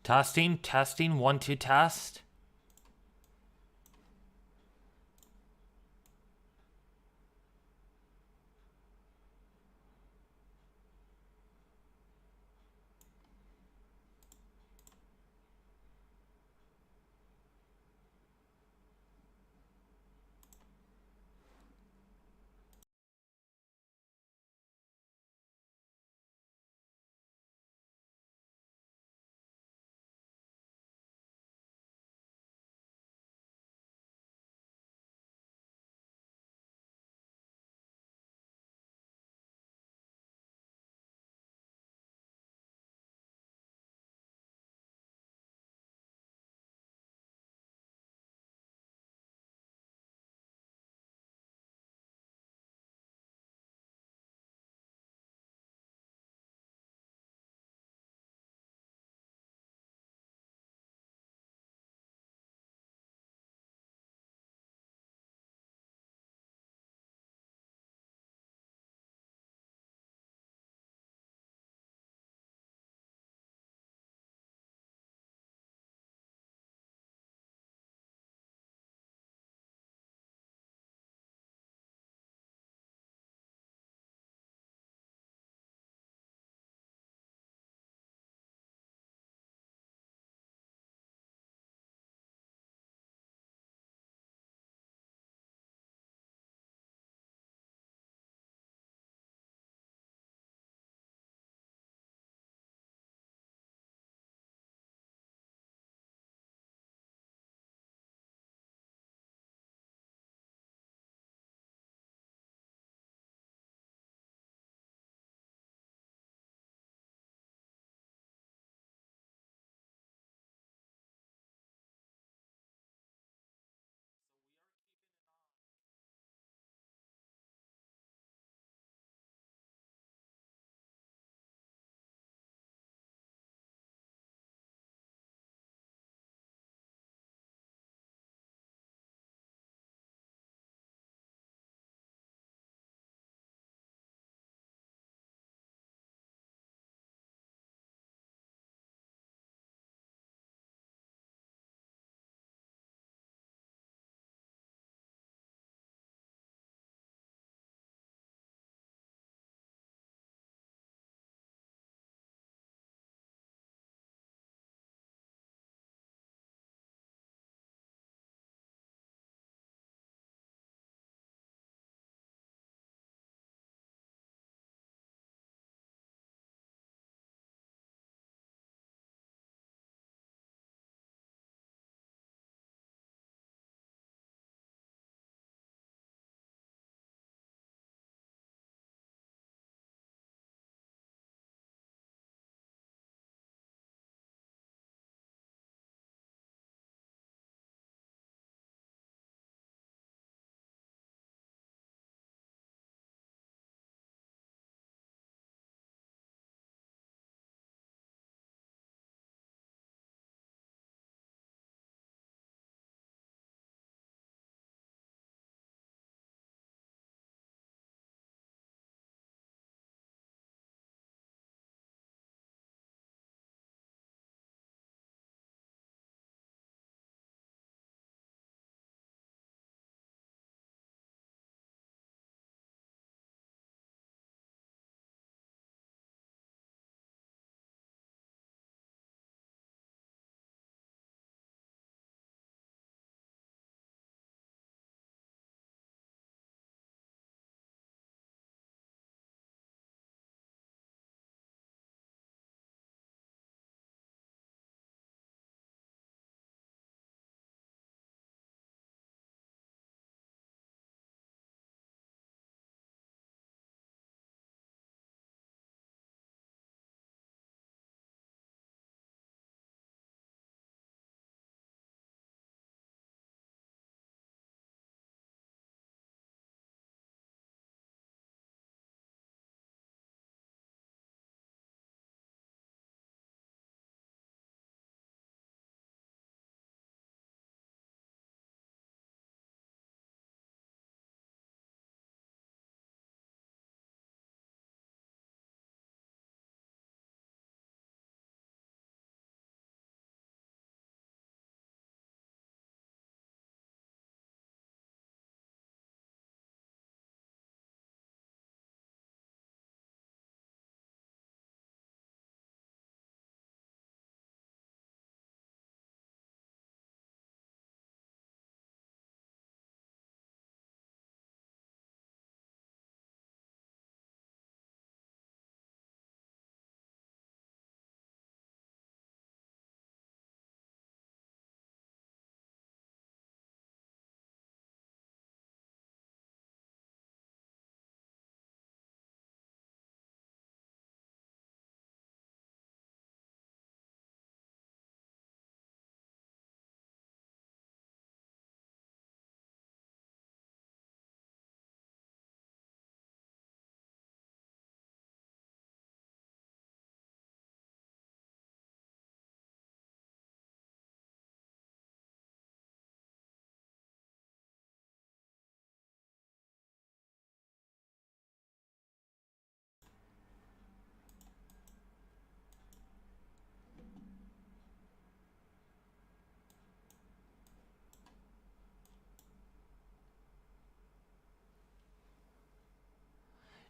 Testing, testing, 1 2 test.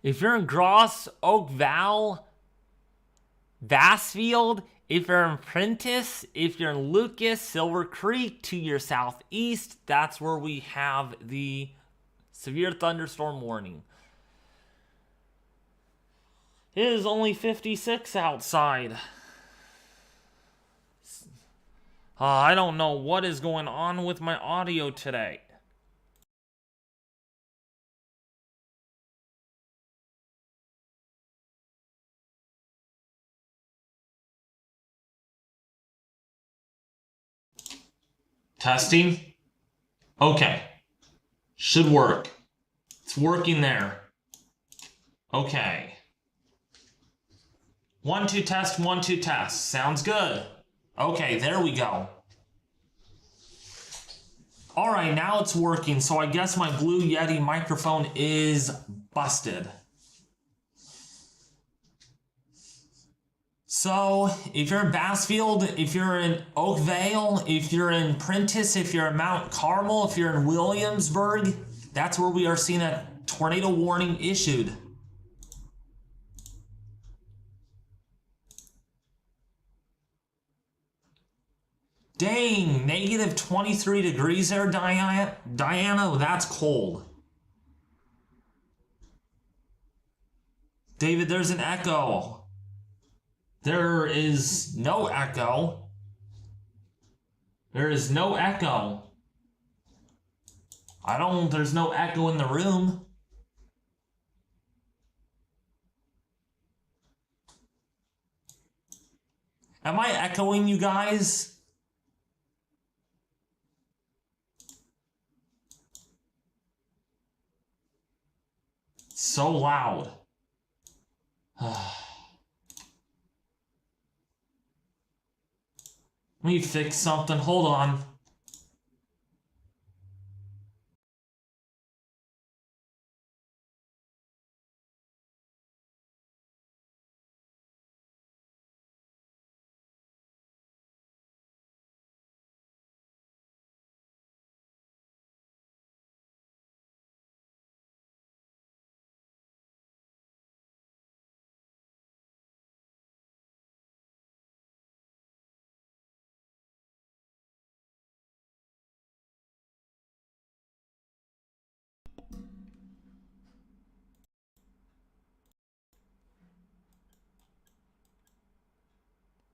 If you're in Gross, Oakville, Bassfield, if you're in Prentice, if you're in Lucas, Silver Creek to your southeast, that's where we have the severe thunderstorm warning. It is only 56 outside. I don't know what is going on with my audio today. Testing. Okay. Should work. It's working there. Okay. 1, 2, test, 1, 2, test. Sounds good. Okay, there we go. Alright, now it's working, so I guess my Blue Yeti microphone is busted. So, if you're in Bassfield, if you're in Oakville, if you're in Prentice, if you're in Mount Carmel, if you're in Williamsburg, that's where we are seeing a tornado warning issued. Dang, negative 23 degrees there, Diana. That's cold. David, there's an echo. There is no echo. There is no echo. There's no echo in the room. Am I echoing you guys? So loud. Let me fix something. Hold on.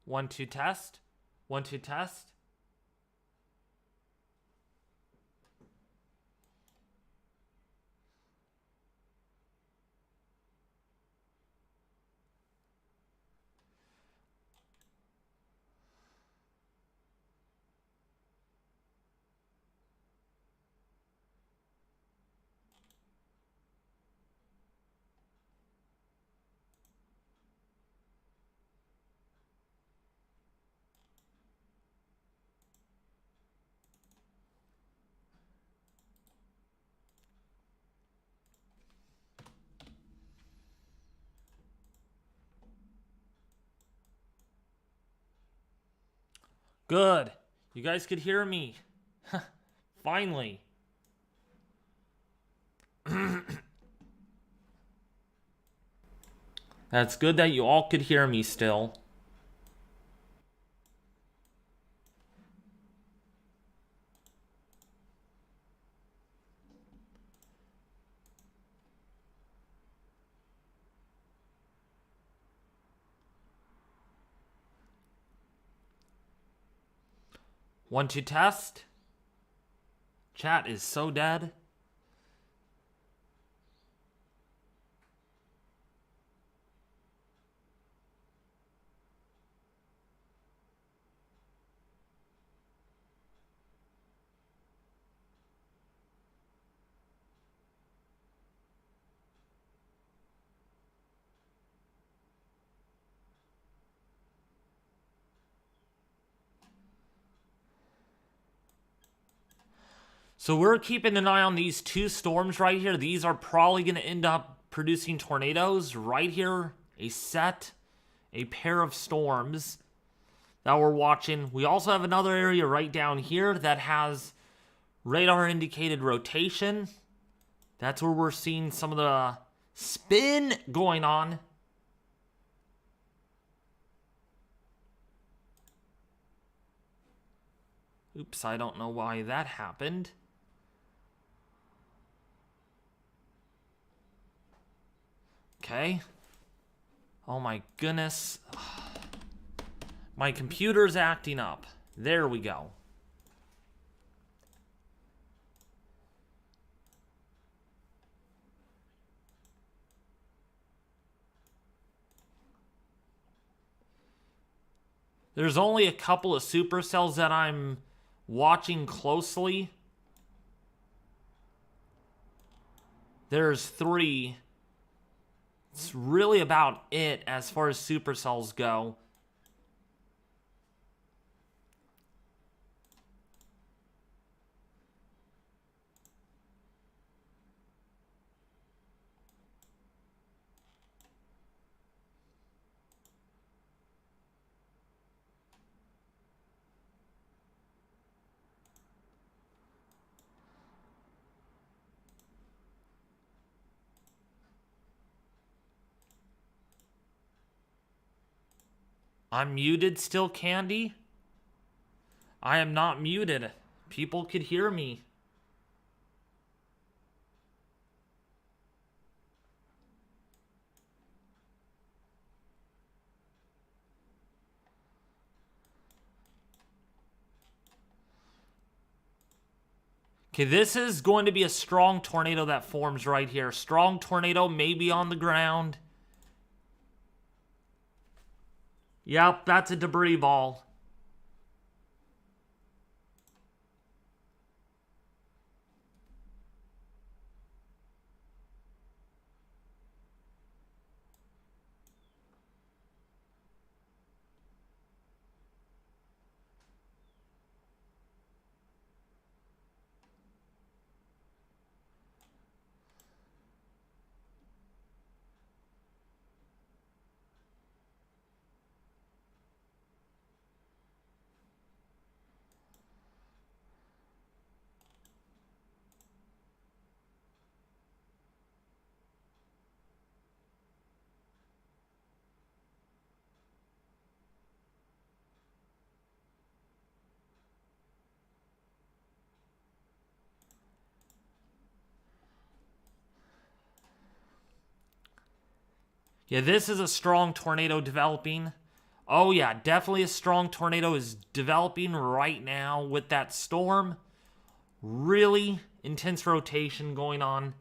One, two, test. 1, 2, test. Good. You guys could hear me. Finally. That's good that you all could hear me still. One, two, test. Chat is so dead. So we're keeping an eye on these two storms right here. These are probably going to end up producing tornadoes right here. A pair of storms that we're watching. We also have another area right down here that has radar indicated rotation. That's where we're seeing some of the spin going on. Oops, I don't know why that happened. Okay. Oh my goodness. My computer's acting up. There we go. There's only a couple of supercells that I'm watching closely. There's 3. It's really about it as far as supercells go. I'm muted still, Candy? I am not muted. People could hear me. Okay, this is going to be a strong tornado that forms right here. Strong tornado, maybe on the ground. Yep, that's a debris ball. Yeah, this is a strong tornado developing. Oh yeah, definitely a strong tornado is developing right now with that storm. Really intense rotation going on.